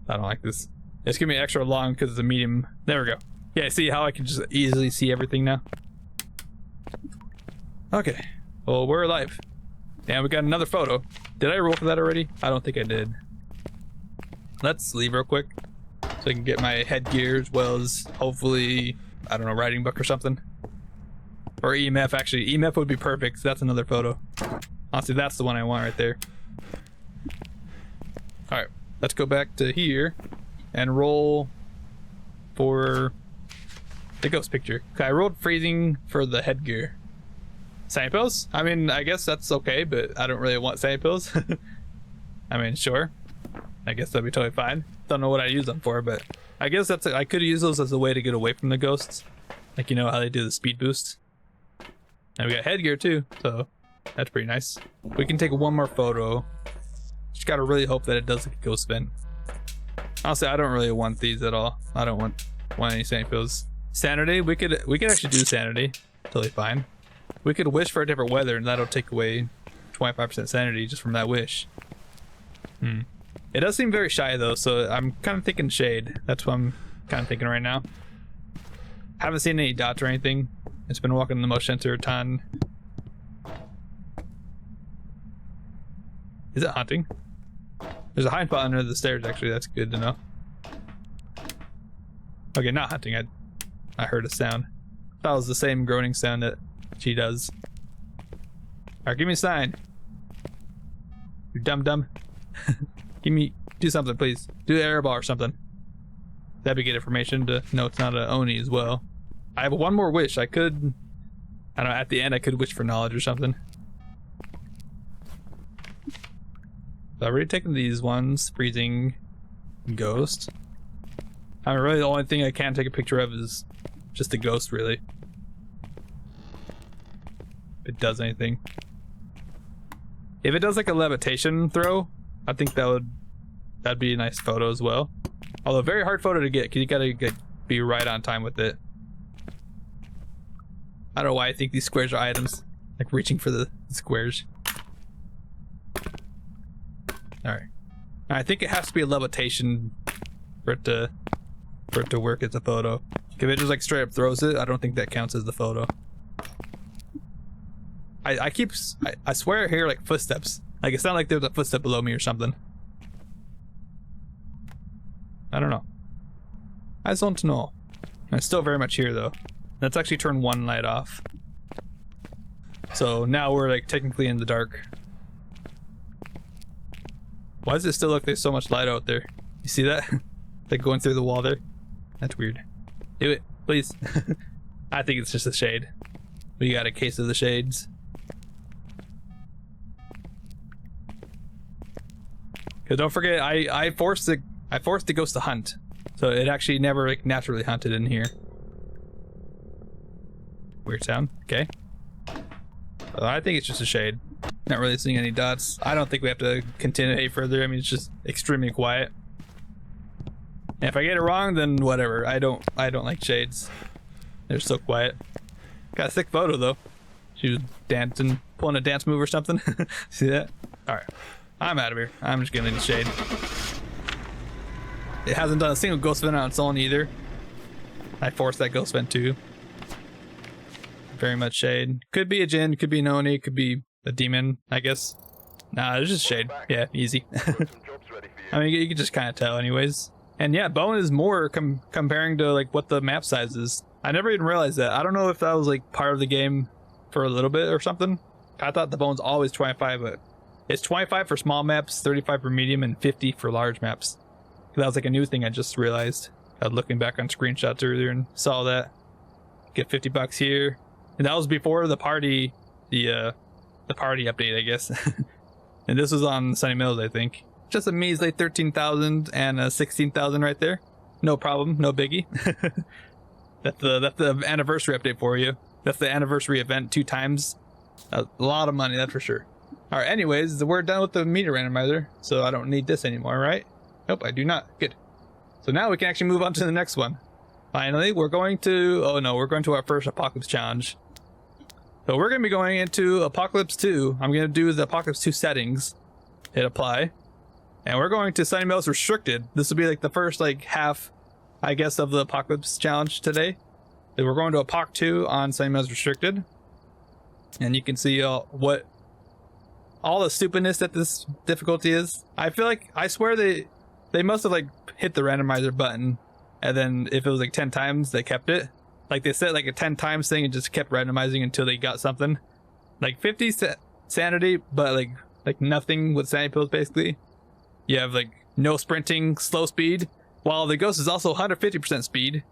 I don't like this. It's gonna be extra long because it's a medium. There we go. Yeah, see how I can just easily see everything now? Okay. Well, we're alive. And we got another photo. Did I roll for that already? I don't think I did. Let's leave real quick so I can get my headgear as well as hopefully, I don't know, writing book or something. Or EMF, actually. EMF would be perfect, so that's another photo. Honestly, that's the one I want right there. Alright, let's go back to here and roll for the ghost picture. Okay, I rolled freezing for the headgear. Sanity pills? I mean, I guess that's okay, but I don't really want sanity pills. I mean, sure. I guess that'd be totally fine. Don't know what I use them for, but I guess that's I could use those as a way to get away from the ghosts. Like, you know how they do the speed boost. And we got headgear too, so that's pretty nice. We can take one more photo. Just gotta really hope that it does like a ghost vent. Honestly, I don't really want these at all. I don't want any sanity pills. Sanity, we could actually do sanity. Totally fine. We could wish for a different weather and that'll take away 25% sanity just from that wish. It does seem very shy though, so I'm kind of thinking shade. That's what I'm kind of thinking right now. Haven't seen any dots or anything. It's been walking in the motion center a ton. Is it hunting? There's a hiding spot under the stairs actually, that's good to know. Okay, not hunting. I heard a sound. That was the same groaning sound that she does. Alright, give me a sign. You dumb. Do something, please. Do the air ball or something. That'd be good information to know it's not an Oni as well. I have one more wish. I don't know, at the end I could wish for knowledge or something. So I've already taken these ones. Freezing, ghost. I mean, really the only thing I can take a picture of is just the ghost, really. If it does anything. If it does like a levitation throw, I think that'd be a nice photo as well. Although very hard photo to get because you gotta be right on time with it. I don't know why I think these squares are items. Like reaching for the squares. Alright. I think it has to be a levitation for it to work as a photo. If it just like straight up throws it, I don't think that counts as the photo. I swear I hear like footsteps. Like it sounded like there was a footstep below me or something. I don't know. I just don't know. I'm still very much here though. Let's actually turn one light off. So now we're like technically in the dark. Why does it still look like there's so much light out there? You see that? Like going through the wall there? That's weird. Do it, please. I think it's just a shade. We got a case of the shades. Cause don't forget, I forced the ghost to hunt, so it actually never like naturally hunted in here. Weird sound. Okay. I think it's just a shade. Not really seeing any dots. I don't think we have to continue further. I mean, it's just extremely quiet. And if I get it wrong, then whatever. I don't like shades. They're so quiet. Got a sick photo though. She was dancing, pulling a dance move or something. See that? Alright. I'm out of here. I'm just getting in the shade. It hasn't done a single ghost vent on its own either. I forced that ghost vent too. Very much shade. Could be a Jinn, could be an Oni, could be a demon, I guess. Nah, it's just shade. Yeah, easy. I mean, you can just kind of tell anyways. And yeah, bone is more comparing to like what the map size is. I never even realized that. I don't know if that was like part of the game for a little bit or something. I thought the bone's always 25, but it's 25 for small maps, 35 for medium, and 50 for large maps. That was like a new thing I just realized. I was looking back on screenshots earlier and saw that. Get $50 here. And that was before the party, the party update, I guess. And this was on Sunny Mills, I think. Just a measly 13,000 and 16,000 right there. No problem, no biggie. That's the anniversary update for you. That's the anniversary event 2 times. A lot of money, that's for sure. Alright, anyways, we're done with the meter randomizer, so I don't need this anymore, right? Nope, I do not. Good. So now we can actually move on to the next one. Finally, we're going to... Oh no, we're going to our first Apocalypse Challenge. So we're going to be going into Apocalypse 2. I'm going to do the Apocalypse 2 settings. Hit apply. And we're going to Sunny Mills Restricted. This will be like the first like half, I guess, of the Apocalypse Challenge today. So we're going to Apoc 2 on Sunny Mills Restricted. And you can see all the stupidness that this difficulty is. I feel like, I swear they must have like hit the randomizer button. And then if it was like 10 times, they kept it. Like they set like a 10 times thing and just kept randomizing until they got something. Like 50 sanity, but like nothing with sanity pills basically. You have like no sprinting, slow speed, while the ghost is also 150% speed.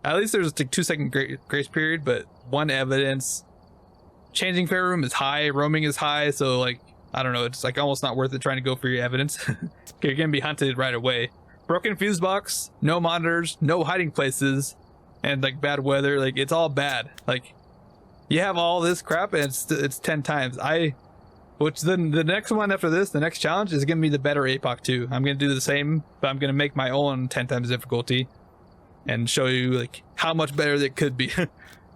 At least there's like 2-second grace period, but 1 evidence. Changing fair room is high, roaming is high, so like, I don't know, it's like almost not worth it trying to go for your evidence. You're gonna be hunted right away. Broken fuse box, no monitors, no hiding places, and like bad weather, like it's all bad. Like you have all this crap and it's 10 times. Which then the next one after this, the next challenge is gonna be the better Apoc 2. I'm gonna do the same, but I'm gonna make my own 10 times difficulty and show you like how much better it could be.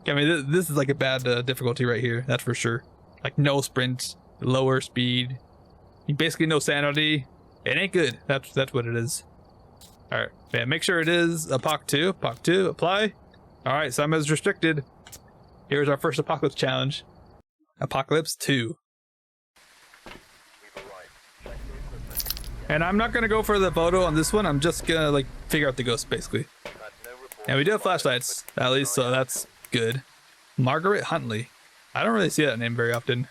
I mean, this is like a bad difficulty right here, that's for sure. Like no sprint, lower speed, basically no sanity. It ain't good. That's what it is. All right, yeah, make sure it is Apoc 2. Apoc 2, apply. All right, Sunny Mills Restricted. Here's our first Apocalypse Challenge. Apocalypse 2. And I'm not gonna go for the photo on this one. I'm just gonna like figure out the ghost basically. And we do have flashlights, at least, so that's good. Margaret Huntley. I don't really see that name very often.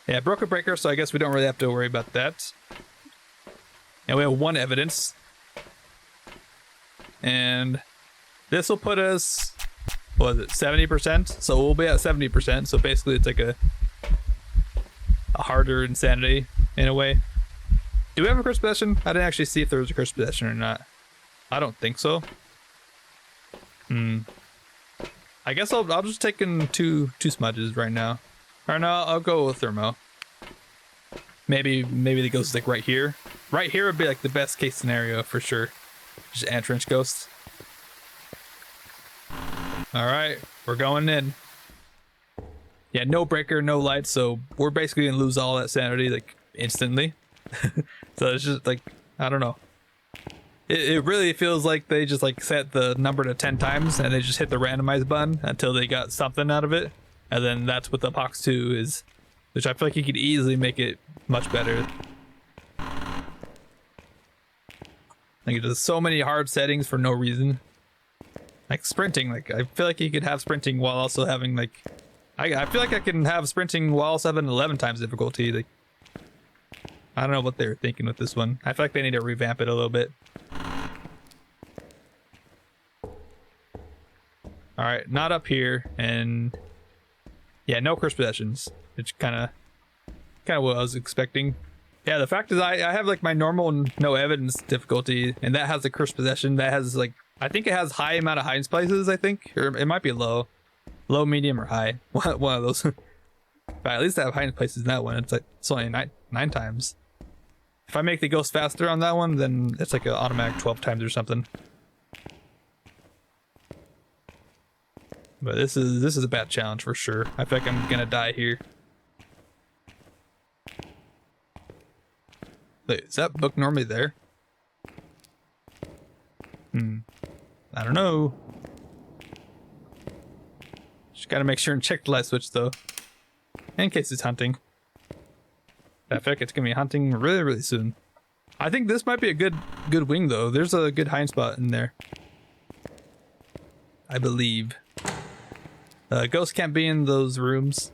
Yeah, broke a breaker, so I guess we don't really have to worry about that. And we have 1 evidence. And this will put us, what is it, 70%? So we'll be at 70%. So basically it's like a harder insanity in a way. Do we have a cursed possession? I didn't actually see if there was a cursed possession or not. I don't think so. I guess I'll just take in two smudges right now. Or no, I'll go with thermo. Maybe the ghost is like right here. Right here would be like the best case scenario for sure. Just entrance ghost. All right, we're going in. Yeah, no breaker, no lights, so we're basically gonna lose all that sanity like instantly. So it's just like, I don't know. It really feels like they just like set the number to 10 times and they just hit the randomize button until they got something out of it. And then that's what the Apoc 2 is, which I feel like you could easily make it much better. Like there's so many hard settings for no reason. Like sprinting, like I feel like you could have sprinting while also having like, I feel like I can have sprinting while also having 11 times difficulty. Like, I don't know what they were thinking with this one. I feel like they need to revamp it a little bit. All right, not up here, and yeah, no cursed possessions. It's kind of what I was expecting. Yeah, the fact is I have like my normal no evidence difficulty, and that has a cursed possession. That has like, I think it has high amount of hiding places, I think, or it might be low, medium, or high. One of those. But at least I have hiding places in that one. It's like it's only nine times. If I make the ghost faster on that one, then it's like an automatic 12 times or something. But this is a bad challenge for sure. I feel like I'm gonna die here. Wait, is that book normally there? I don't know. Just gotta make sure and check the light switch though, in case it's hunting. I feel like it's gonna be hunting really soon. I think this might be a good wing though. There's a good hiding spot in there, I believe. Ghosts can't be in those rooms.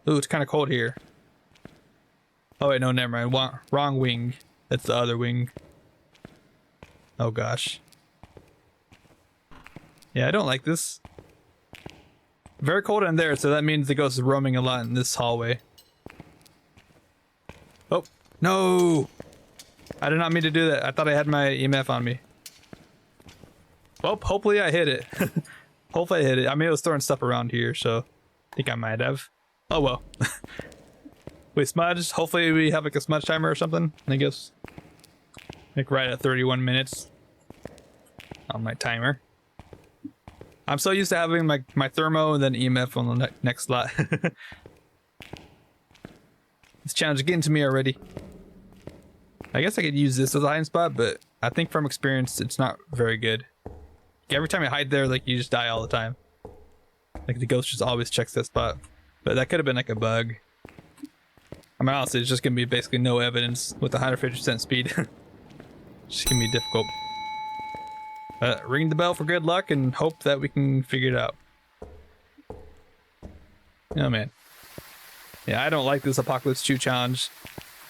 Ooh, it's kind of cold here. Oh wait, no, never mind. Wrong wing. That's the other wing. Oh gosh. Yeah, I don't like this. Very cold in there, so that means the ghost is roaming a lot in this hallway. Oh, no! I did not mean to do that. I thought I had my EMF on me. Well, hopefully I hit it. Hopefully I hit it. I mean, it was throwing stuff around here, so I think I might have. Oh well. We smudged. Hopefully we have like a smudge timer or something, I guess. Like right at 31 minutes on my timer. I'm so used to having my thermo and then EMF on the next slot. This challenge is getting to me already. I guess I could use this as a hiding spot, but I think from experience it's not very good. Every time you hide there, like you just die all the time. Like the ghost just always checks that spot. But that could have been like a bug. I mean, honestly, it's just gonna be basically no evidence with 150% speed. It's gonna be difficult. Ring the bell for good luck and hope that we can figure it out. Oh man. Yeah, I don't like this Apocalypse 2 challenge.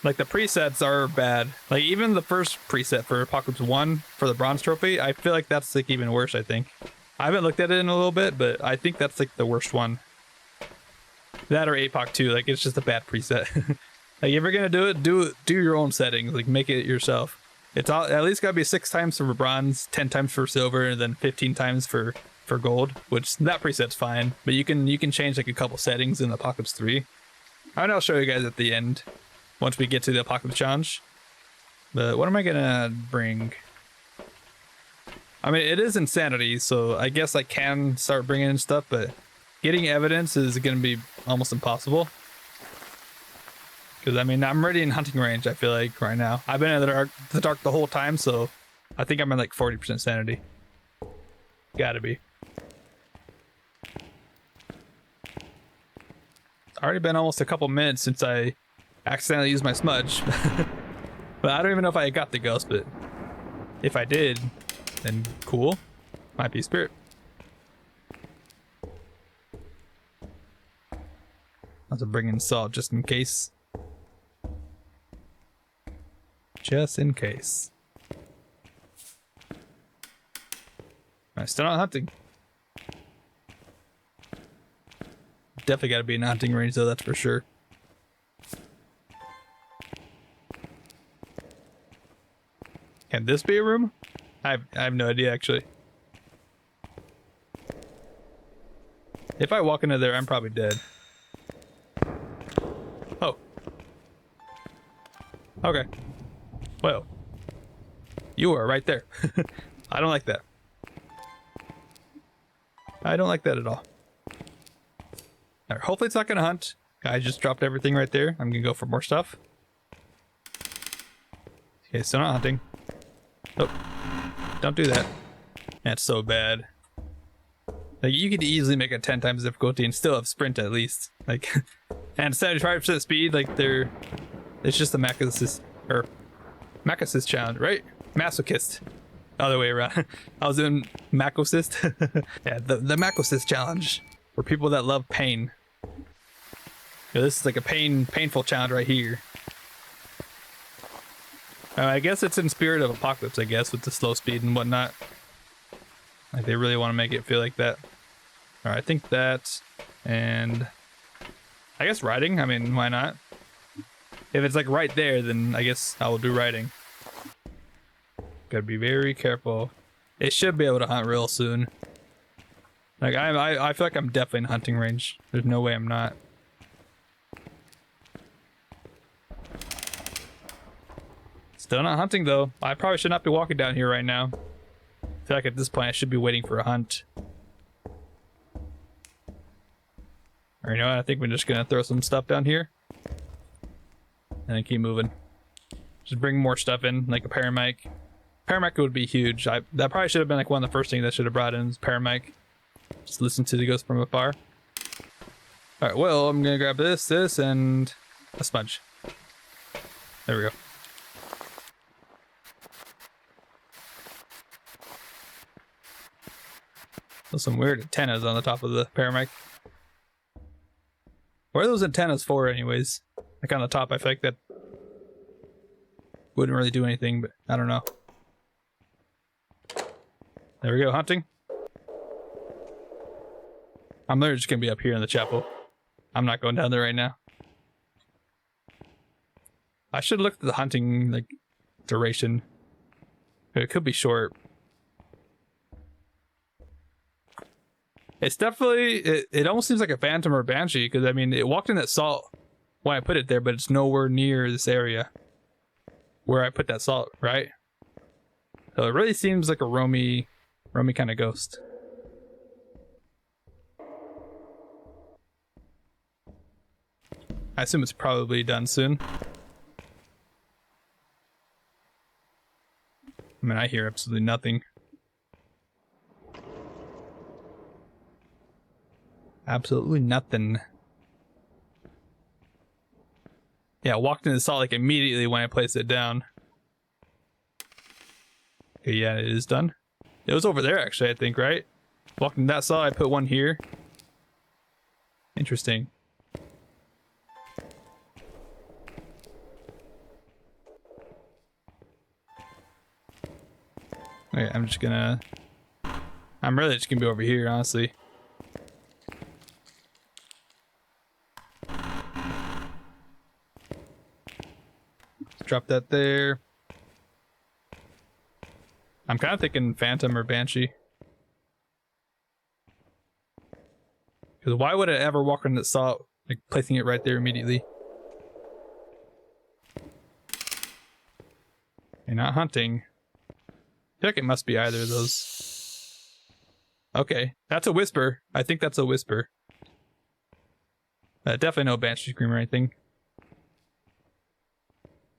Like the presets are bad. Like even the first preset for Apocalypse 1 for the bronze trophy, I feel like that's like even worse, I think. I haven't looked at it in a little bit, but I think that's like the worst one. That or Apoc 2, like it's just a bad preset. Like if you're gonna do it, do your own settings, like make it yourself. It's all, at least gotta be 6 times for bronze, 10 times for silver, and then 15 times for gold, which that preset's fine. But you can change like a couple settings in Apocalypse 3. I'll show you guys at the end once we get to the Apocalypse challenge. But what am I gonna bring? I mean, it is Insanity, so I guess I can start bringing in stuff, but getting evidence is gonna be almost impossible. Because I mean, I'm already in hunting range, I feel like, right now. I've been in the dark the whole time, so I think I'm at like 40% sanity. Gotta be. It's already been almost a couple minutes since I accidentally used my smudge. But I don't even know if I got the ghost, but if I did, then cool. Might be spirit. I'll have to bring in salt just in case. Just in case. I'm still not hunting. Definitely gotta be in hunting range though, that's for sure. Can this be a room? I have no idea actually. If I walk into there, I'm probably dead. Oh. Okay. Well, you are right there. I don't like that. I don't like that at all. Alright, hopefully it's not gonna hunt. I just dropped everything right there. I'm gonna go for more stuff. Okay, still not hunting. Oh, don't do that. That's so bad. Like, you could easily make it 10 times difficulty and still have sprint at least. Like, and 75% speed, like it's just a max assist, or max assist challenge, right? Masochist. Other way around. I was doing Macocyst. Yeah, the Macocyst challenge for people that love pain. Yeah, this is like a painful challenge right here. I guess it's in spirit of Apocalypse, I guess, with the slow speed and whatnot. Like they really want to make it feel like that. All right, I think that, and I guess riding. I mean, why not? If it's like right there, then I guess I will do riding. Gotta be very careful. It should be able to hunt real soon. Like I feel like I'm definitely in hunting range. There's no way I'm not. Still not hunting though. I probably should not be walking down here right now. feel like at this point I should be waiting for a hunt. Or you know what? I think we're just gonna throw some stuff down here. And then keep moving. Just bring more stuff in, like a paramic. Paramic would be huge. That probably should have been like one of the first things I should have brought in is paramic. Just listen to the ghost from afar. Alright, well, I'm gonna grab this, and a sponge. There we go. There's some weird antennas on the top of the paramic. What are those antennas for anyways? Like on the top, I feel like that wouldn't really do anything, but I don't know. There we go, hunting. I'm literally just gonna be up here in the chapel. I'm not going down there right now. I should look at the hunting, like, duration. It could be short. It's definitely, it almost seems like a phantom or a banshee, because I mean, it walked in that salt when I put it there, but it's nowhere near this area where I put that salt, right? So it really seems like a roamy kind of ghost. I assume it's probably done soon. I mean, I hear absolutely nothing. Absolutely nothing. Yeah, I walked into the salt like immediately when I placed it down. Okay, yeah, it is done. It was over there actually, I think, right? Walked into that salt, I put one here. Interesting. Okay, I'm really just gonna be over here, honestly. Drop that there. I'm kind of thinking phantom or banshee. Because why would I ever walk into the salt, like placing it right there immediately? You're not hunting. I feel like it must be either of those. Okay, that's a whisper. I think that's a whisper. Definitely no banshee scream or anything.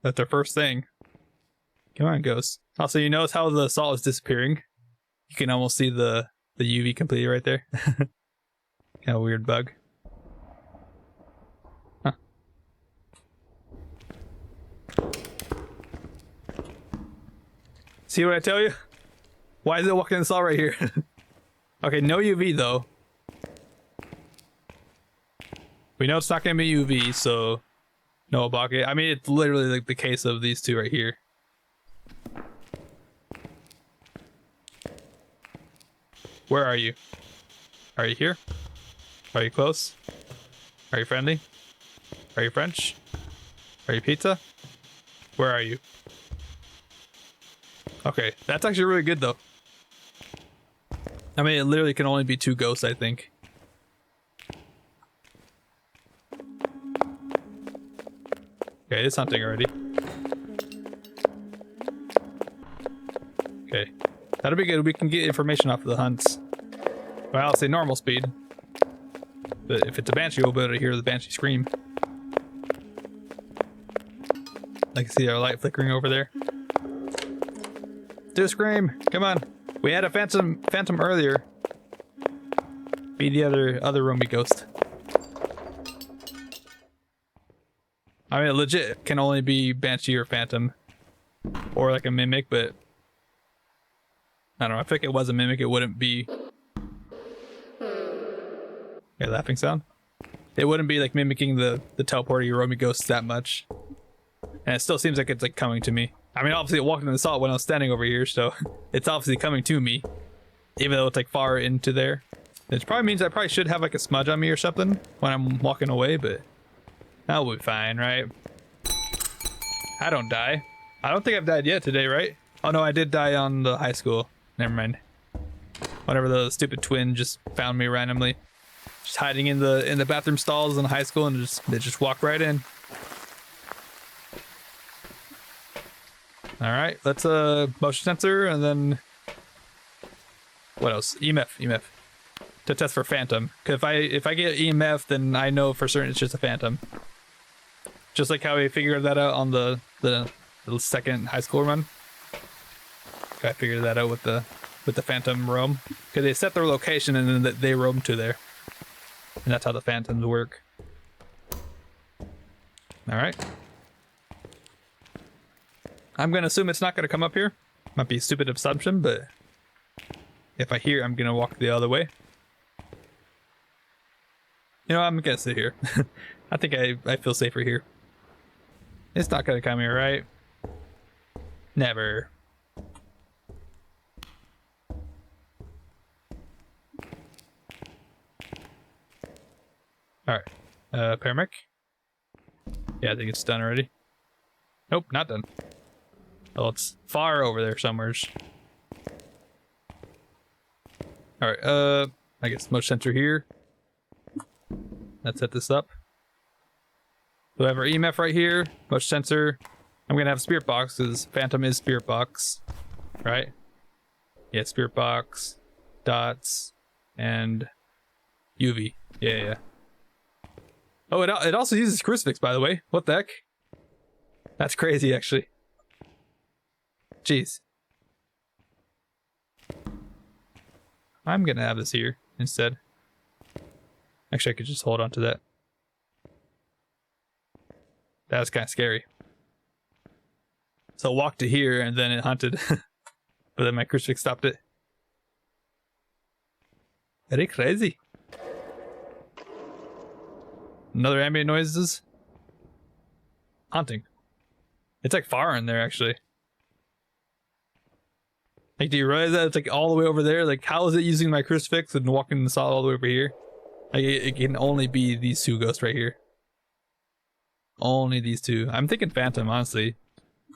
That's their first thing. Come on, ghost. Also, you notice how the salt is disappearing? You can almost see the UV completely right there. Kind of weird bug. Huh. See what I tell you? Why is it walking in the salt right here? Okay, no UV though. We know it's not going to be UV, so no Apoc. I mean, it's literally like the case of these two right here. Where are you? Are you here? Are you close? Are you friendly? Are you French? Are you pizza? Where are you? Okay, that's actually really good though. I mean, it literally can only be two ghosts, I think. Okay, it's hunting already. Okay, that'll be good. We can get information off of the hunts. Well, I'll say normal speed. But if it's a banshee, we'll be able to hear the banshee scream. I can see our light flickering over there. Do a scream! Come on! We had a phantom earlier. Be the other roamy ghost. I mean, it legit can only be banshee or phantom, or like a mimic. But I don't know. I think it was a mimic. It wouldn't be. Okay, laughing sound. It wouldn't be like mimicking the teleporting roamy ghosts that much, and it still seems like it's like coming to me. I mean, obviously it walked in the salt when I was standing over here, so it's obviously coming to me, even though it's like far into there. It probably means I probably should have like a smudge on me or something when I'm walking away, but that'll be fine, right? I don't die. I don't think I've died yet today, right? Oh no, I did die on the high school. Never mind. Whatever, the stupid twin just found me randomly, just hiding in the bathroom stalls in high school, and they just walked right in. All right, let's motion sensor, and then what else? EMF. To test for phantom. Cause if I get EMF, then I know for certain it's just a phantom. Just like how we figured that out on the second high school run. I figured that out with the phantom roam. Cause they set their location and then they roam to there. And that's how the phantoms work. Alright. I'm gonna assume it's not gonna come up here. Might be a stupid assumption, but if I hear, I'm gonna walk the other way. You know, I'm gonna sit here. I think I feel safer here. It's not gonna come here, right? Never. Alright. Paramedic? Yeah, I think it's done already. Nope, not done. Oh, it's far over there somewhere. Alright, I guess motion sensor here. Let's set this up. So we have our EMF right here, motion sensor. I'm gonna have spirit box because phantom is spirit box, right? Yeah, spirit box, dots, and UV. Yeah. Oh, it also uses crucifix, by the way. What the heck? That's crazy, actually. Jeez. I'm gonna have this here instead. Actually, I could just hold on to that. That's kind of scary. So walk to here and then it hunted. But then my crucifix stopped it. Very crazy. Another ambient noises. Hunting. It's like far in there actually. Like, do you realize that it's like all the way over there? Like, how is it using my crucifix and walking the saw all the way over here? Like, it can only be these two ghosts right here. Only these two. I'm thinking phantom, honestly.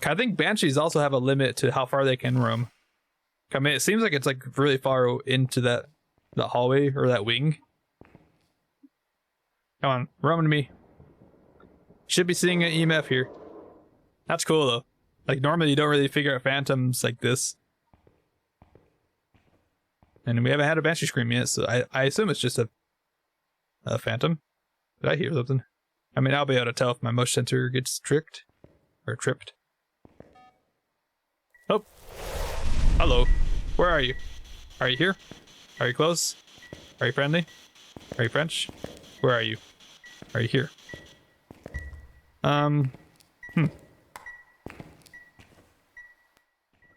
I think banshees also have a limit to how far they can roam. I mean, it seems like it's like really far into that hallway or that wing. Come on, roam to me. Should be seeing an EMF here. That's cool though. Like normally you don't really figure out phantoms like this. And we haven't had a banshee scream yet, so I assume it's just a phantom. Did I hear something? I mean, I'll be able to tell if my motion sensor gets tricked or tripped. Oh, hello. Where are you? Are you here? Are you close? Are you friendly? Are you French? Where are you? Are you here? Well,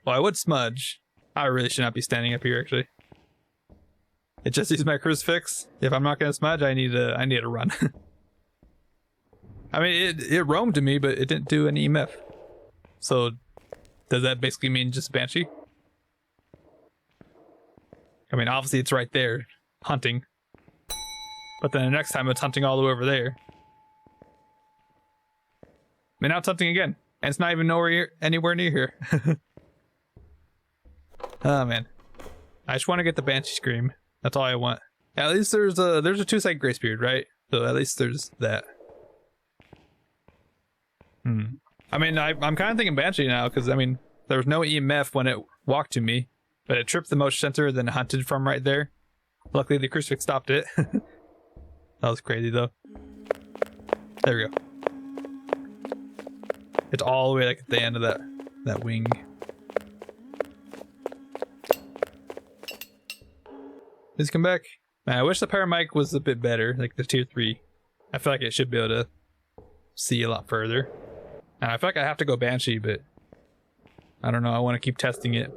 I would smudge. I really should not be standing up here, actually. It just uses my crucifix. If I'm not gonna smudge, I need to run. I mean, it roamed to me, but it didn't do any EMF. So, does that basically mean just banshee? I mean, obviously it's right there, hunting. But then the next time it's hunting all the way over there. And now it's hunting again. And it's not even anywhere near here. Oh man. I just want to get the banshee scream. That's all I want. At least there's a 2-second grace period, right? So at least there's that. I mean, I'm kind of thinking banshee now, because I mean, there was no EMF when it walked to me, but it tripped the motion sensor, then hunted from right there. Luckily, the crucifix stopped it. That was crazy, though. There we go. It's all the way like at the end of that wing. Please come back. Man, I wish the paramedic was a bit better, like the tier 3. I feel like it should be able to see a lot further. And I feel like I have to go banshee, but I don't know. I want to keep testing it.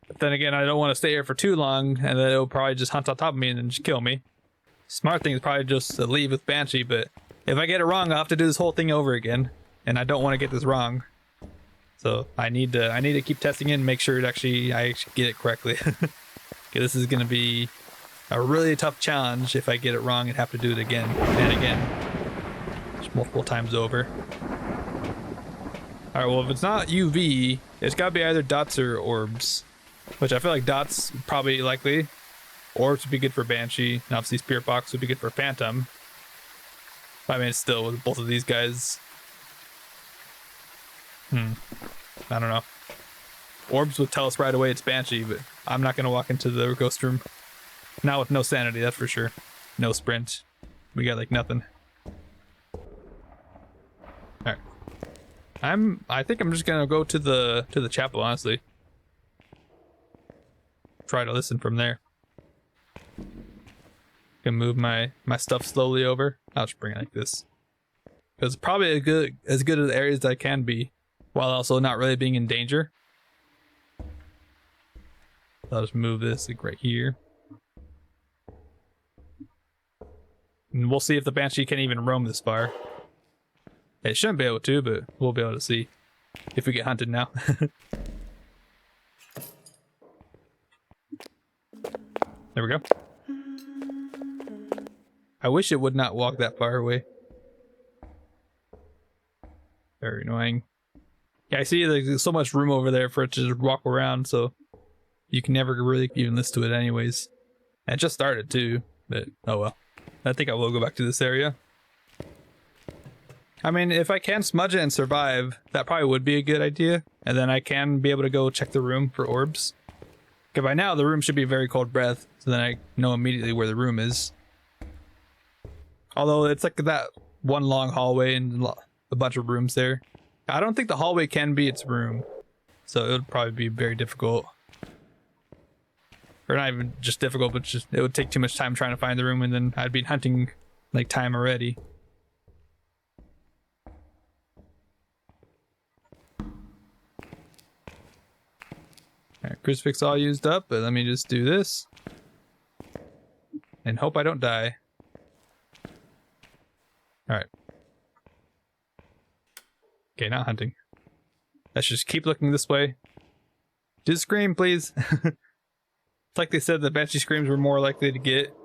But then again, I don't want to stay here for too long, and then it'll probably just hunt on top of me and then just kill me. Smart thing is probably just to leave with banshee, but if I get it wrong, I'll have to do this whole thing over again, and I don't want to get this wrong. So I need to keep testing it and make sure I actually get it correctly. Okay, this is gonna be a really tough challenge if I get it wrong and have to do it again and again, just multiple times over. All right, well, if it's not UV, it's gotta be either dots or orbs, which I feel like dots probably likely. Orbs would be good for banshee, and obviously spirit box would be good for phantom. I mean, still with both of these guys. I don't know. Orbs would tell us right away it's banshee, but I'm not gonna walk into the ghost room. Not with no sanity, that's for sure. No sprint. We got like nothing. Alright. I think I'm just gonna go to the chapel, honestly. Try to listen from there. Gonna move my stuff slowly over. I'll just bring it like this. Because it's probably as good as areas that I can be, while also not really being in danger. I'll just move this like right here. And we'll see if the Banshee can even roam this far. It shouldn't be able to, but we'll be able to see if we get hunted now. There we go. I wish it would not walk that far away. Very annoying. Yeah, I see there's so much room over there for it to just walk around, so you can never really even listen to it anyways. And it just started too, but oh well. I think I will go back to this area. I mean, if I can smudge it and survive, that probably would be a good idea. And then I can be able to go check the room for orbs. Because by now the room should be very cold breath, so then I know immediately where the room is. Although it's like that one long hallway and a bunch of rooms there. I don't think the hallway can be its room, so it would probably be very difficult. Or not even just difficult, but just it would take too much time trying to find the room, and then I'd be hunting like time already. Alright, crucifix all used up, but let me just do this. And hope I don't die. Alright. Okay, not hunting. Let's just keep looking this way. Just scream, please. It's like they said the Banshee screams were more likely to get.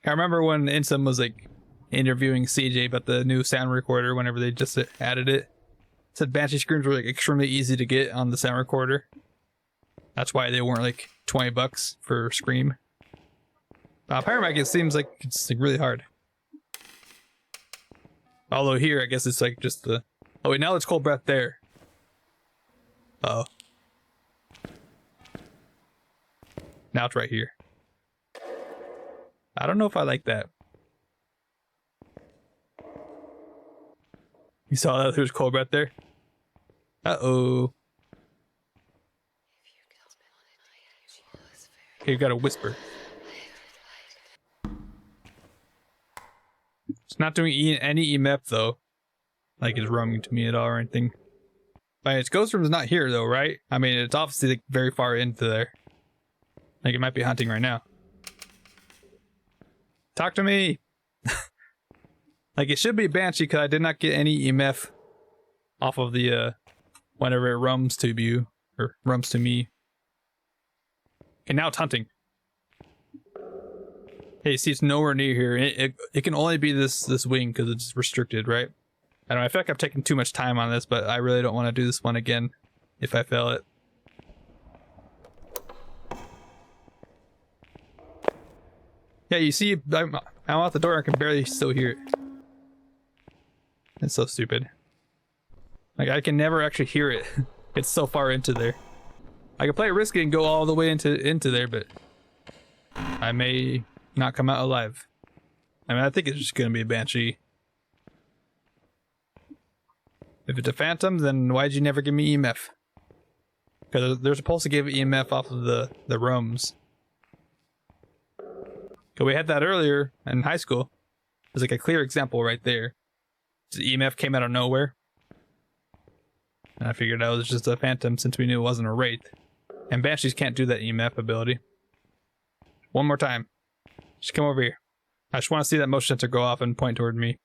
I remember when Insum was like interviewing CJ about the new sound recorder whenever they just added it. Said Banshee screams were like extremely easy to get on the sound recorder. That's why they weren't like $20 for Scream. Paramag, it seems like it's like really hard. Although here, I guess it's like just the... Oh wait, now it's cold breath there. Uh oh. Now it's right here. I don't know if I like that. You saw that there's cold breath there? Uh-oh. Okay, you gotta whisper. It's not doing any EMF though. Like it's roaming to me at all or anything. But its ghost room is not here though, right? I mean, it's obviously like very far into there. Like it might be hunting right now. Talk to me! Like it should be Banshee because I did not get any EMF off of the whenever it roams to you or roams to me. Okay, now it's hunting. Hey, see, it's nowhere near here. It can only be this wing because it's restricted, right? I don't know. I feel like I've taken too much time on this, but I really don't want to do this one again if I fail it. Yeah, you see, I'm out the door. I can barely still hear it. It's so stupid. Like I can never actually hear it. It's so far into there. I could play it risky and go all the way into there, but I may not come out alive. I mean, I think it's just gonna be a Banshee. If it's a Phantom, then why'd you never give me EMF? Because they're supposed to give EMF off of the roams. Because we had that earlier in high school. There's like a clear example right there. The EMF came out of nowhere. And I figured that was just a Phantom since we knew it wasn't a Wraith. And Banshees can't do that EMF ability. One more time. Just come over here. I just want to see that motion sensor go off and point toward me.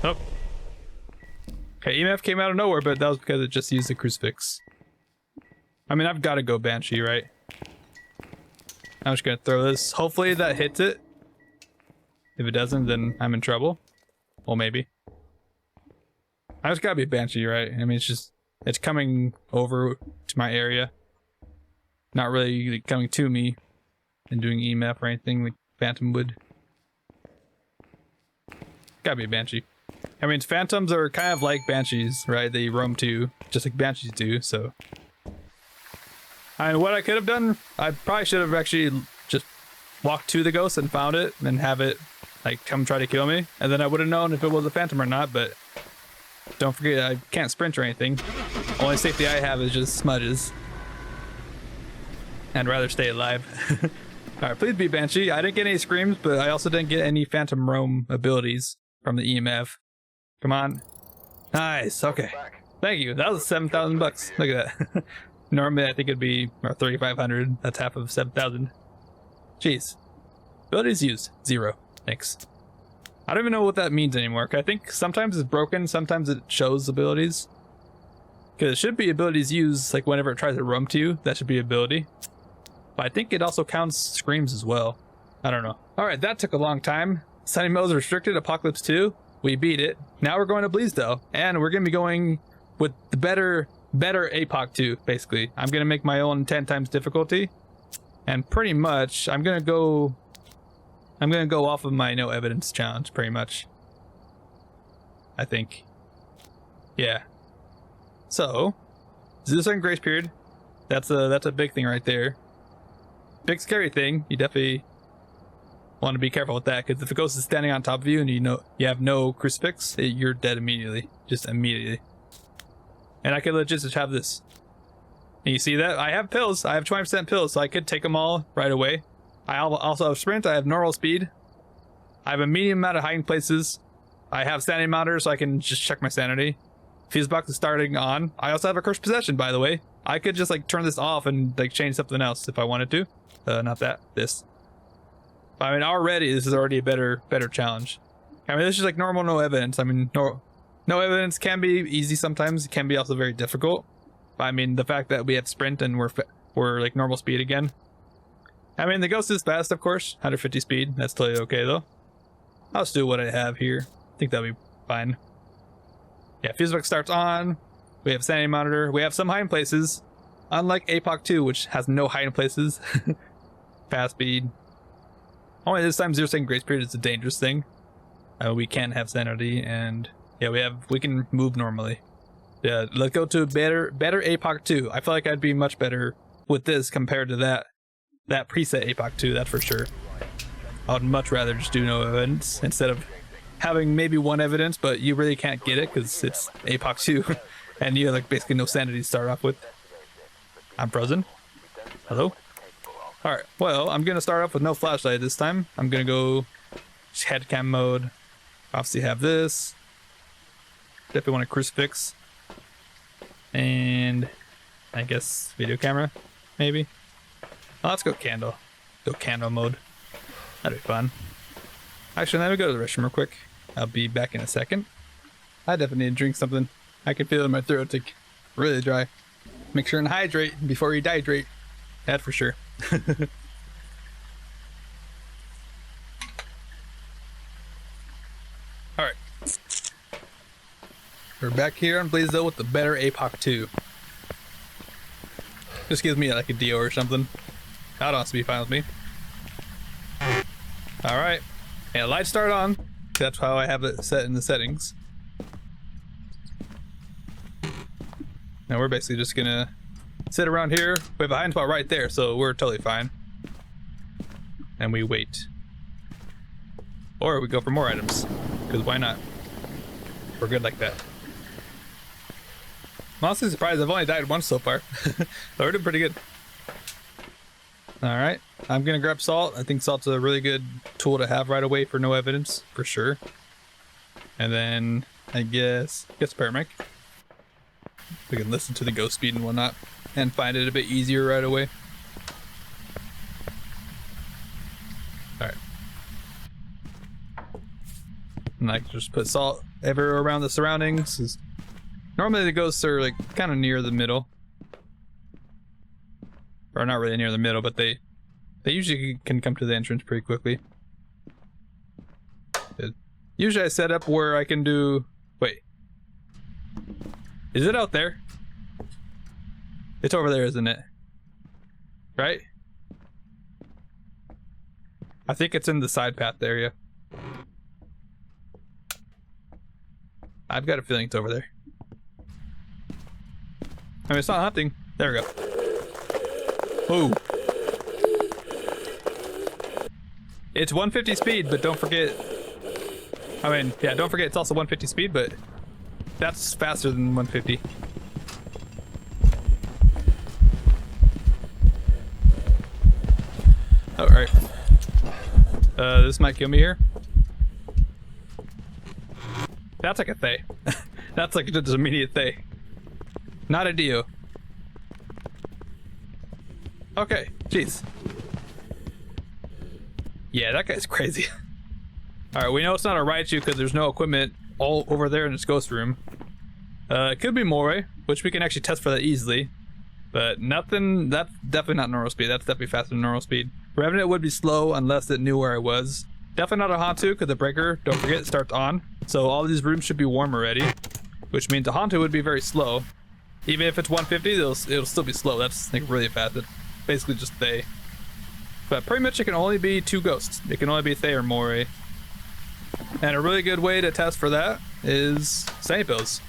Oh. Okay, EMF came out of nowhere, but that was because it just used the crucifix. I mean, I've got to go Banshee, right? I'm just going to throw this. Hopefully that hits it. If it doesn't, then I'm in trouble. Well, maybe. I just got to be Banshee, right? I mean, it's coming over to my area. Not really like, coming to me and doing EMF or anything like Phantom would. Gotta be a Banshee. I mean, Phantoms are kind of like Banshees, right? They roam too, just like Banshees do, so. And what I could have done, I probably should have actually just walked to the ghost and found it and have it like come try to kill me, and then I would have known if it was a phantom or not. But don't forget, I can't sprint or anything. Only safety I have is just smudges. I'd rather stay alive. Alright, please be Banshee. I didn't get any screams, but I also didn't get any phantom roam abilities from the EMF. Come on. Nice, okay. Thank you. That was 7,000 bucks. Look at that. Normally I think it'd be 3,500. That's half of 7,000. Jeez. Abilities used. 0. Thanks. I don't even know what that means anymore. I think sometimes it's broken, sometimes it shows abilities. Because it should be abilities used, like whenever it tries to roam to you, that should be ability. But I think it also counts screams as well. I don't know. Alright, that took a long time. Sunny Mo's Restricted Apocalypse 2. We beat it. Now we're going to Bleasdale. And we're going to be going with the better Apoc 2, basically. I'm going to make my own 10 times difficulty. And pretty much, I'm going to go off of my no evidence challenge, pretty much. I think. Yeah. So, this is the second grace period. That's a big thing right there. Big scary thing. You definitely want to be careful with that, because if a ghost is standing on top of you and you have no crucifix, you're dead immediately. Just immediately. And I could legit just have this. And you see that? I have pills. I have 20% pills, so I could take them all right away. I also have sprint. I have normal speed. I have a medium amount of hiding places. I have sanity monitor, so I can just check my sanity. Fuse box is starting on. I also have a cursed possession, by the way. I could just like turn this off and like change something else if I wanted to. Not that. This. I mean, already this is already a better challenge. I mean, this is like normal no evidence. I mean, no evidence can be easy sometimes. It can be also very difficult. But I mean, the fact that we have sprint and we're like normal speed again. I mean, the ghost is fast, of course. 150 speed. That's totally okay though. I'll just do what I have here. I think that'll be fine. Yeah, fuse box starts on. We have sanity monitor. We have some hiding places. Unlike Apoc 2, which has no hiding places. Fast speed. Only this time 0 second grace period is a dangerous thing. We can have sanity, and yeah, we can move normally. Yeah, let's go to better Apoc 2. I feel like I'd be much better with this compared to that preset Apoc 2, that's for sure. I would much rather just do no evidence instead of having maybe one evidence, but you really can't get it because it's Apoc 2 and you have like basically no sanity to start off with. I'm frozen. Hello? Alright, well, I'm gonna start off with no flashlight this time. I'm gonna go head cam mode. Obviously have this. Definitely want a crucifix. And I guess video camera, maybe. Oh, let's go candle. Go candle mode. That'd be fun. Actually, let me go to the restroom real quick. I'll be back in a second. I definitely need to drink something. I can feel it in my throat. It's like really dry. Make sure and hydrate before you dehydrate. That for sure. Alright. We're back here on Bleasdale with the better Apoc 2. Just gives me like a Dio or something. That'd also be fine with me. Alright. Yeah, lights start on. That's how I have it set in the settings. Now we're basically just gonna sit around here. We have a hiding spot right there, so we're totally fine. And we wait. Or we go for more items, because why not? We're good like that. I'm honestly surprised I've only died once so far. But we're doing pretty good. Alright, I'm gonna grab salt. I think salt's a really good tool to have right away for no evidence, for sure. And then, I guess paramedic. We can listen to the ghost speed and whatnot, and find it a bit easier right away. Alright. And I can just put salt everywhere around the surroundings. Normally the ghosts are like kind of near the middle. Or not really near the middle, but they usually can come to the entrance pretty quickly. Usually I set up where I can do... Wait. Is it out there? It's over there, isn't it? Right? I think it's in the side path area. I've got a feeling it's over there. I mean, it's not hunting. There we go. Oh. It's 150 speed, but don't forget. I mean, yeah, don't forget it's also 150 speed, but that's faster than 150. Alright. This might kill me here. That's like a Thay. That's like just immediate Thay. Not a Dio. Okay, jeez. Yeah, that guy's crazy. Alright, we know it's not a Raichu because there's no equipment all over there in this ghost room. It could be Moray, which we can actually test for that easily. But nothing, that's definitely not normal speed. That's definitely faster than normal speed. Revenant would be slow unless it knew where I was. Definitely not a Hantu because the breaker, don't forget, starts on. So all these rooms should be warm already, which means a Hantu would be very slow. Even if it's 150, it'll still be slow. That's like really fast. It's basically just Thay. But pretty much it can only be 2 ghosts. It can only be Thay or Moray. And a really good way to test for that is Sanity pills.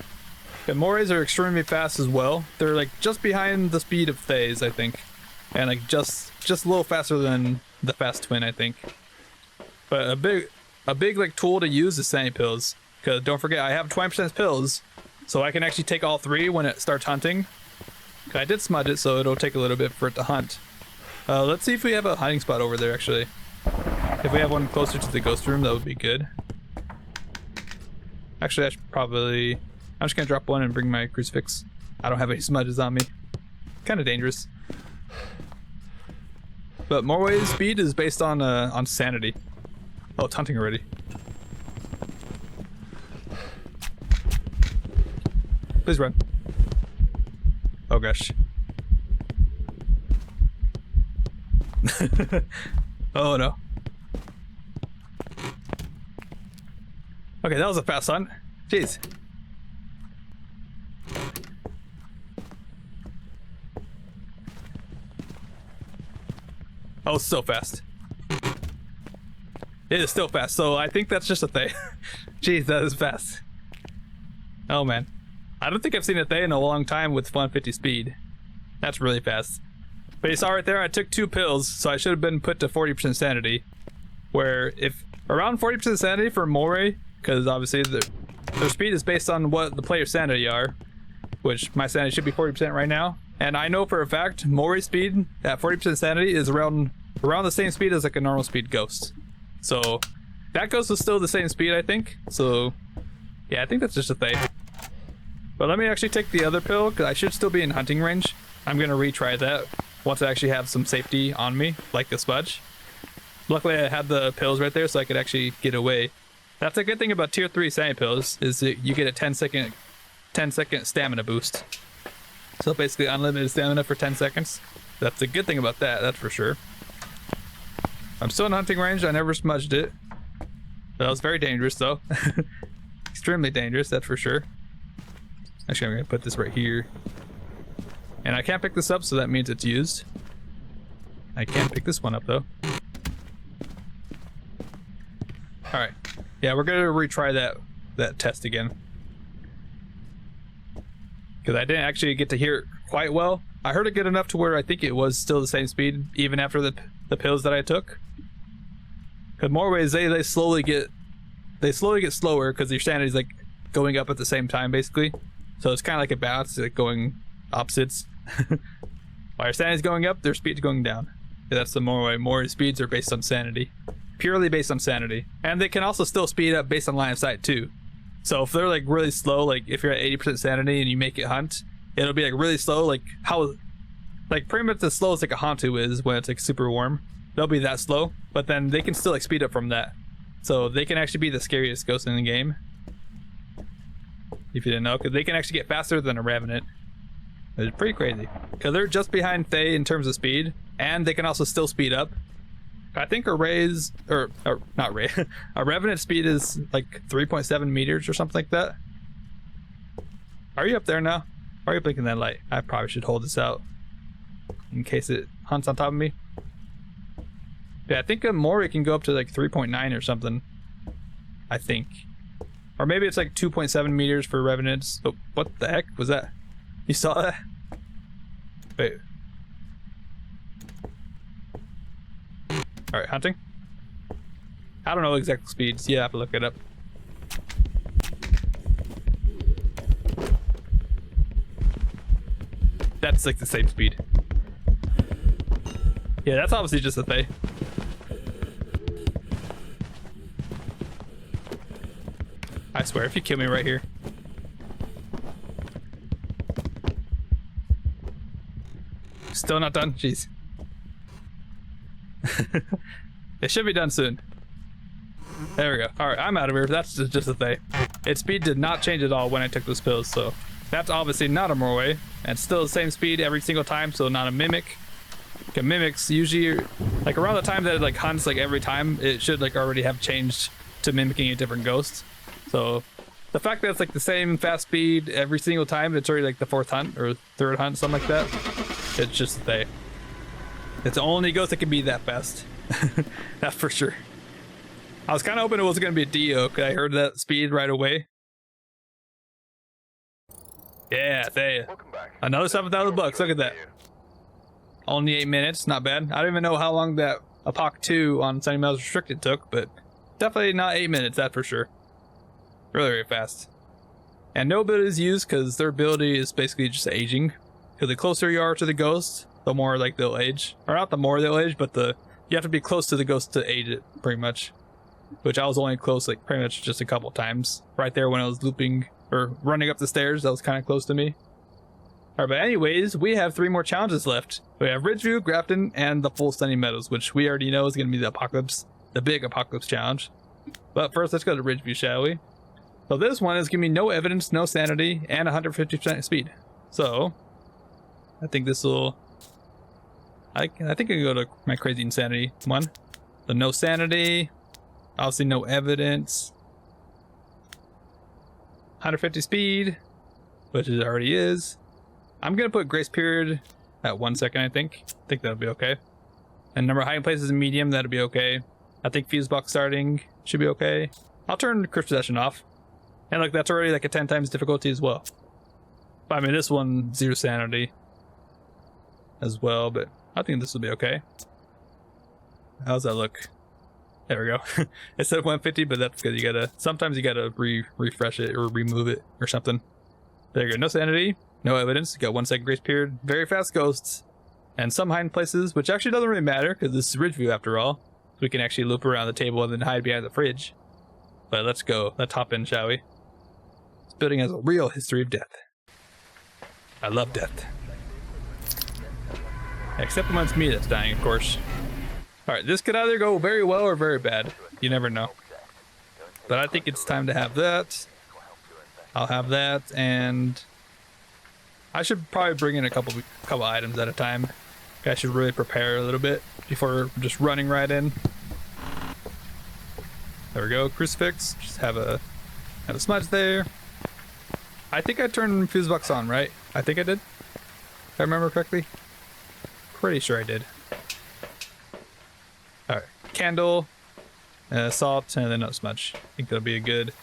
And Morays are extremely fast as well. They're like just behind the speed of Thays, I think. And like just a little faster than the fast twin, I think. But a big like tool to use is Sanity pills. Because don't forget, I have 20% pills. So I can actually take all 3 when it starts hunting. I did smudge it, so it'll take a little bit for it to hunt. Let's see if we have a hiding spot over there, actually. If we have one closer to the ghost room, that would be good. Actually, I should probably... I'm just gonna drop one and bring my crucifix. I don't have any smudges on me. Kind of dangerous. But Morway's speed is based on sanity. Oh, it's hunting already. Please run. Oh gosh. Oh no. Okay, that was a fast hunt. Jeez. Oh, it's so fast. It is still fast, so I think that's just a Thay. Jeez, that is fast. Oh man. I don't think I've seen a Thay in a long time with 150 speed. That's really fast. But you saw right there, I took 2 pills, so I should have been put to 40% sanity. Where if around 40% sanity for Moray, because obviously their speed is based on what the player's sanity are, which my sanity should be 40% right now. And I know for a fact Moray's speed at 40% sanity is around the same speed as like a normal speed ghost. So that ghost is still the same speed, I think. So yeah, I think that's just a Thay. But let me actually take the other pill because I should still be in hunting range. I'm gonna retry that once I actually have some safety on me, like the smudge. Luckily I had the pills right there so I could actually get away. That's a good thing about tier 3 sanity pills is that you get a 10 second stamina boost. So basically unlimited stamina for 10 seconds. That's a good thing about that, that's for sure. I'm still in hunting range, I never smudged it. That was very dangerous though. Extremely dangerous, that's for sure. Actually, I'm gonna put this right here. And I can't pick this up, so that means it's used. I can't pick this one up though. Alright. Yeah, we're gonna retry that test again. Because I didn't actually get to hear it quite well. I heard it good enough to where I think it was still the same speed, even after the pills that I took. Because more ways they slowly get slower because your sanity's like going up at the same time basically. So it's kind of like a balance, like going opposites. While your sanity's going up, their speed's going down. Yeah, that's the more way. More speeds are based on sanity, purely based on sanity, and they can also still speed up based on line of sight too. So if they're like really slow, like if you're at 80% sanity and you make it hunt, it'll be like really slow, like how, like pretty much as slow as like a Hantu is when it's like super warm. They'll be that slow, but then they can still like speed up from that. So they can actually be the scariest ghost in the game. If you didn't know, because they can actually get faster than a Revenant. It's pretty crazy. Because they're just behind Thay in terms of speed, and they can also still speed up. I think a Ray's, or not Ray, a Revenant speed is like 3.7 meters or something like that. Are you up there now? Why are you blinking that light? I probably should hold this out in case it hunts on top of me. Yeah, I think a Mori can go up to like 3.9 or something. I think. Or maybe it's like 2.7 meters for Revenants. Oh, what the heck was that? You saw that? Wait. Alright, hunting. I don't know exact speeds. You have to look it up. That's like the same speed. Yeah, that's obviously just a Thay. I swear, if you kill me right here. Still not done? Jeez. It should be done soon. There we go. Alright, I'm out of here. That's just a Thay. Its speed did not change at all when I took those pills, so that's obviously not a Morway. And still the same speed every single time, so not a Mimic. Okay, Mimics usually, like around the time that it like hunts like every time, it should like already have changed to mimicking a different ghost. So the fact that it's like the same fast speed every single time, it's already like the 4th hunt or 3rd hunt, something like that. It's just a Thay. It's the only ghost that can be that fast. That's for sure. I was kind of hoping it was going to be a Dio, because I heard that speed right away. Yeah, Thay. Another 7,000 bucks. Look at that. Only 8 minutes. Not bad. I don't even know how long that Apoc 2 on Sanity Metals Restricted took, but definitely not 8 minutes, that's for sure. Really, really fast. And no ability is used because their ability is basically just aging. Because the closer you are to the ghost, the more like they'll age. Or not the more they'll age, but you have to be close to the ghost to age it, pretty much. Which I was only close like pretty much just a couple times. Right there when I was looping or running up the stairs, that was kind of close to me. Alright, but anyways, we have 3 more challenges left. We have Ridgeview, Grafton, and the full Sanity Meadows, which we already know is going to be the Apocalypse, the big Apocalypse challenge. But first, let's go to Ridgeview, shall we? So this one is giving me no evidence, no sanity, and 150% speed. So I think this will. I think I can go to my crazy insanity one. So no sanity, obviously no evidence. 150 speed, which it already is. I'm gonna put grace period at 1 second. I think that'll be okay. And number of hiding places in medium, that'll be okay. I think fuse box starting should be okay. I'll turn crypt possession off. And look, that's already like a 10 times difficulty as well. But I mean, this one 0 sanity as well, but I think this will be okay. How's that look? There we go. It said 150, but that's good. Sometimes you gotta refresh it or remove it or something. There you go. No sanity, no evidence. You got 1 second grace period. Very fast ghosts, and some hiding places, which actually doesn't really matter because this is Ridgeview after all. So we can actually loop around the table and then hide behind the fridge. But let's go. Let's hop in, shall we? This building has a real history of death. I love death. Except when it's me that's dying, of course. Alright, this could either go very well or very bad. You never know. But I think it's time to have that. I'll have that, and I should probably bring in a couple items at a time. I should really prepare a little bit before just running right in. There we go, crucifix. Just have a smudge there. I think I turned fuse box on, right? I think I did. If I remember correctly. Pretty sure I did. Alright, candle, salt, and then no smudge. I think that'll be a good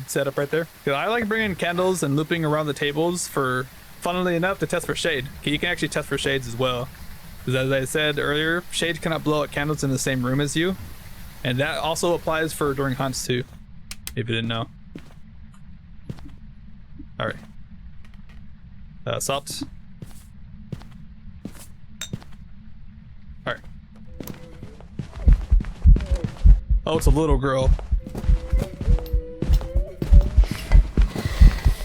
setup right there. I like bringing candles and looping around the tables for, funnily enough, to test for shade. You can actually test for shades as well. Because as I said earlier, shades cannot blow out candles in the same room as you. And that also applies for during hunts too, if you didn't know. Alright. Salt. Alright. Oh, it's a little girl.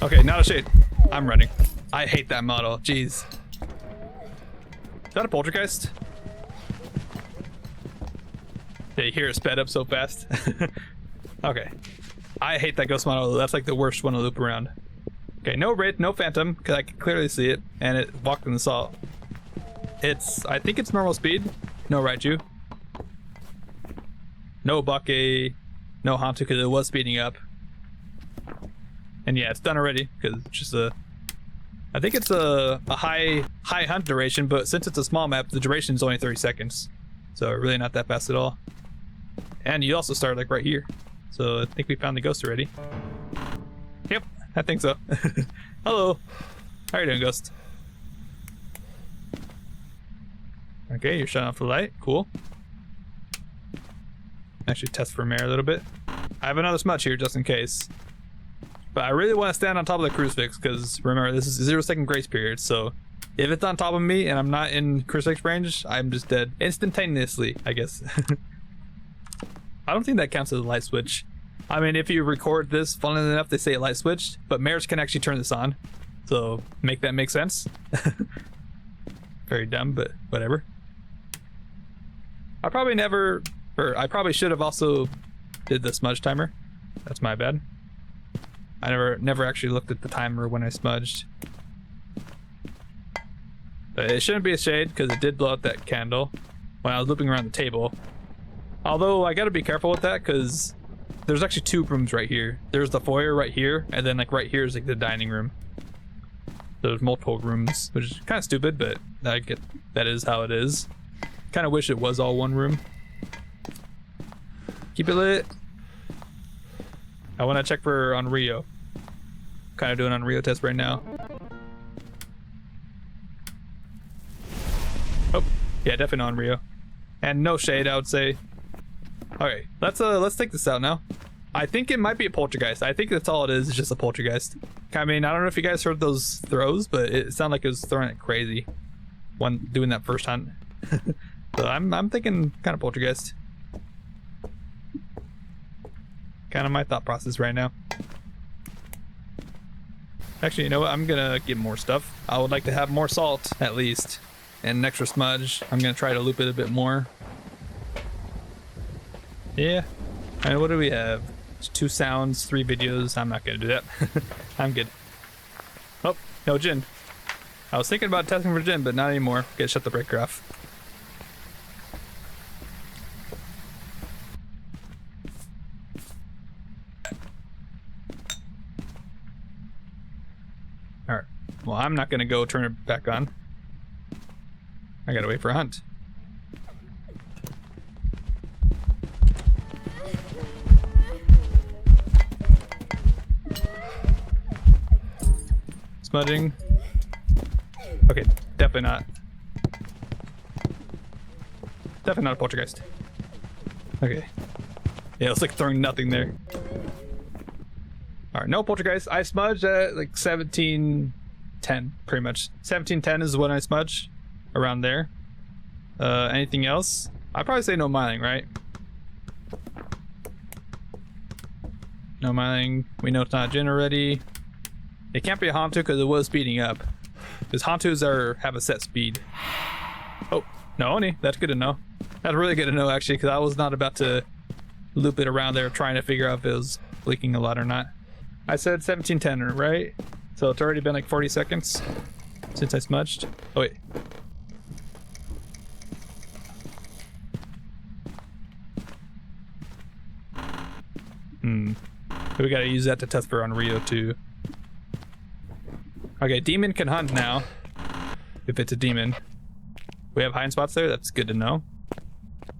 Okay, not a shade. I'm running. I hate that model. Jeez. Is that a poltergeist? Yeah, you hear it sped up so fast. Okay. I hate that ghost model. That's like the worst one to loop around. Okay, no wraith, no phantom, because I can clearly see it, and it walked in the salt. I think it's normal speed. No Raichu. No Bucky. No Hantu, because it was speeding up. And yeah, it's done already, because it's just I think it's a high hunt duration, but since it's a small map, the duration is only 30 seconds. So really not that fast at all. And you also start like right here. So I think we found the ghost already. Yep, I think so. Hello. How are you doing, ghost? Okay, you're shutting off the light. Cool. Actually test for Mare a little bit. I have another smudge here just in case. But I really want to stand on top of the crucifix because remember, this is a 0-second grace period. So if it's on top of me and I'm not in crucifix range, I'm just dead instantaneously, I guess. I don't think that counts as a light switch. I mean, if you record this, funnily enough, they say light switched, but Mares can actually turn this on. So make that make sense. Very dumb, but whatever. I probably should have also did the smudge timer. That's my bad. I never actually looked at the timer when I smudged. But it shouldn't be a shade because it did blow out that candle when I was looping around the table. Although I gotta be careful with that because there's actually two rooms right here. There's the foyer right here, and then like right here is like the dining room. There's multiple rooms, which is kind of stupid, but I get that is how it is. Kind of wish it was all one room. Keep it lit. I want to check for on Rio. Kind of doing on Rio test right now. Oh, yeah, definitely on Rio. And no shade, I would say. Okay, let's take this out now. I think it might be a poltergeist. I think that's all it is. It's just a poltergeist. I mean, I don't know if you guys heard those throws, but it sounded like it was throwing it crazy when doing that first hunt. So I'm thinking kind of poltergeist. Kind of my thought process right now. Actually, you know what? I'm gonna get more stuff. I would like to have more salt at least, and an extra smudge. I'm gonna try to loop it a bit more. Yeah. And what do we have? 2 sounds, 3 videos. I'm not gonna do that. I'm good. Oh, no gin. I was thinking about testing for gin, but not anymore. Okay, shut the breaker off. Alright. Well, I'm not gonna go turn it back on. I gotta wait for a hunt. Smudging. Okay, definitely not. Definitely not a poltergeist. Okay. Yeah, it's like throwing nothing there. Alright, no poltergeist. I smudged at like 1710, pretty much. 1710 is when I smudge. Around there. Anything else? I'd probably say no miling, right? No miling. We know it's not a gin already. It can't be a Hantu because it was speeding up. Because Hantus have a set speed. Oh, no, Oni. That's good to know. That's really good to know, actually, because I was not about to loop it around there trying to figure out if it was leaking a lot or not. I said 1710, right? So it's already been like 40 seconds since I smudged. Oh, wait. We gotta use that to test for on Rio too. Okay, demon can hunt now. If it's a demon. We have hiding spots there, that's good to know.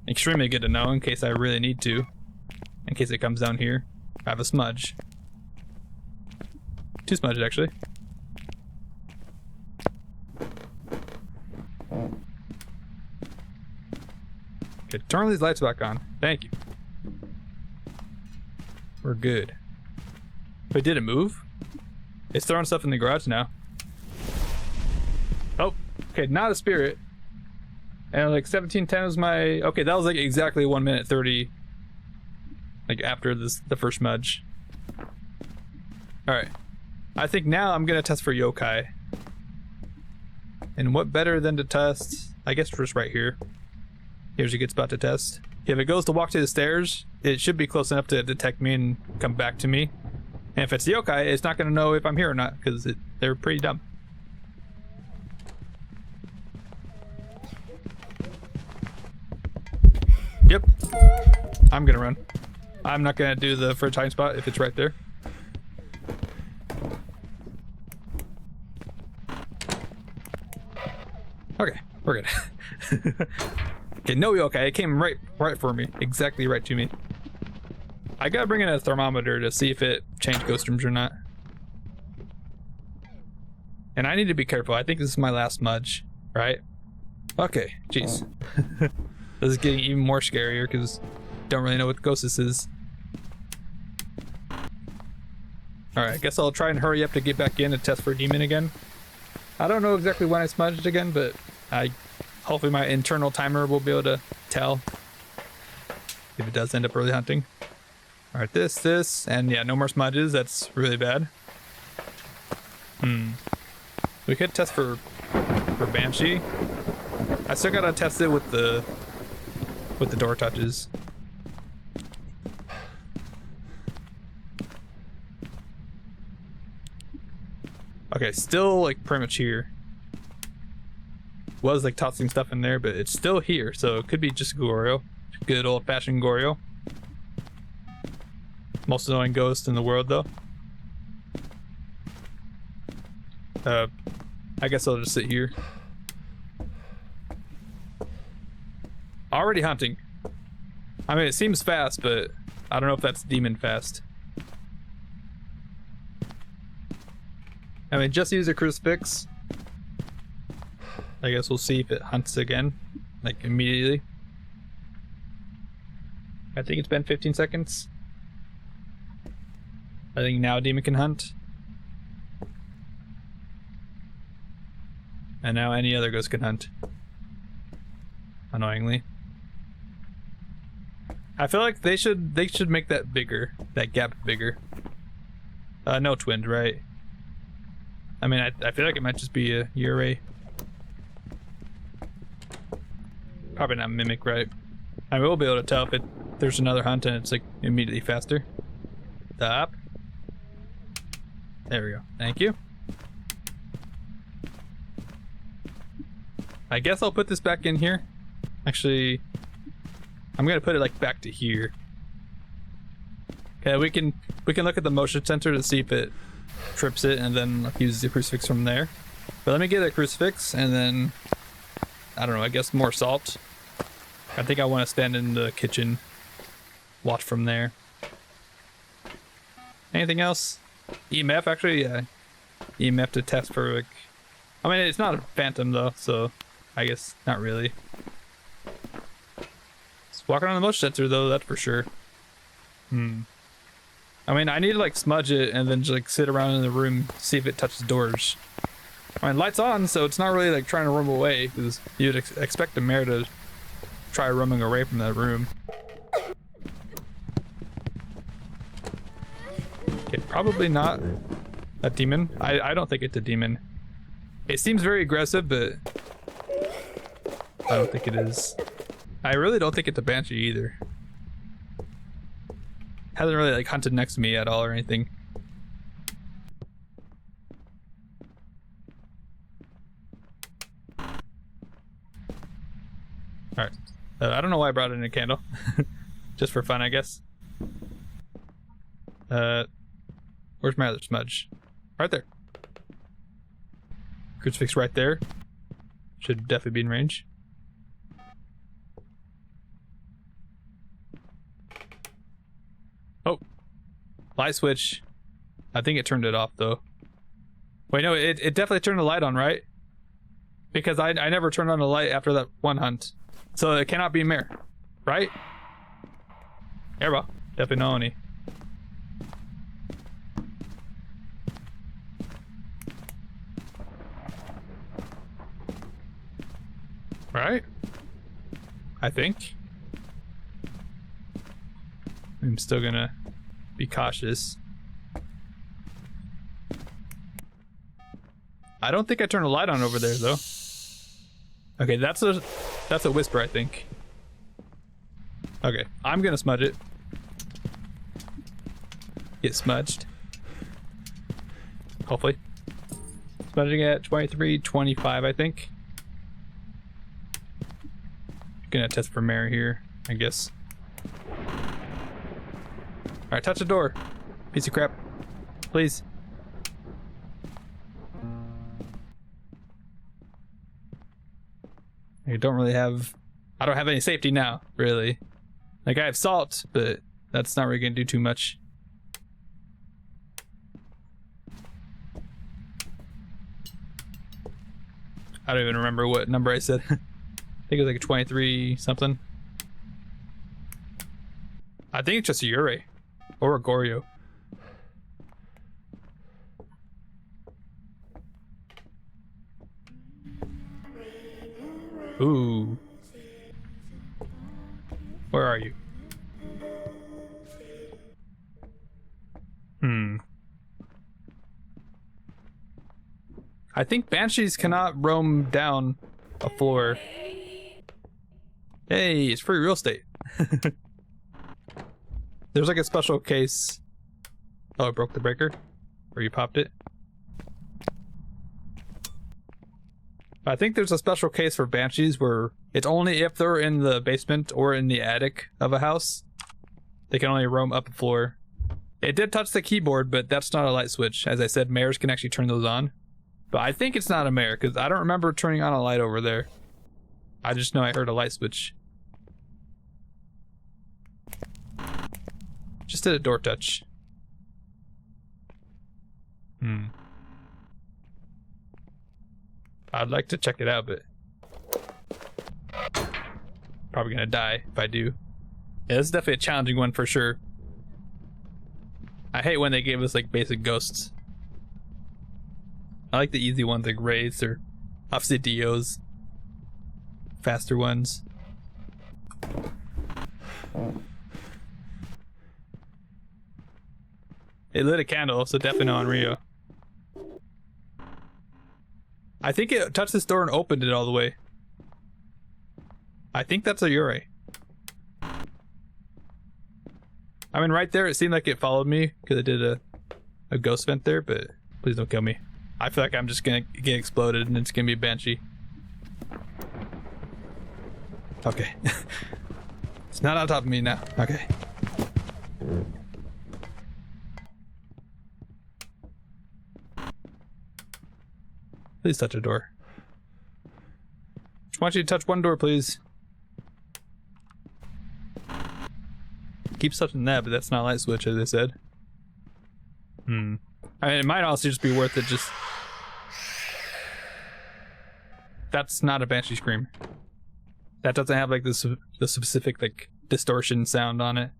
Extremely good to know in case I really need to. In case it comes down here. I have a smudge. 2 smudges actually. Okay, turn these lights back on. Thank you. We're good. Wait, did it move? It's throwing stuff in the garage now. Oh, okay, not a spirit. And like 1710 is my... Okay, that was like exactly 1 minute 30. Like after the first smudge. Alright. I think now I'm gonna test for yokai. And what better than to test... I guess just right here. Here's a good spot to test. If it goes to walk to the stairs, it should be close enough to detect me and come back to me. And if it's the yokai, it's not going to know if I'm here or not, because they're pretty dumb. Yep. I'm going to run. I'm not going to do the first hiding spot if it's right there. Okay, we're good. Okay, no yokai. It came right for me. Exactly right to me. I gotta bring in a thermometer to see if it changed ghost rooms or not. And I need to be careful. I think this is my last smudge, right? Okay, jeez. This is getting even more scarier because don't really know what ghost this is. Alright, I guess I'll try and hurry up to get back in and test for a demon again. I don't know exactly when I smudged again, but hopefully my internal timer will be able to tell if it does end up early hunting. Alright, this, and yeah, no more smudges. That's really bad. We could test for Banshee. I still gotta test it with the door touches. Okay, still like pretty much here. Was like tossing stuff in there, but it's still here, so it could be just Goryo. Good old-fashioned Goryo. Most annoying ghost in the world, though. I guess I'll just sit here. Already hunting. I mean, it seems fast, but I don't know if that's demon fast. I mean, just use a crucifix. I guess we'll see if it hunts again, like immediately. I think it's been 15 seconds. I think now a demon can hunt. And now any other ghost can hunt. Annoyingly. I feel like they should make that bigger, that gap bigger. No twinned, right? I mean, I feel like it might just be a URA. Probably not mimic, right? I will be able to tell if there's another hunt and it's like immediately faster. Stop. There we go. Thank you. I guess I'll put this back in here. Actually, I'm gonna put it like back to here. Okay, we can look at the motion sensor to see if it trips it, and then like, use the crucifix from there. But let me get a crucifix, and then I don't know. I guess more salt. I think I want to stand in the kitchen, watch from there. Anything else? EMF, actually, yeah. EMF to test for like. I mean, it's not a phantom though, so I guess not really. Just walk around the motion sensor though, that's for sure. I mean, I need to like smudge it and then just like sit around in the room, see if it touches doors. I mean, light's on, so it's not really like trying to roam away, because you'd expect a mare to try roaming away from that room. Okay, probably not a demon. I don't think it's a demon. It seems very aggressive, but I don't think it is. I really don't think it's a Banshee either. Hasn't really like hunted next to me at all or anything. Alright. I don't know why I brought in a candle. Just for fun, I guess. Where's my other smudge? Right there. Crucifix right there. Should definitely be in range. Oh. Light switch. I think it turned it off though. Wait, no, it definitely turned the light on, right? Because I never turned on the light after that one hunt. So it cannot be a mare, right? Error. Definitely no any. Right? I think. I'm still gonna be cautious. I don't think I turned a light on over there though. Okay, that's a whisper, I think. Okay, I'm gonna smudge it. Get smudged. Hopefully. Smudging at 23:25, I think. Gonna test for mare here, I guess. Alright, touch the door. Piece of crap. Please. I don't have any safety now, really. Like, I have salt, but that's not really gonna do too much. I don't even remember what number I said. I think it was like a 23 something. I think it's just a Ure or a Goryo. Ooh. Where are you? I think banshees cannot roam down a floor. Hey, it's free real estate. There's like a special case. Oh, it broke the breaker? Or you popped it? I think there's a special case for banshees where it's only if they're in the basement or in the attic of a house. They can only roam up a floor. It did touch the keyboard, but that's not a light switch. As I said, mares can actually turn those on. But I think it's not a mare, because I don't remember turning on a light over there. I just know I heard a light switch. Just did a door touch. I'd like to check it out, but probably gonna die if I do. Yeah, this is definitely a challenging one for sure. I hate when they give us like basic ghosts. I like the easy ones like Wraiths or Obsidios. Faster ones. It lit a candle, so definitely not on Rio. I think it touched this door and opened it all the way. I think that's a Ure. I mean, right there, it seemed like it followed me because it did a ghost vent there, but please don't kill me. I feel like I'm just gonna get exploded and it's gonna be a banshee. Okay. It's not on top of me now. Okay. Please touch a door. Just want you to touch one door, please. Keeps touching that, but that's not a light switch, as I said. I mean, it might also just be worth it. Just that's not a banshee scream. That doesn't have like the specific like distortion sound on it.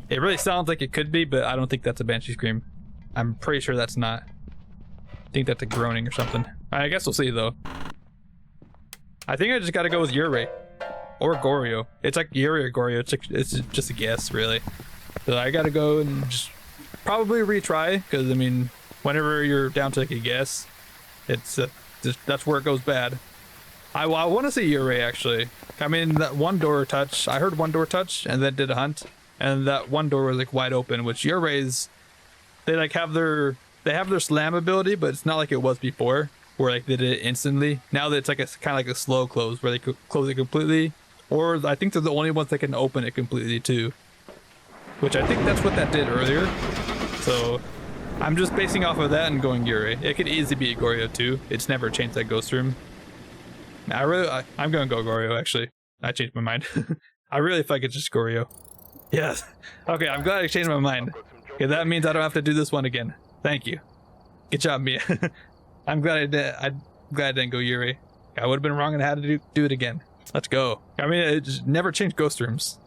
It really sounds like it could be, but I don't think that's a banshee scream. I'm pretty sure that's not. I think that's a groaning or something. I guess we'll see though. I think I just gotta go with Ure or Goryo. It's like Ure or Goryo. It's just a guess, really. So I gotta go and just probably retry, because I mean, whenever you're down to like a guess, it's that's where it goes bad. I want to say Ure actually. I mean, that one door touch. I heard one door touch and then did a hunt, and that one door was like wide open. Which Ure's, they like have their slam ability, but it's not like it was before, where like they did it instantly. Now that it's like a kind of like a slow close, where they could close it completely, or I think they're the only ones that can open it completely too. Which I think that's what that did earlier. So I'm just basing off of that and going Ure. It could easily be a Goryo too. It's never changed that ghost room. I'm gonna go Goryo actually. I changed my mind. I really feel like it's just Goryo. Yes. Okay, I'm glad I changed my mind. Okay, that means I don't have to do this one again. Thank you. Good job, Mia. I'm glad I did. I'm glad I didn't go Ure. I would have been wrong and had to do it again. Let's go. I mean, it just never changed ghost rooms.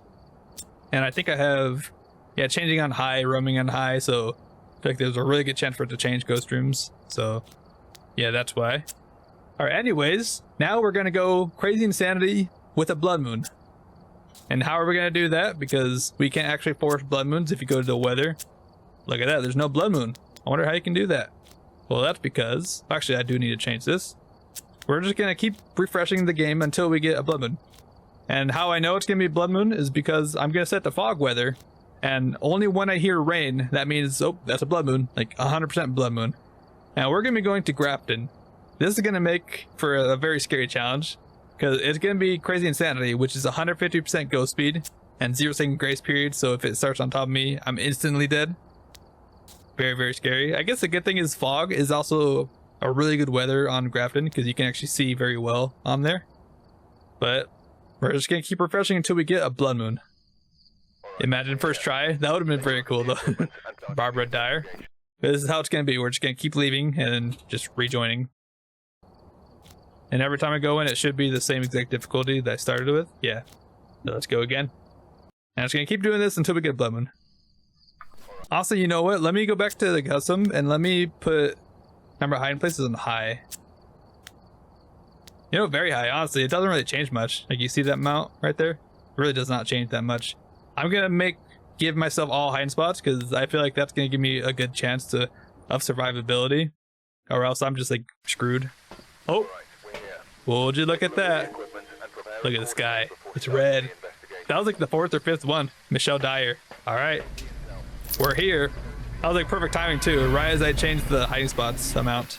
And I think I have, yeah, changing on high, roaming on high, so I feel like there's a really good chance for it to change ghost rooms. So, yeah, that's why. Alright, anyways, now we're gonna go crazy insanity with a blood moon. And how are we gonna do that? Because we can't actually force blood moons if you go to the weather. Look at that, there's no blood moon. I wonder how you can do that. Well, that's because, actually I do need to change this. We're just gonna keep refreshing the game until we get a blood moon. And how I know it's gonna be blood moon is because I'm gonna set the fog weather, and only when I hear rain, that means, oh, that's a blood moon, like 100% blood moon. Now we're gonna be going to Grafton. This is gonna make for a very scary challenge, because it's gonna be crazy insanity, which is 150% ghost speed and 0-second grace period. So if it starts on top of me, I'm instantly dead. Very, very scary. I guess the good thing is fog is also a really good weather on Grafton, because you can actually see very well on there. But we're just gonna keep refreshing until we get a blood moon. Imagine first try. That would have been very cool though. Barbara Dyer. This is how it's gonna be. We're just gonna keep leaving and then just rejoining. And every time I go in, it should be the same exact difficulty that I started with. Yeah. So let's go again. And I'm just gonna keep doing this until we get blood moon. Also, you know what? Let me go back to the custom and let me put number of hiding places on high. You know, very high. Honestly, it doesn't really change much. Like, you see that amount right there? It really does not change that much. I'm gonna give myself all hiding spots because I feel like that's gonna give me a good chance of survivability, or else I'm just like screwed. Oh, would you look at that? Look at this guy. It's red. That was like the 4th or 5th one. Michelle Dyer. All right, we're here. That was like perfect timing too. Right as I changed the hiding spots amount.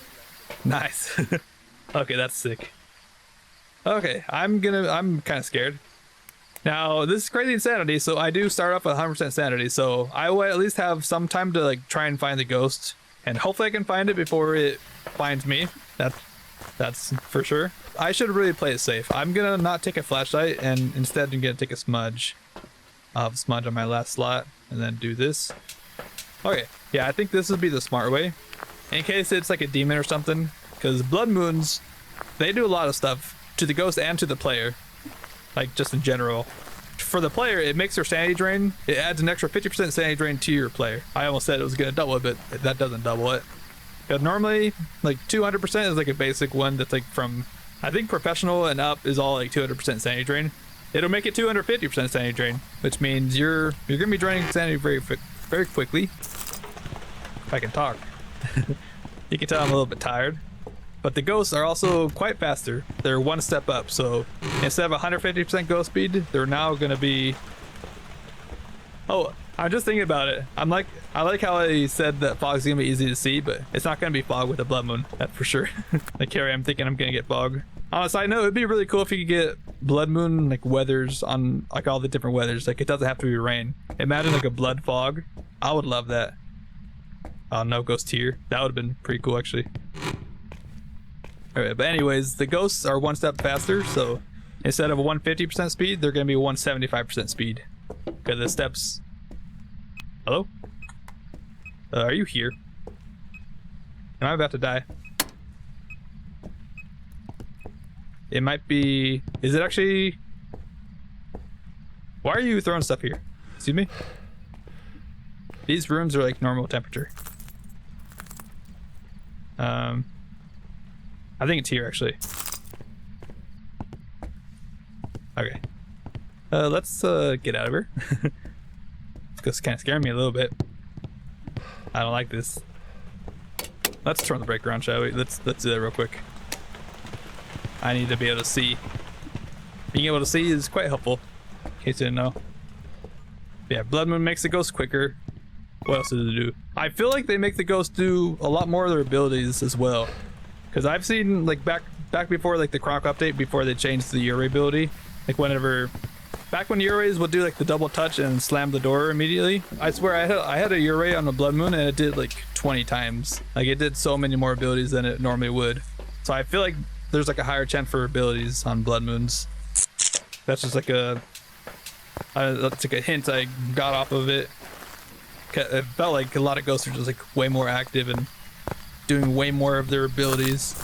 Nice. Okay, that's sick. Okay, I'm kind of scared. Now, this is crazy insanity, so I do start off with 100% sanity, so I will at least have some time to like try and find the ghost, and hopefully I can find it before it finds me. That's for sure. I should really play it safe. I'm gonna not take a flashlight, and instead I'm gonna take a smudge. I'll have a smudge on my last slot, and then do this. Okay, yeah, I think this would be the smart way, in case it's like a demon or something, because blood moons, they do a lot of stuff to the ghost and to the player, like just in general. For the player, it makes their sanity drain. It adds an extra 50% sanity drain to your player. I almost said it was gonna double it, but that doesn't double it. But normally, like 200% is like a basic one that's like from, I think professional and up is all like 200% sanity drain. It'll make it 250% sanity drain, which means you're gonna be draining sanity very quickly. If I can talk. You can tell I'm a little bit tired. But the ghosts are also quite faster. They're one step up, so instead of 150% ghost speed, they're now gonna be... Oh, I'm just thinking about it. I like how I said that fog's gonna be easy to see, but it's not gonna be fog with a blood moon, that's for sure. Like here I'm thinking I'm gonna get fog. On a side note, it'd be really cool if you could get blood moon like weathers on like all the different weathers. Like it doesn't have to be rain. Imagine like a blood fog. I would love that. Oh, no ghost here. That would have been pretty cool actually. Alright, but anyways, the ghosts are one step faster, so instead of a 150% speed, they're gonna be 175% speed. Okay, the steps. Hello? Are you here? Am I about to die? It might be... Is it actually... Why are you throwing stuff here? Excuse me? These rooms are like normal temperature. I think it's here actually. Okay. Let's get out of here. It's kind of scaring me a little bit. I don't like this. Let's turn the breaker on, shall we? Let's do that real quick. I need to be able to see. Being able to see is quite helpful, in case you didn't know. Yeah, blood moon makes the ghost quicker. What else does it do? I feel like they make the ghost do a lot more of their abilities as well. Because I've seen like back before like the Croc update, before they changed the Yuri ability, like back when Yuris would do like the double touch and slam the door immediately. I swear I had a Yuri on the blood moon and it did like 20 times. Like it did so many more abilities than it normally would. So I feel like there's like a higher chance for abilities on blood moons. That's just like that's like a hint I got off of it. It felt like a lot of ghosts are just like way more active and doing way more of their abilities.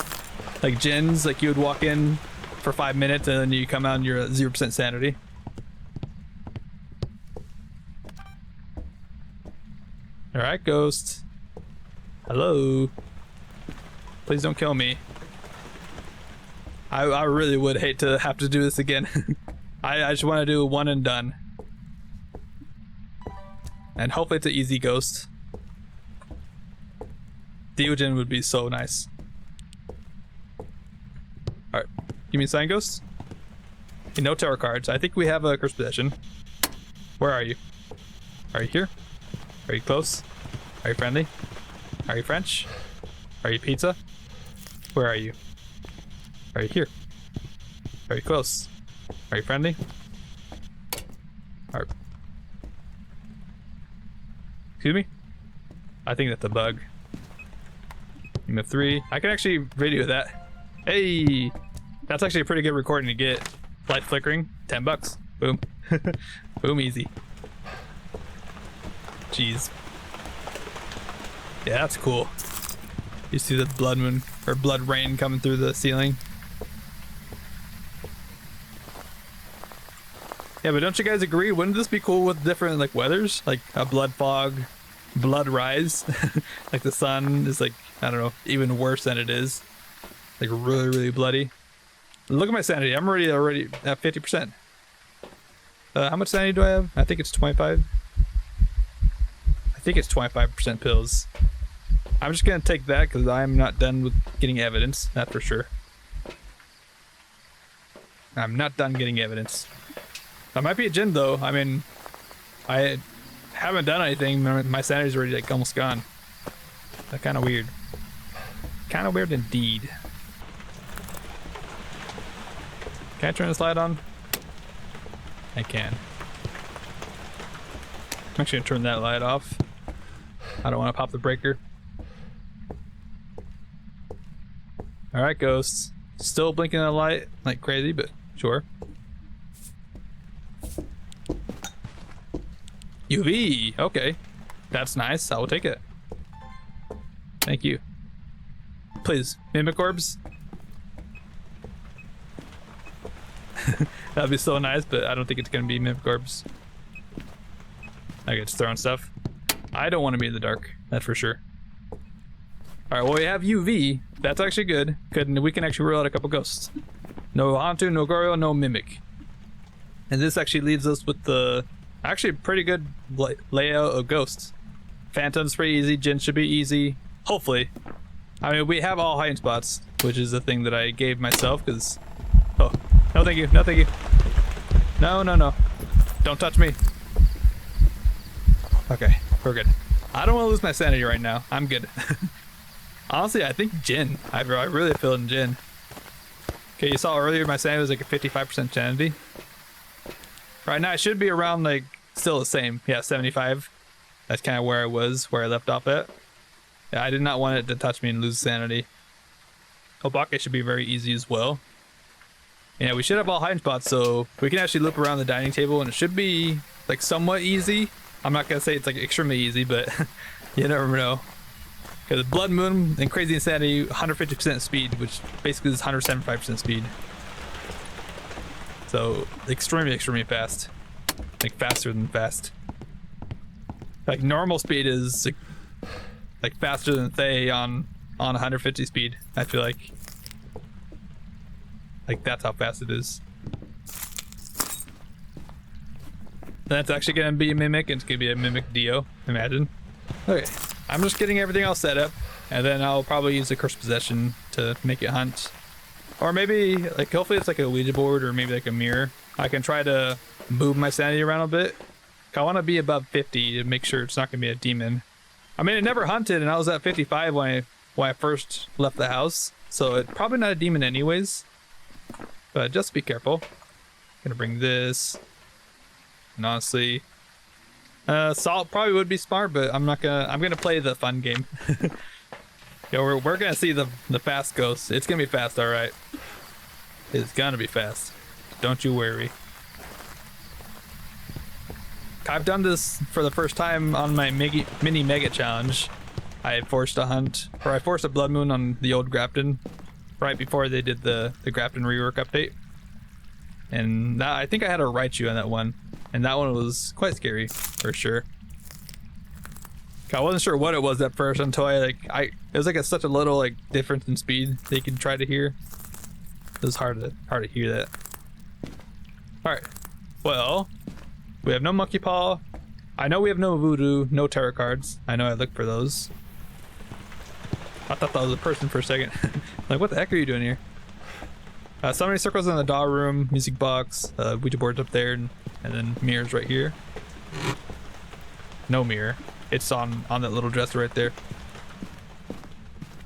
Like Jins, like you would walk in for 5 minutes and then you come out and you're at 0% sanity. Alright, ghost. Hello. Please don't kill me. I really would hate to have to do this again. I just want to do one and done. And hopefully it's an easy ghost. Deogen would be so nice. Alright, give me a sign ghost. No tarot cards. I think we have a cursed possession. Where are you? Are you here? Are you close? Are you friendly? Are you French? Are you pizza? Where are you? Are you here? Are you close? Are you friendly? Alright. Excuse me? I think that's a bug. Game of 3. I can actually video that. Hey! That's actually a pretty good recording to get. Light flickering, $10. Boom. Boom, easy. Jeez. Yeah, that's cool. You see the blood moon, or blood rain coming through the ceiling. Yeah, but don't you guys agree? Wouldn't this be cool with different like weathers, like a blood fog, blood rise? Like the sun is like, I don't know, even worse than it is. Like really, really bloody. Look at my sanity. I'm already at 50%. How much sanity do I have? I think it's 25. I think it's 25% pills. I'm just gonna take that because I'm not done with getting evidence. That's for sure. I'm not done getting evidence. That might be a gin though. I mean, I haven't done anything. My sanity's already like almost gone. That's kind of weird. Kind of weird indeed. Can I turn this light on? I can. I'm actually gonna turn that light off. I don't want to pop the breaker. Alright, ghosts. Still blinking the light like crazy, but sure. UV! Okay. That's nice. I will take it. Thank you. Please, mimic orbs. That'd be so nice, but I don't think it's gonna be mimic orbs. I get throwing stuff. I don't want to be in the dark, that's for sure. Alright, well we have UV. That's actually good. We can actually rule out a couple ghosts. No Hantu, no Goryo, no Mimic. And this actually leaves us with the actually pretty good layout of ghosts. Phantom's pretty easy, Jin should be easy. Hopefully. I mean, we have all hiding spots, which is the thing that I gave myself, because... Oh, no thank you, no thank you. No, no, no. Don't touch me. Okay, we're good. I don't want to lose my sanity right now. I'm good. Honestly, I think Jin. I really feel in Jin. Okay, you saw earlier my sanity was like a 55% sanity. Right now, it should be around like still the same. Yeah, 75. That's kind of where I was, where I left off at. Yeah, I did not want it to touch me and lose sanity. Obake should be very easy as well. Yeah, we should have all hiding spots, so we can actually loop around the dining table, and it should be like somewhat easy. I'm not gonna say it's like extremely easy, but you never know. Because Blood Moon and Crazy Insanity, 150% speed, which basically is 175% speed. So extremely, extremely fast. Like faster than fast. Like normal speed is like faster than Thay on 150 speed, I feel like. Like that's how fast it is. That's actually gonna be a Mimic, and it's gonna be a Mimic Dio, imagine. Okay, I'm just getting everything all set up, and then I'll probably use the Curse Possession to make it hunt. Or maybe, like, hopefully it's like a Ouija board, or maybe like a mirror. I can try to move my sanity around a bit. I want to be above 50 to make sure it's not gonna be a demon. I mean, it never hunted, and I was at 55 when I first left the house, so it's probably not a demon anyways. But just be careful. Gonna bring this. And honestly, Salt probably would be smart, but I'm gonna play the fun game. Yeah, we're gonna see the fast ghosts. It's gonna be fast, all right. It's gonna be fast. Don't you worry. I've done this for the first time on my mini mega challenge. I forced a hunt, or I forced a blood moon on the old Grafton right before they did the Grafton rework update. And that, I think I had a Raichu on that one. And that one was quite scary, for sure. I wasn't sure what it was at first until it was like such a little like difference in speed that you could try to hear. It was hard to hear that. Alright. Well, we have no Monkey Paw. I know we have no Voodoo, no tarot cards. I know I looked for those. I thought that was a person for a second. Like, what the heck are you doing here? So many circles in the doll room, music box, Ouija boards up there, and then mirrors right here. No mirror. It's on that little dresser right there.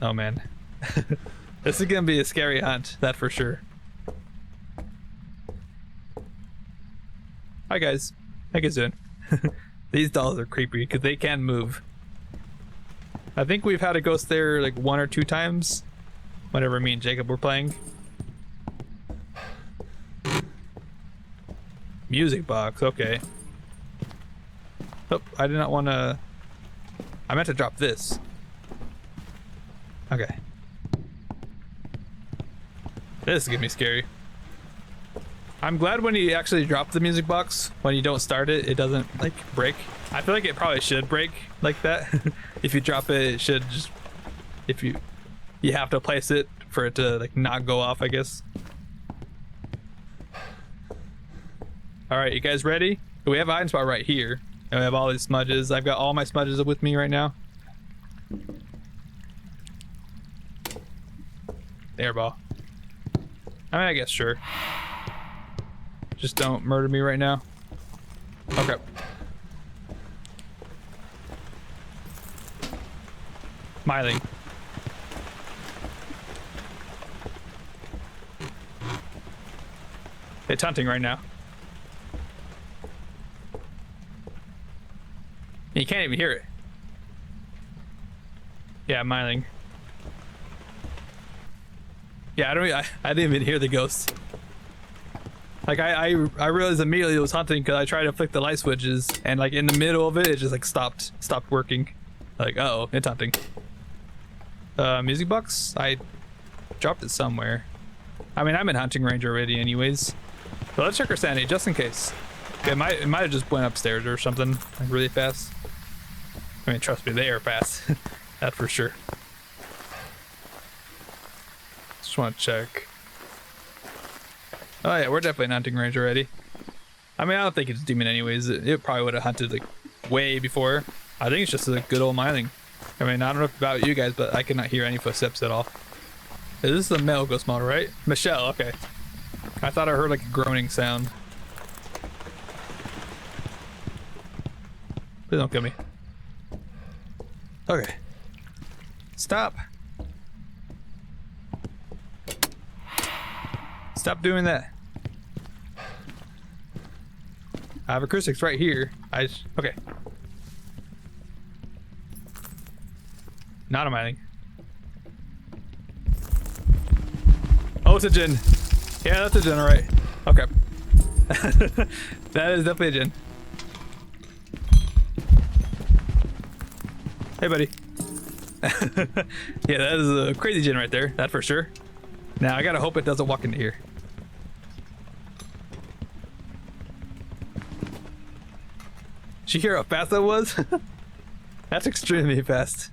Oh man. This is gonna be a scary hunt, that for sure. Hi guys. How you guys doing? These dolls are creepy because they can move. I think we've had a ghost there like 1 or 2 times whenever me and Jacob were playing. Music box, okay. Oh, I did not want to... I meant to drop this. Okay. This is gonna be scary. I'm glad when you actually drop the music box, when you don't start it, it doesn't like break. I feel like it probably should break like that. If you drop it, it should just, if you have to place it for it to like not go off, I guess. All right, you guys ready? We have a hiding spot right here. And we have all these smudges. I've got all my smudges with me right now. Airball. I mean, I guess sure. Just don't murder me right now. Okay. Smiling. It's hunting right now. You can't even hear it. Yeah, Myling. Yeah, I didn't even hear the ghost. Like I realized immediately it was hunting because I tried to flick the light switches and like in the middle of it, it just like stopped working. Like, uh-oh, it's hunting. Music box? I dropped it somewhere. I mean, I'm in hunting range already anyways. But let's check our sanity just in case. Okay, it might have just went upstairs or something like really fast. I mean, trust me, they are fast. That's for sure. Just want to check. Oh yeah, we're definitely in hunting range already. I mean, I don't think it's demon anyways. It probably would have hunted like way before. I think it's just a good old Myling. I mean, I don't know about you guys, but I cannot hear any footsteps at all. This is the male ghost model, right? Michelle, okay. I thought I heard like a groaning sound. Please don't kill me. Okay. Stop. Stop doing that. I have a crucifix right here. Okay. Not a mining. Oh, it's a djinn. Yeah, that's a djinn, alright. Okay. That is definitely a djinn. Hey, buddy. Yeah, that is a crazy djinn right there. That for sure. Now, I gotta hope it doesn't walk into here. Did you hear how fast that was? That's extremely fast.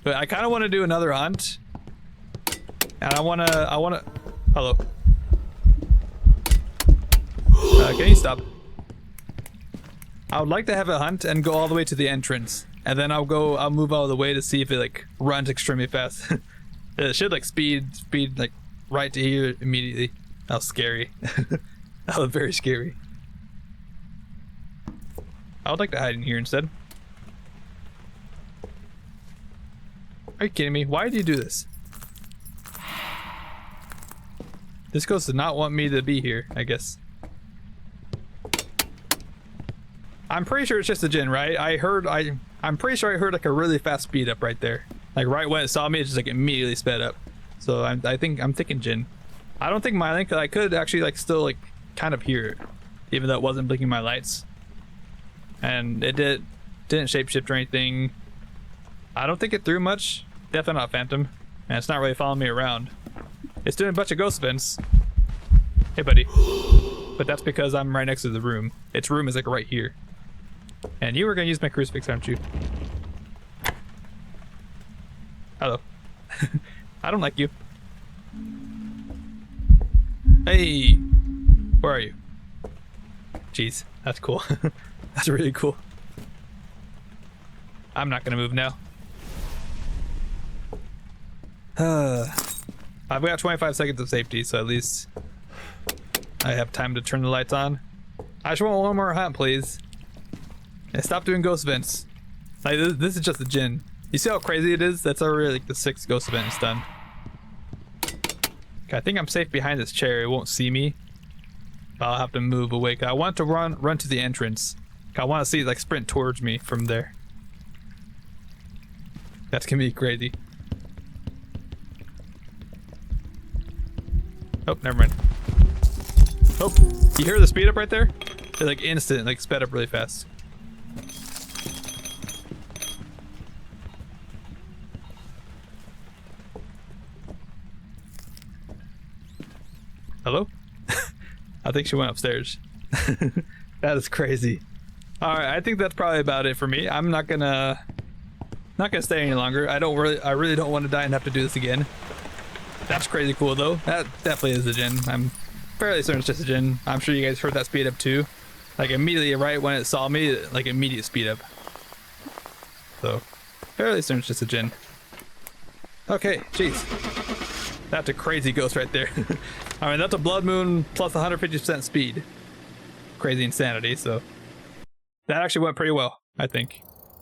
But I kind of want to do another hunt. And I want to, hello. Can you stop? I would like to have a hunt and go all the way to the entrance. And then I'll move out of the way to see if it like runs extremely fast. It should like speed like right to here immediately. That was scary. That was very scary. I would like to hide in here instead. Are you kidding me? Why do you do this? This ghost does not want me to be here, I guess. I'm pretty sure it's just a djinn, right? I'm pretty sure I heard like a really fast speed up right there. Like right when it saw me, it just like immediately sped up. So I'm thinking djinn. I don't think Myling, cause I could actually like still like kind of hear it, even though it wasn't blinking my lights. And it didn't shapeshift or anything. I don't think it threw much. Definitely not phantom. And it's not really following me around. It's doing a bunch of ghost spins. Hey, buddy. But that's because I'm right next to the room. Its room is like right here. And you were gonna use my crucifix, aren't you? Hello. I don't like you. Hey! Where are you? Jeez, that's cool. That's really cool. I'm not gonna move now. I've got 25 seconds of safety, so at least I have time to turn the lights on. I just want one more hunt, please. And stop doing ghost events. Like this is just a djinn. You see how crazy it is? That's already like the 6th ghost event is done. Okay, I think I'm safe behind this chair. It won't see me. But I'll have to move away. I want to run to the entrance. I want to see it like sprint towards me from there. That's gonna be crazy. Oh, never mind. Oh, you hear the speed up right there? It's like instant, like sped up really fast. Hello? I think she went upstairs. That is crazy. All right, I think that's probably about it for me. I'm not gonna stay any longer. I really don't want to die and have to do this again. That's crazy cool though. That definitely is a gen. I'm fairly certain it's just a gen. I'm sure you guys heard that speed up too. Like immediately right when it saw me, like immediate speed up. So fairly certain it's just a gen. Okay, jeez. That's a crazy ghost right there. I mean, that's a blood moon plus 150% speed. Crazy insanity, so that actually went pretty well, I think.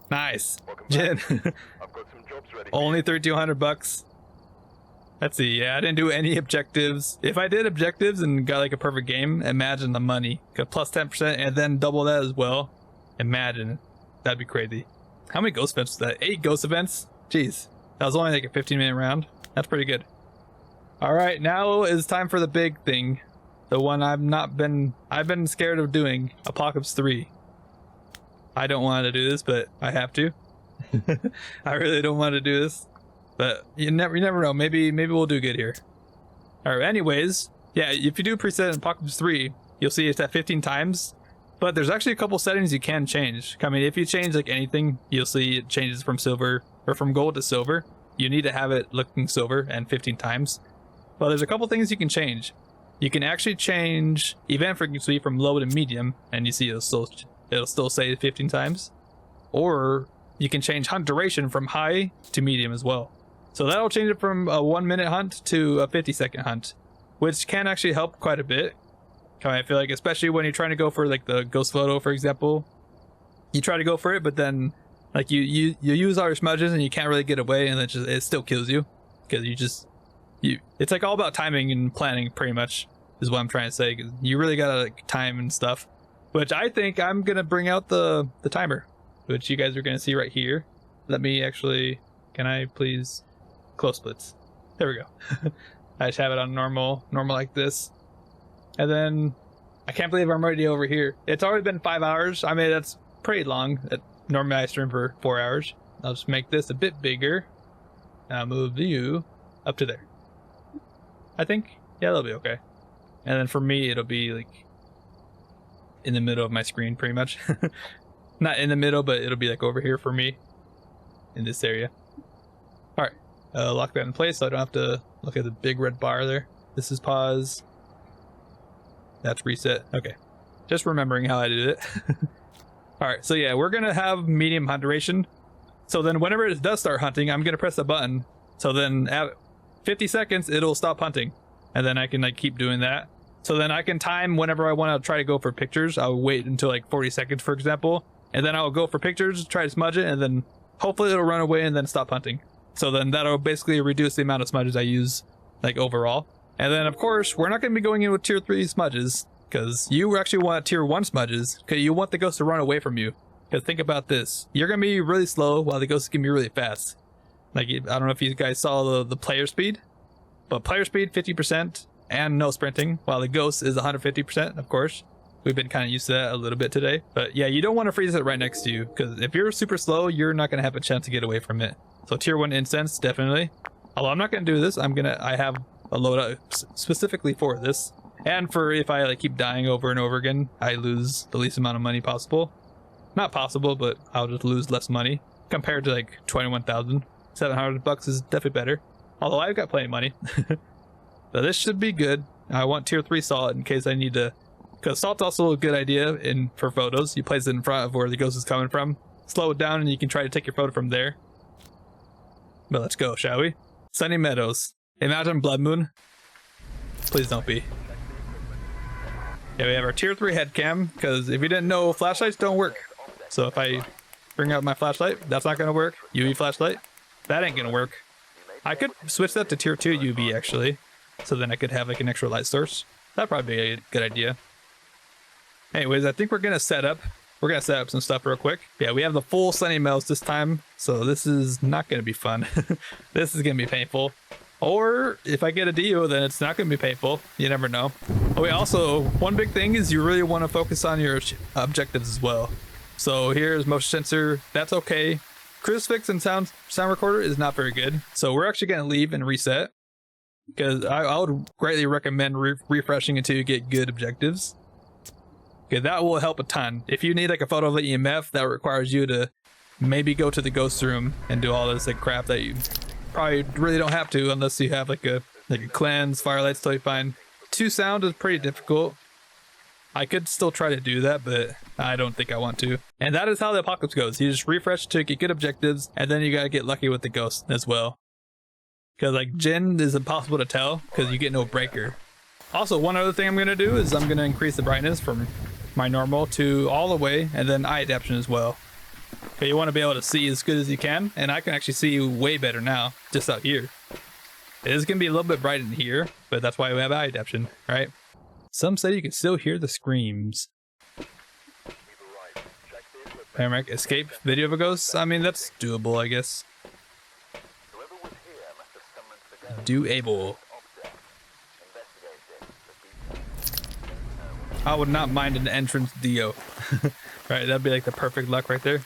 Nice. Gen. I've got some jobs ready. Only 3,200 bucks. Let's see. Yeah, I didn't do any objectives. If I did objectives and got like a perfect game, imagine the money. Got plus 10% and then double that as well. Imagine. That'd be crazy. How many ghost events was that? 8 ghost events? Jeez. That was only like a 15-minute round. That's pretty good. All right, now is time for the big thing. The one I've been scared of doing. Apocalypse 3. I don't want to do this, but I have to. I really don't want to do this. But you never know. Maybe we'll do good here. All right. Anyways, yeah. If you do preset in Apocalypse 3, you'll see it's at 15 times. But there's actually a couple settings you can change. I mean, if you change like anything, you'll see it changes from silver or from gold to silver. You need to have it looking silver and 15 times. Well, there's a couple things you can change. You can actually change event frequency from low to medium, and you see it'll still say 15 times. Or you can change hunt duration from high to medium as well. So that'll change it from a 1-minute hunt to a 50-second hunt, which can actually help quite a bit. I feel like, especially when you're trying to go for like the ghost photo, for example, you try to go for it, but then like you use all your smudges and you can't really get away, and it still kills you because it's like all about timing and planning, pretty much is what I'm trying to say. Cause you really gotta like time and stuff, which I think I'm gonna bring out the timer, which you guys are gonna see right here. Let me actually, can I please? Close splits. There we go. I just have it on normal like this. And then I can't believe I'm already over here. It's already been 5 hours. I mean, that's pretty long. Normally I stream for 4 hours. I'll just make this a bit bigger. And I'll move you up to there. I think, yeah, that'll be okay. And then for me, it'll be like in the middle of my screen, pretty much. Not in the middle, but it'll be like over here for me in this area. All right. Lock that in place so I don't have to look at the big red bar there. This is pause. That's reset. Okay. Just remembering how I did it. Alright, so yeah, we're going to have medium hunt duration. So then whenever it does start hunting, I'm going to press the button. So then at 50 seconds, it'll stop hunting. And then I can like keep doing that. So then I can time whenever I want to try to go for pictures. I'll wait until like 40 seconds, for example. And then I'll go for pictures, try to smudge it, and then hopefully it'll run away and then stop hunting. So then that'll basically reduce the amount of smudges I use, like overall. And then of course, we're not going to be going in with tier 3 smudges, because you actually want tier 1 smudges, because you want the ghost to run away from you. Because think about this, you're going to be really slow while the ghost is going to be really fast. Like, I don't know if you guys saw the player speed, but player speed 50% and no sprinting, while the ghost is 150%, of course. We've been kind of used to that a little bit today. But yeah, you don't want to freeze it right next to you, because if you're super slow, you're not going to have a chance to get away from it. So tier 1 incense, definitely. Although I'm not going to do this, I have a loadout specifically for this. And for if I like keep dying over and over again, I lose the least amount of money possible. Not possible, but I'll just lose less money. Compared to like 21,700 bucks is definitely better. Although I've got plenty of money. So this should be good. I want tier 3 salt in case I need to, because salt's also a good idea for photos. You place it in front of where the ghost is coming from. Slow it down and you can try to take your photo from there. But let's go, shall we? Sunny Meadows. Imagine Blood Moon. Please don't be. Yeah, we have our tier 3 head cam, because if you didn't know, flashlights don't work. So if I bring out my flashlight, that's not going to work. UV flashlight, that ain't going to work. I could switch that to tier 2 UV actually, so then I could have like an extra light source. That'd probably be a good idea. Anyways, I think we're going to set up. We're going to set up some stuff real quick. Yeah, we have the full Sunny Meadows this time, so this is not going to be fun. This is going to be painful. Or if I get a DO, then it's not going to be painful. You never know. Oh, wait, also, one big thing is you really want to focus on your objectives as well. So here's motion sensor. That's okay. Crucifix and sound recorder is not very good. So we're actually going to leave and reset. because I would greatly recommend refreshing until you get good objectives. Okay, that will help a ton. If you need like a photo of the EMF, that requires you to maybe go to the ghost room and do all this like crap that you probably really don't have to unless you have like a cleanse. Firelight's totally fine. 2 sound is pretty difficult. I could still try to do that, but I don't think I want to. And that is how the apocalypse goes. You just refresh to get good objectives, and then you gotta get lucky with the ghost as well. Because like Jinn is impossible to tell because you get no breaker. Also, one other thing I'm gonna do is I'm gonna increase the brightness from my normal to all the way, and then eye adaptation as well. Okay, you want to be able to see as good as you can, and I can actually see way better now, just out here. It is gonna be a little bit bright in here, but that's why we have eye adaptation, right? Some say you can still hear the screams. Paramedic escape video of a ghost? I mean, that's doable, I guess. Doable. I would not mind an entrance Dio. Right, that'd be like the perfect luck right there.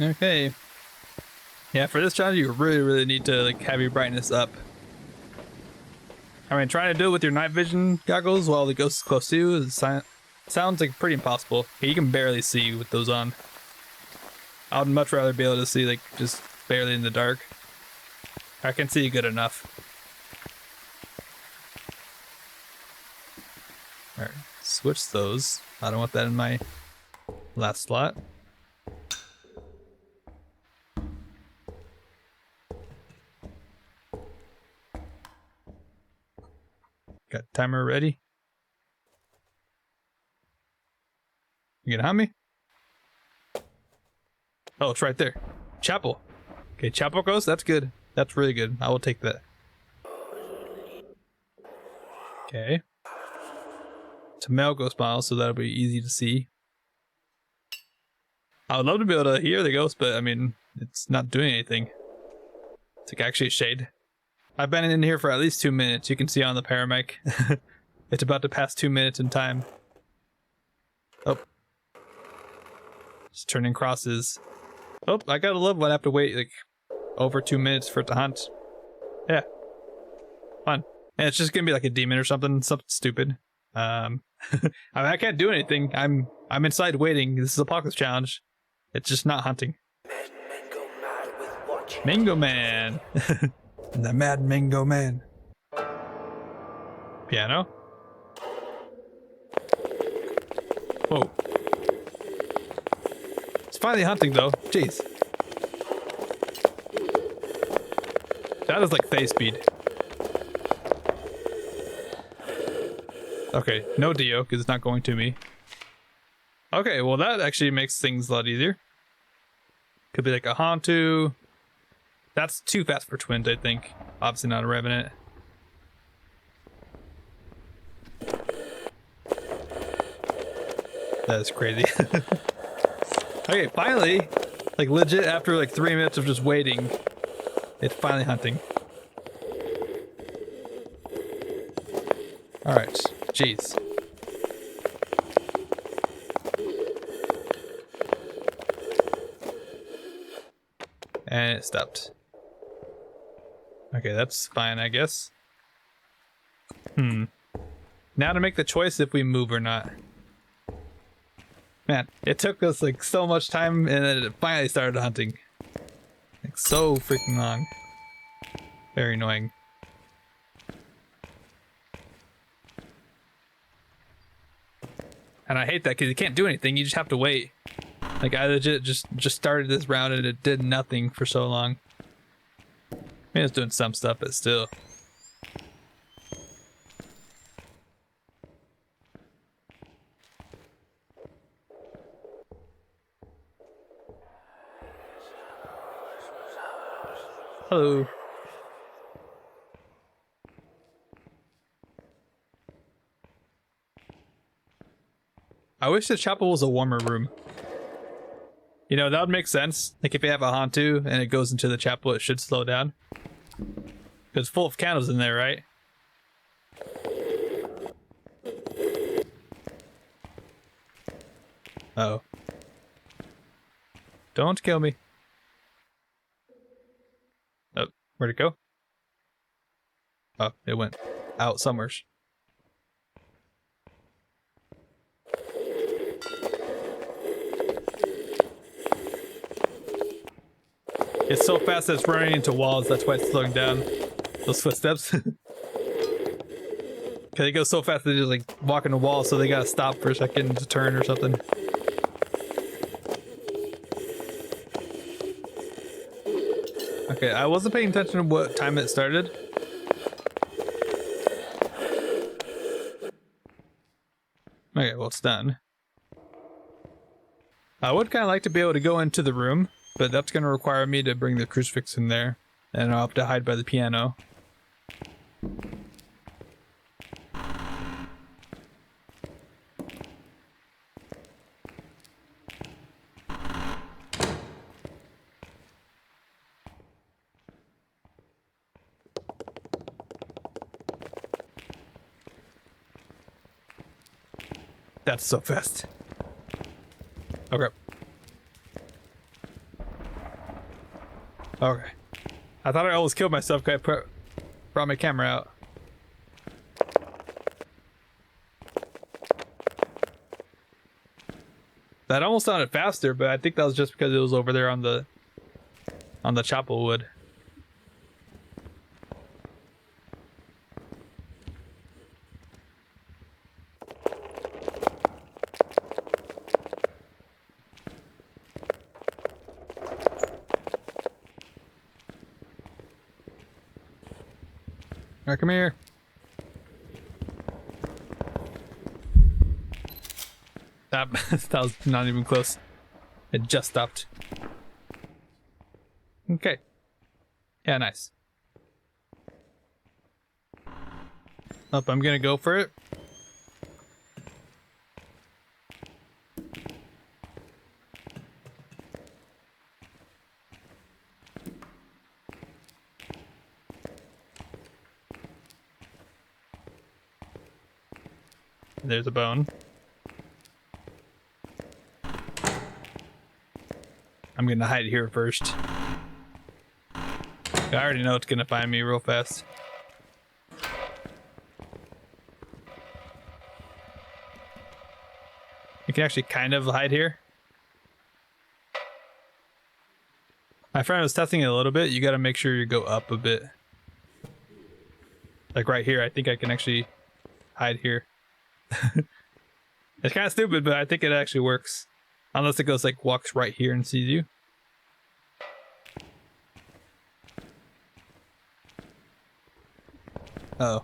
Okay. Yeah, for this challenge, you really need to like have your brightness up. I mean, trying to do it with your night vision goggles while the ghost is close to you sounds like pretty impossible. You can barely see with those on. I would much rather be able to see like just barely in the dark. I can see good enough. Alright, switch those. I don't want that in my last slot. Got timer ready. You gonna hunt me? Oh, it's right there. Chapel. Okay, chapel ghost, that's good. That's really good. I will take that. Okay. It's a male ghost model, so that'll be easy to see. I would love to be able to hear the ghost, but I mean, it's not doing anything. It's like actually a shade. I've been in here for at least 2 minutes. You can see on the paramedic. It's about to pass 2 minutes in time. Oh. Just turning crosses. Oh, I gotta love when I have to wait like over 2 minutes for it to hunt. Yeah. Fun. And it's just gonna be like a demon or something stupid. I mean, I can't do anything. I'm inside waiting. This is Apocalypse Challenge. It's just not hunting. Mango Man. The Mad Mango Man. Piano. Whoa. It's finally hunting though. Jeez. That is like phase speed. Okay, no Dio, because it's not going to me. Okay, well that actually makes things a lot easier. Could be like a Hantu. That's too fast for twins, I think. Obviously not a Revenant. That is crazy. Okay, finally, like legit after like 3 minutes of just waiting, it's finally hunting. Alright, jeez. And it stopped. Okay, that's fine, I guess. Now to make the choice if we move or not. Man, it took us like so much time and then it finally started hunting. Like so freaking long. Very annoying. And I hate that because you can't do anything, you just have to wait. Like I legit just started this round and it did nothing for so long. I mean, it's doing some stuff, but still. Hello. I wish the chapel was a warmer room. You know, that would make sense. Like if you have a Hantu and it goes into the chapel, it should slow down. It's full of candles in there, right? Oh. Don't kill me. Oh, where'd it go? Oh, it went out somewhere. It's so fast that it's running into walls, that's why it's slowing down. Those footsteps. Cause they go so fast they just like walk into walls, so they gotta stop for a second to turn or something. Okay, I wasn't paying attention to what time it started. Okay, well it's done. I would kind of like to be able to go into the room, but that's going to require me to bring the crucifix in there, and I'll have to hide by the piano. That's so fast. Okay. Okay. I thought I almost killed myself because I brought my camera out. That almost sounded faster, but I think that was just because it was over there on the Tanglewood. Alright, come here. That was not even close. It just stopped. Okay. Yeah, nice. Up, I'm gonna go for it. There's a bone. I'm gonna hide here first. I already know it's gonna find me real fast. You can actually kind of hide here. My friend was testing it a little bit. You gotta make sure you go up a bit. Like right here, I think I can actually hide here. It's kind of stupid, but I think it actually works. Unless it goes like walks right here and sees you. Oh.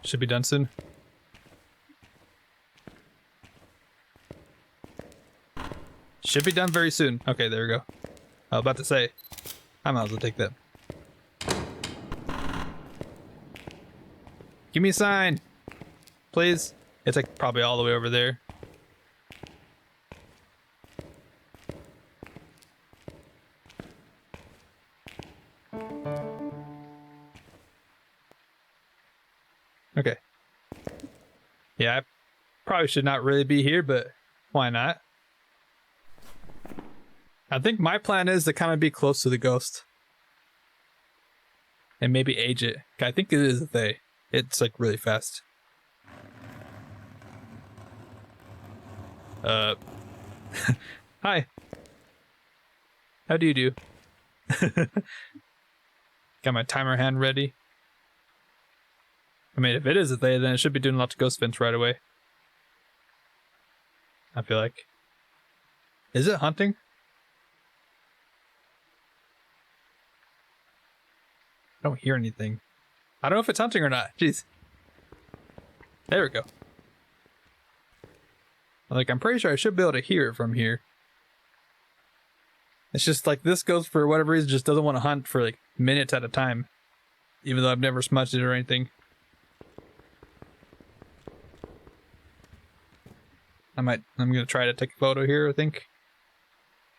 Should be done soon. Should be done very soon. Okay, there we go. I was about to say, I might as well take that. Give me a sign, please. It's like probably all the way over there. Okay. Yeah, I probably should not really be here, but why not? I think my plan is to kind of be close to the ghost. And maybe age it. I think it is a they. It's like really fast. Hi. How do you do? Got my timer hand ready. I mean, if it is a they, then it should be doing lots of ghost vents right away. I feel like. Is it hunting? I don't hear anything. I don't know if it's hunting or not. Jeez. There we go. Like, I'm pretty sure I should be able to hear it from here. It's just like this ghost, for whatever reason, just doesn't want to hunt for like minutes at a time. Even though I've never smudged it or anything. I'm gonna try to take a photo here, I think.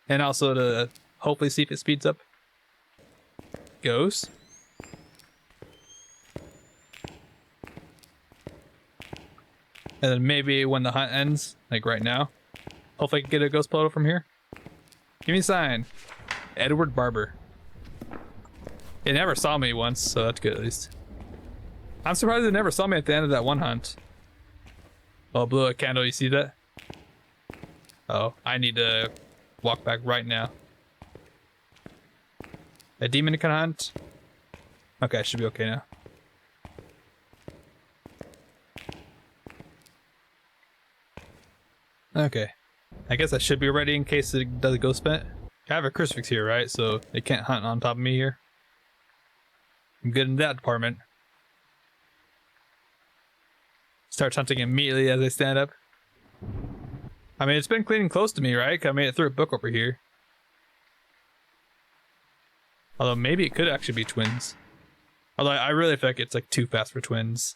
And also to hopefully see if it speeds up. Ghost. And then maybe when the hunt ends, like right now, hopefully I can get a ghost photo from here. Give me a sign. Edward Barber. It never saw me once, so that's good at least. I'm surprised it never saw me at the end of that one hunt. Oh, blew a candle, you see that? Oh, I need to walk back right now. A demon can hunt? Okay, I should be okay now. Okay. I guess I should be ready in case it does a ghost vent. I have a crucifix here, right? So they can't hunt on top of me here. I'm good in that department. Starts hunting immediately as I stand up. I mean, it's been cleaning close to me, right? I made it through a book over here. Although maybe it could actually be twins. Although I really feel like it's like too fast for twins.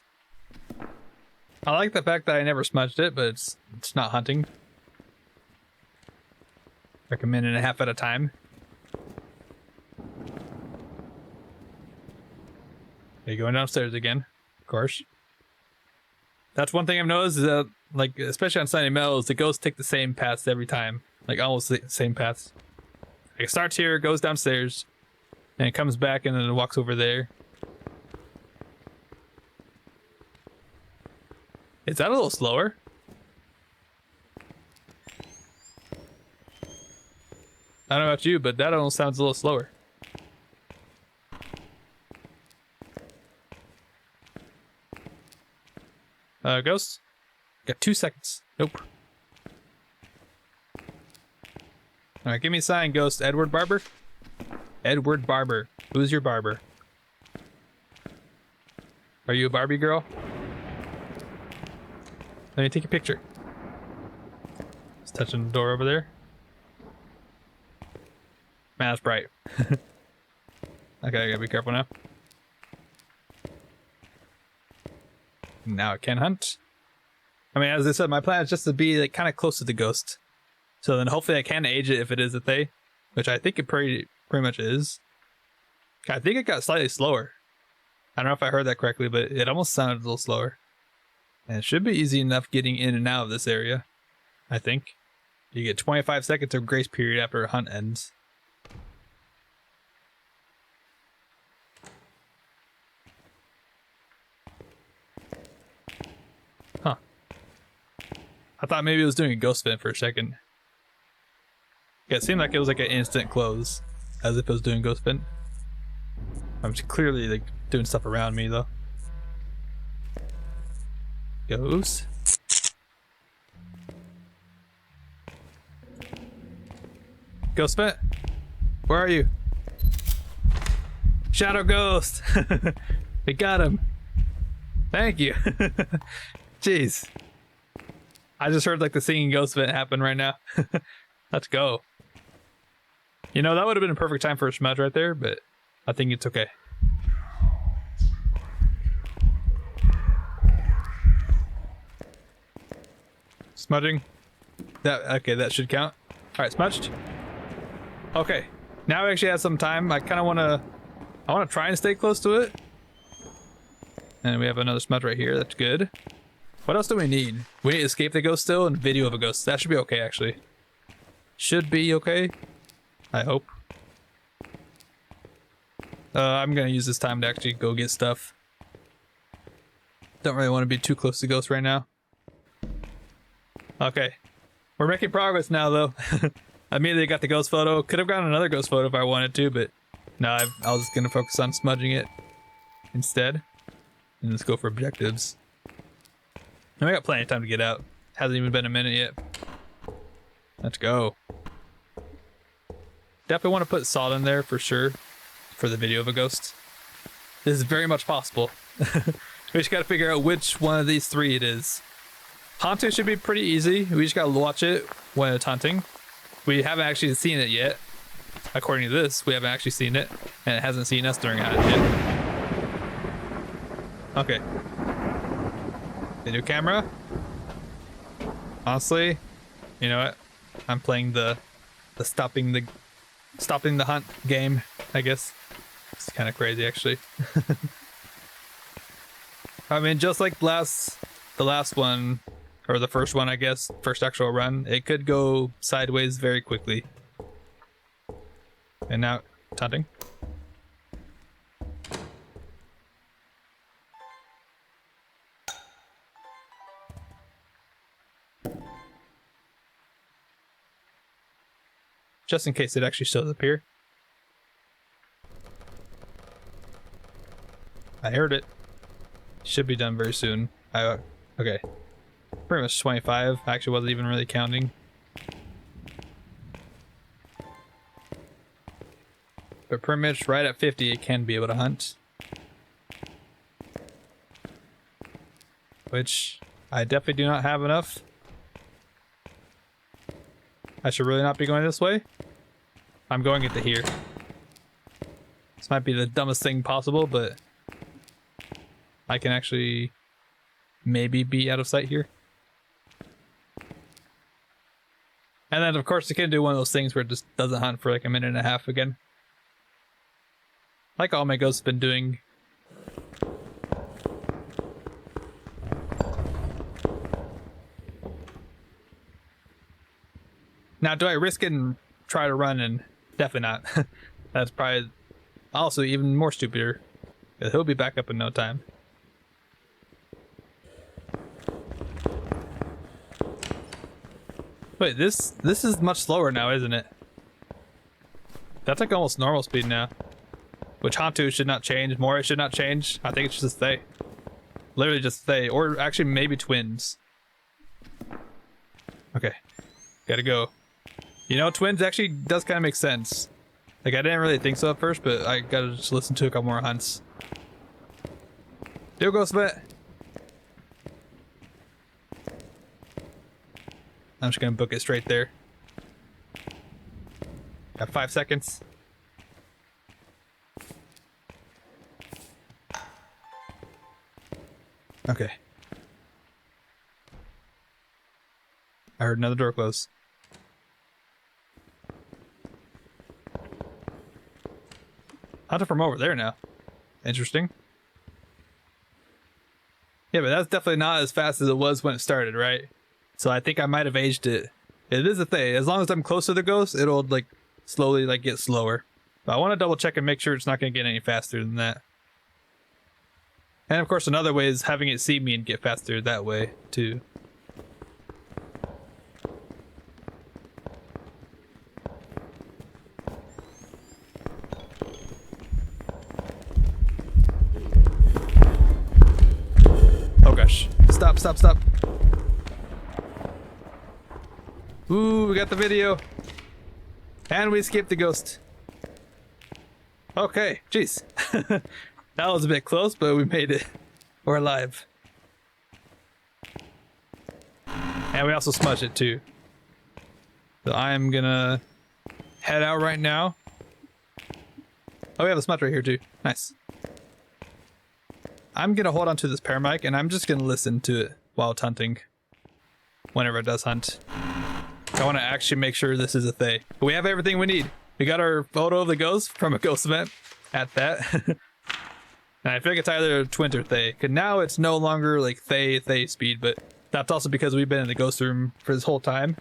I like the fact that I never smudged it, but it's not hunting. Like a minute and a half at a time. Okay, going downstairs again, of course. That's one thing I've noticed is that, like, especially on Sunny Meadows, the ghosts take the same paths every time. Like, almost the same paths. Like, it starts here, goes downstairs, and it comes back and then it walks over there. Is that a little slower? I don't know about you, but that almost sounds a little slower. Ghost? Got 2 seconds. Nope. Alright, give me a sign, Ghost. Edward Barber? Edward Barber. Who's your barber? Are you a Barbie girl? Let me take a picture. Just touching the door over there. Man, that's bright. Okay, I gotta be careful now. Now I can hunt. I mean, as I said, my plan is just to be like kind of close to the ghost. So then hopefully I can age it if it is a they, which I think it pretty much is. I think it got slightly slower. I don't know if I heard that correctly, but it almost sounded a little slower. And it should be easy enough getting in and out of this area, I think. You get 25 seconds of grace period after a hunt ends. Huh. I thought maybe it was doing a ghost vent for a second. Yeah, it seemed like it was like an instant close, as if it was doing ghost vent. I'm clearly like doing stuff around me though. Ghost. Ghost vent, where are you? Shadow ghost. We got him. Thank you. Jeez. I just heard like the singing ghost vent happen right now. Let's go. You know, that would have been a perfect time for a smudge right there, but I think it's okay. Smudging. That should count. Alright, smudged. Okay. Now we actually have some time. I wanna try and stay close to it. And we have another smudge right here, that's good. What else do we need? We need to escape the ghost still and video of a ghost. That should be okay actually. Should be okay. I hope. I'm gonna use this time to actually go get stuff. Don't really want to be too close to ghosts right now. Okay. We're making progress now though. I immediately got the ghost photo. Could have gotten another ghost photo if I wanted to, but no, I was just gonna focus on smudging it instead. And let's go for objectives. And we got plenty of time to get out. Hasn't even been a minute yet. Let's go. Definitely want to put salt in there for sure for the video of a ghost. This is very much possible. We just got to figure out which one of these 3 it is. Haunting should be pretty easy. We just got to watch it when it's hunting. We haven't actually seen it yet. According to this, we haven't actually seen it. And it hasn't seen us during a hunt yet. Okay. The new camera. Honestly, you know what? I'm playing the stopping the hunt game, I guess. It's kind of crazy actually. I mean, just like the last one, or the first one, I guess, first actual run, it could go sideways very quickly. And now, taunting. Just in case it actually shows up here. I heard it. Should be done very soon. Okay. Pretty much 25. I actually wasn't even really counting. But pretty much right at 50 it can be able to hunt. Which I definitely do not have enough. I should really not be going this way. I'm going into here. This might be the dumbest thing possible, but I can actually maybe be out of sight here. And then of course I can do one of those things where it just doesn't hunt for like a minute and a half again. Like all my ghosts have been doing. Now do I risk it and try to run? And definitely not. That's probably also even more stupider. He'll be back up in no time. Wait, this is much slower now, isn't it? That's like almost normal speed now. Which Hantu should not change. Mora should not change. I think it's just they. Literally just they. Or actually maybe twins. Okay. Gotta go. You know, twins actually does kind of make sense. Like, I didn't really think so at first, but I gotta just listen to a couple more hunts. Do go, Svet. I'm just gonna book it straight there. Got 5 seconds. Okay. I heard another door close. Hunter from over there now. Interesting. Yeah, but that's definitely not as fast as it was when it started, right? So I think I might have aged it. It is a thing. As long as I'm close to the ghost, it'll like slowly like get slower. But I want to double check and make sure it's not going to get any faster than that. And of course another way is having it see me and get faster that way too. Oh gosh. Stop, stop, stop. Ooh, we got the video. And we escaped the ghost. Okay, jeez. That was a bit close, but we made it. We're alive. And we also smudged it too. So I'm gonna head out right now. Oh, we have a smudge right here too. Nice. I'm gonna hold on to this paramic and I'm just gonna listen to it while it's hunting. Whenever it does hunt. I want to actually make sure this is a Thay. But we have everything we need. We got our photo of the ghost from a ghost event at that. And I feel like it's either a twin or Thay. Cause now it's no longer like Thay speed, but that's also because we've been in the ghost room for this whole time.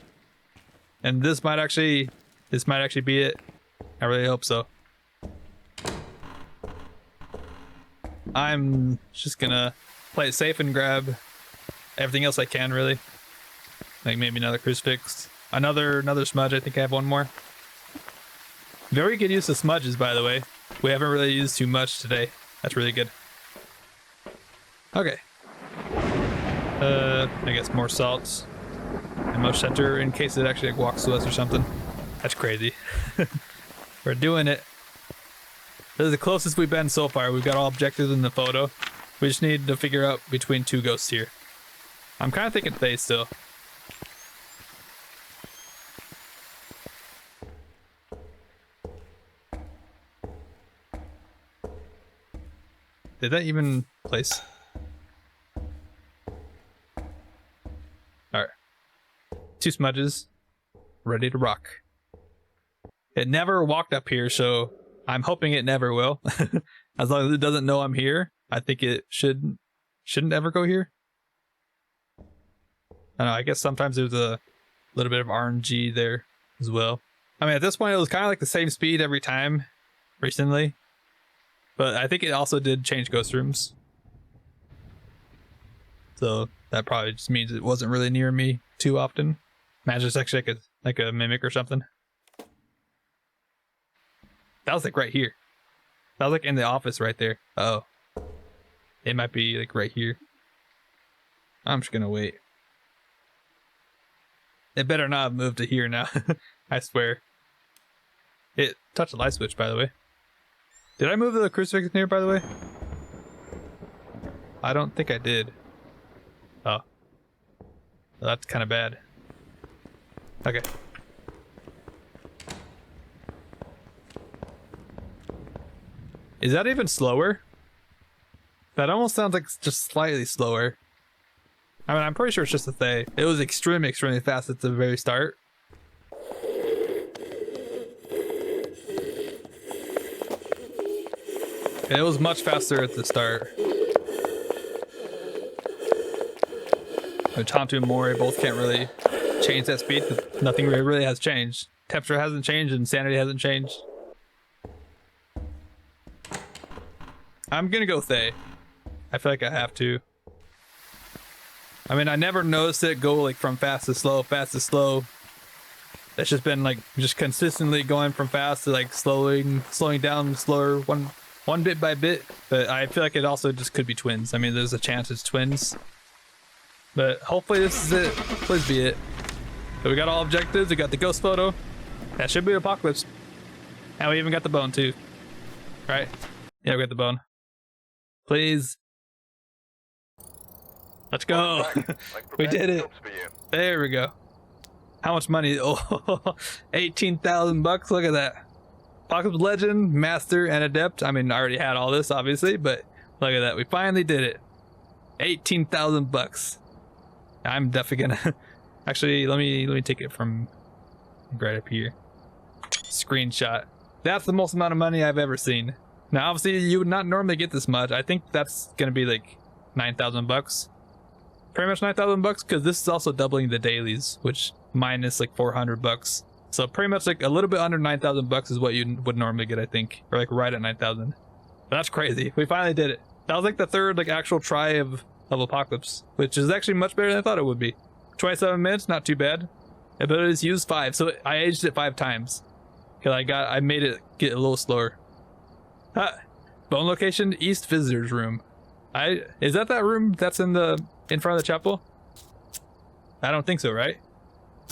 And this might actually be it. I really hope so. I'm just gonna play it safe and grab everything else I can, really. Like maybe another crucifix. Another smudge. I think I have one more. Very good use of smudges, by the way. We haven't really used too much today. That's really good. Okay. I guess more salts. And most center in case it actually like, walks to us or something. That's crazy. We're doing it. This is the closest we've been so far. We've got all objectives in the photo. We just need to figure out between two ghosts here. I'm kind of thinking Thay still. Did that even place? Alright. 2 smudges. Ready to rock. It never walked up here, so I'm hoping it never will. As long as it doesn't know I'm here, I think it shouldn't ever go here. I don't know, I guess sometimes there's a little bit of RNG there as well. I mean, at this point, it was kind of like the same speed every time recently. But I think it also did change ghost rooms. So that probably just means it wasn't really near me too often. Imagine it's actually like a mimic or something. That was like right here. That was like in the office right there. Oh. It might be like right here. I'm just gonna wait. It better not have moved to here now. I swear. It touched the light switch, by the way. Did I move the crucifix in here, by the way? I don't think I did. Oh. Well, that's kind of bad. Okay. Is that even slower? That almost sounds like just slightly slower. I mean, I'm pretty sure it's just a thing. It was extremely fast at the very start. And it was much faster at the start. But Tonto and Mori both can't really change that speed because nothing really has changed. Temperature hasn't changed and Sanity hasn't changed. I'm gonna go Thay. I feel like I have to. I mean, I never noticed it go like from fast to slow, fast to slow. It's just been like just consistently going from fast to like slowing down slower one bit by bit. But I feel like it also just could be twins. I mean, there's a chance it's twins. But hopefully this is it. Please be it. So we got all objectives. We got the ghost photo. That should be Apocalypse. And we even got the bone too. Right? Yeah, we got the bone. Please. Let's go. We did it. There we go. How much money? Oh, 18,000 bucks. Look at that. Apocalypse Legend, Master, and Adept. I mean, I already had all this, obviously, but look at that. We finally did it. 18,000 bucks. I'm definitely gonna. Actually, let me take it from right up here. Screenshot. That's the most amount of money I've ever seen. Now, obviously, you would not normally get this much. I think that's gonna be like 9,000 bucks. Pretty much 9,000 bucks, because this is also doubling the dailies, which minus like 400 bucks. So pretty much like a little bit under 9,000 bucks is what you would normally get, I think, or like right at 9,000. That's crazy. We finally did it. That was like the third like actual try of Apocalypse, which is actually much better than I thought it would be. 27 minutes, not too bad. Abilities used 5, so I aged it 5 times. Cause I made it get a little slower. Bone location, East Visitors Room. Is that room that's in front of the chapel? I don't think so, right?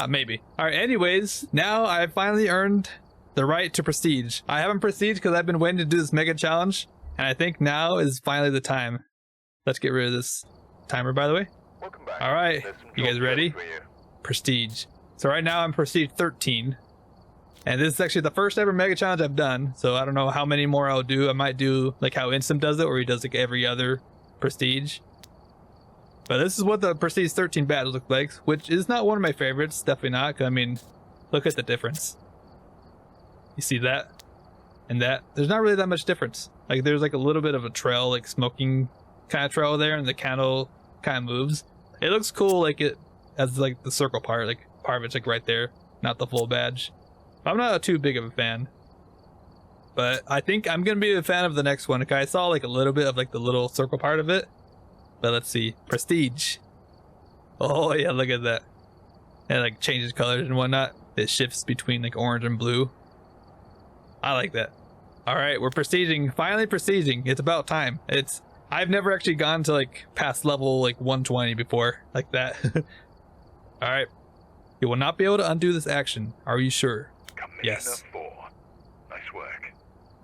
Maybe. Alright, anyways, now I finally earned the right to prestige. I haven't prestige because I've been waiting to do this mega challenge, and I think now is finally the time. Let's get rid of this timer, by the way. Welcome back. Alright, you guys ready? Prestige. So right now I'm prestige 13. And this is actually the first ever mega challenge I've done, so I don't know how many more I'll do. I might do like how Instant does it, where he does like every other prestige. But this is what the prestige 13 badge looks like, which is not one of my favorites. Definitely not. 'Cause I mean, look at the difference. You see that? And that? There's not really that much difference. Like there's like a little bit of a trail, like smoking kind of trail there, and the candle kind of moves. It looks cool, like it has like the circle part, like part of it's like right there, not the full badge. I'm not too big of a fan, but I think I'm gonna be a fan of the next one. Okay, I saw like a little bit of like the little circle part of it, but let's see. Prestige. Oh yeah, look at that. It like changes colors and whatnot. It shifts between like orange and blue. I like that. All right, we're prestiging. Finally prestiging. It's about time. I've never actually gone to like past level like 120 before like that. All right. You will not be able to undo this action. Are you sure? Yes. 4. Nice work.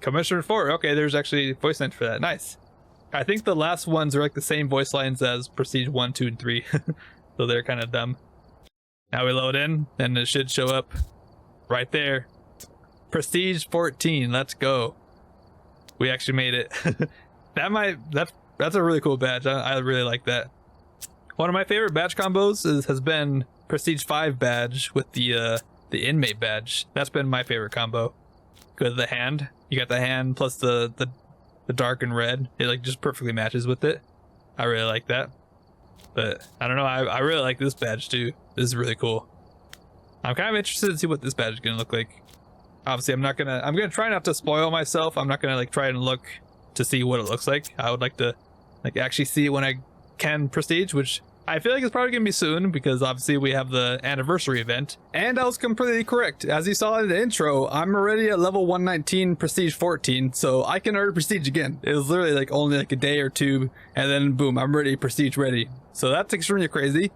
Commissioner 4. Okay, there's actually voice lines for that. Nice. I think the last ones are like the same voice lines as Prestige 1, 2, and 3. So they're kind of dumb. Now we load in, and it should show up right there. Prestige 14. Let's go. We actually made it. That's a really cool badge. I really like that. One of my favorite badge combos has been Prestige 5 badge with the inmate badge. That's been my favorite combo. Because the hand, you got the hand plus the dark and red. It like just perfectly matches with it. I really like that. But I don't know, I really like this badge too. This is really cool. I'm kind of interested to see what this badge is gonna look like. Obviously, I'm gonna try not to spoil myself. I'm not gonna like try and look to see what it looks like. I would like to like actually see it when I can prestige, which I feel like it's probably gonna be soon because obviously we have the anniversary event. And I was completely correct. As you saw in the intro, I'm already at level 119, prestige 14, so I can already prestige again. It was literally like only like a day or two, and then boom, I'm ready, prestige ready. So that's extremely crazy.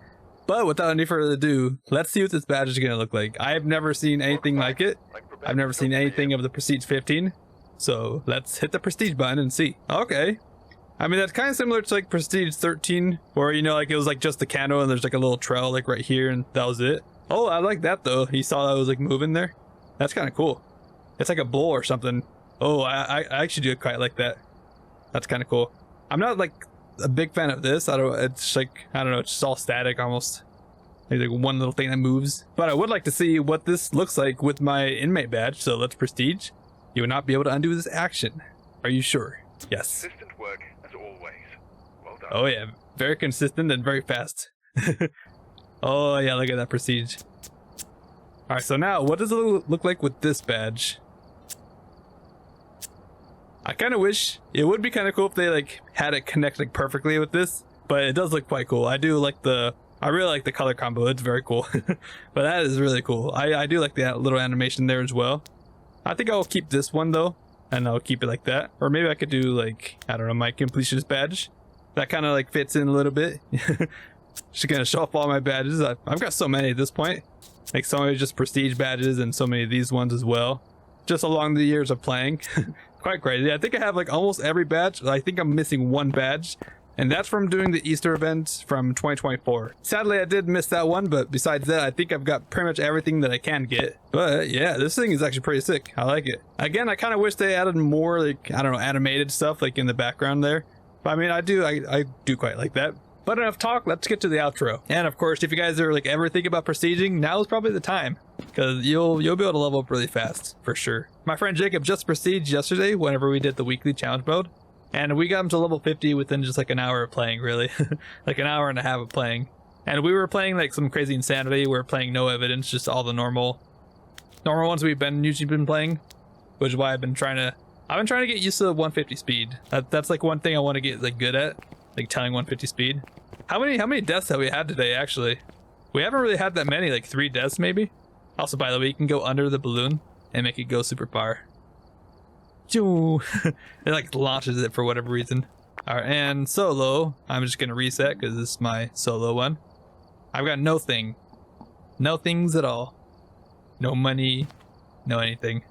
But without any further ado, let's see what this badge is gonna look like. I've never seen anything like it. I've never seen anything of the prestige 15. So let's hit the prestige button and see. Okay. I mean, that's kind of similar to like prestige 13, where, you know, like it was like just the candle and there's like a little trail like right here and that was it. Oh, I like that though. You saw that was like moving there. That's kind of cool. It's like a bull or something. Oh, I actually do quite like that. That's kind of cool. I'm not like a big fan of this. It's like, I don't know, it's just all static almost. There's like one little thing that moves. But I would like to see what this looks like with my inmate badge. So let's prestige. You will not be able to undo this action. Are you sure? Yes. Consistent work as always. Well done. Oh yeah, very consistent and very fast. Oh yeah, look at that prestige. Alright, so now what does it look like with this badge? I kind of wish it would be kind of cool if they like had it connect like perfectly with this, but it does look quite cool. I really like the color combo. It's very cool. But that is really cool. I do like that little animation there as well. I think I'll keep this one though, and I'll keep it like that. Or maybe I could do like, I don't know, my completionist badge. That kind of like fits in a little bit. Just gonna show off all my badges. I've got so many at this point. Like so many just prestige badges and so many of these ones as well. Just along the years of playing. Quite crazy. I think I have like almost every badge. I think I'm missing one badge. And that's from doing the Easter event from 2024. Sadly, I did miss that one, but besides that, I think I've got pretty much everything that I can get. But yeah, this thing is actually pretty sick. I like it. Again, I kind of wish they added more, like, I don't know, animated stuff like in the background there. But I mean, I do quite like that. But enough talk, let's get to the outro. And of course, if you guys are like ever thinking about prestiging, now is probably the time. Because you'll be able to level up really fast, for sure. My friend Jacob just prestiged yesterday whenever we did the weekly challenge mode. And we got him to level 50 within just like an hour of playing, really. Like an hour and a half of playing. And we were playing like some crazy Insanity. We were playing no evidence, just all the normal ones we've usually been playing. Which is why I've been trying to get used to the 150 speed. That's like one thing I want to get like good at. Like telling 150 speed. How many deaths have we had today, actually? We haven't really had that many, like 3 deaths maybe. Also, by the way, you can go under the balloon and make it go super far. It like launches it for whatever reason. Alright, and solo, I'm just gonna reset because this is my solo one. I've got no things at all. No money, no anything.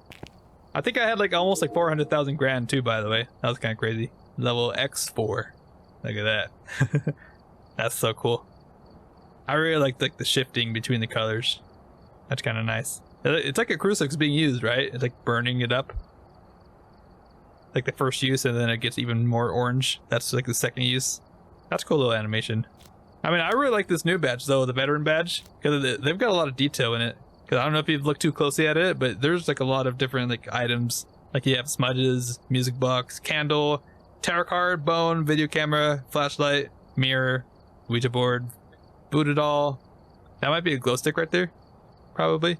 I think I had like almost like 400,000 grand too, by the way. That was kind of crazy. Level X4. Look at that. That's so cool. I really like the shifting between the colors. That's kind of nice. It's like a crucifix being used, right? It's like burning it up. Like the first use, and then it gets even more orange. That's like the second use. That's a cool little animation. I mean, I really like this new badge though, the veteran badge, because they've got a lot of detail in it. Because I don't know if you've looked too closely at it, but there's like a lot of different like items. Like you have smudges, music box, candle, tarot card, bone, video camera, flashlight, mirror, Ouija board, voodoo doll. That might be a glow stick right there, probably.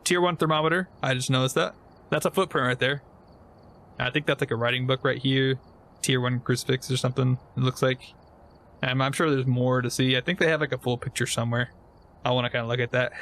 Tier 1 thermometer. I just noticed that. That's a footprint right there. I think that's like a writing book right here. Tier 1 crucifix or something, it looks like. And I'm sure there's more to see. I think they have like a full picture somewhere. I want to kind of look at that.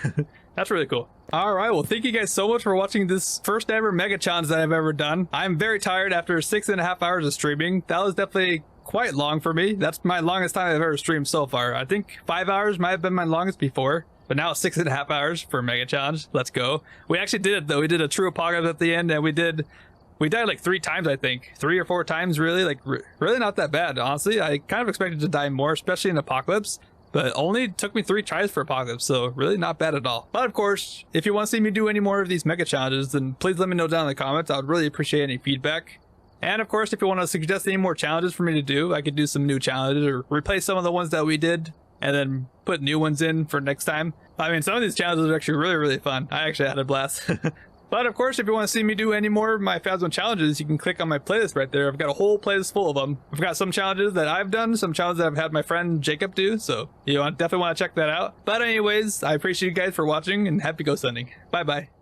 That's really cool. Alright, well thank you guys so much for watching this first ever mega challenge that I've ever done. I'm very tired after 6.5 hours of streaming. That was definitely quite long for me. That's my longest time I've ever streamed so far. I think 5 hours might have been my longest before. But now it's 6.5 hours for a mega challenge. Let's go. We actually did it though. We did a true apocalypse at the end, and we died like 3 times, I think. 3 or 4 times, really. Like, really not that bad, honestly. I kind of expected to die more, especially in Apocalypse. But it only took me 3 tries for Apocalypse, so really not bad at all. But of course, if you want to see me do any more of these mega challenges, then please let me know down in the comments. I would really appreciate any feedback. And of course, if you want to suggest any more challenges for me to do, I could do some new challenges or replace some of the ones that we did and then put new ones in for next time. I mean, some of these challenges are actually really, really fun. I actually had a blast. But But of course, if you want to see me do any more of my Phasmo challenges, you can click on my playlist right there. I've got a whole playlist full of them. I've got some challenges that I've done, some challenges that I've had my friend Jacob do, so you definitely want to check that out. But anyways, I appreciate you guys for watching, and happy ghost hunting. Bye bye.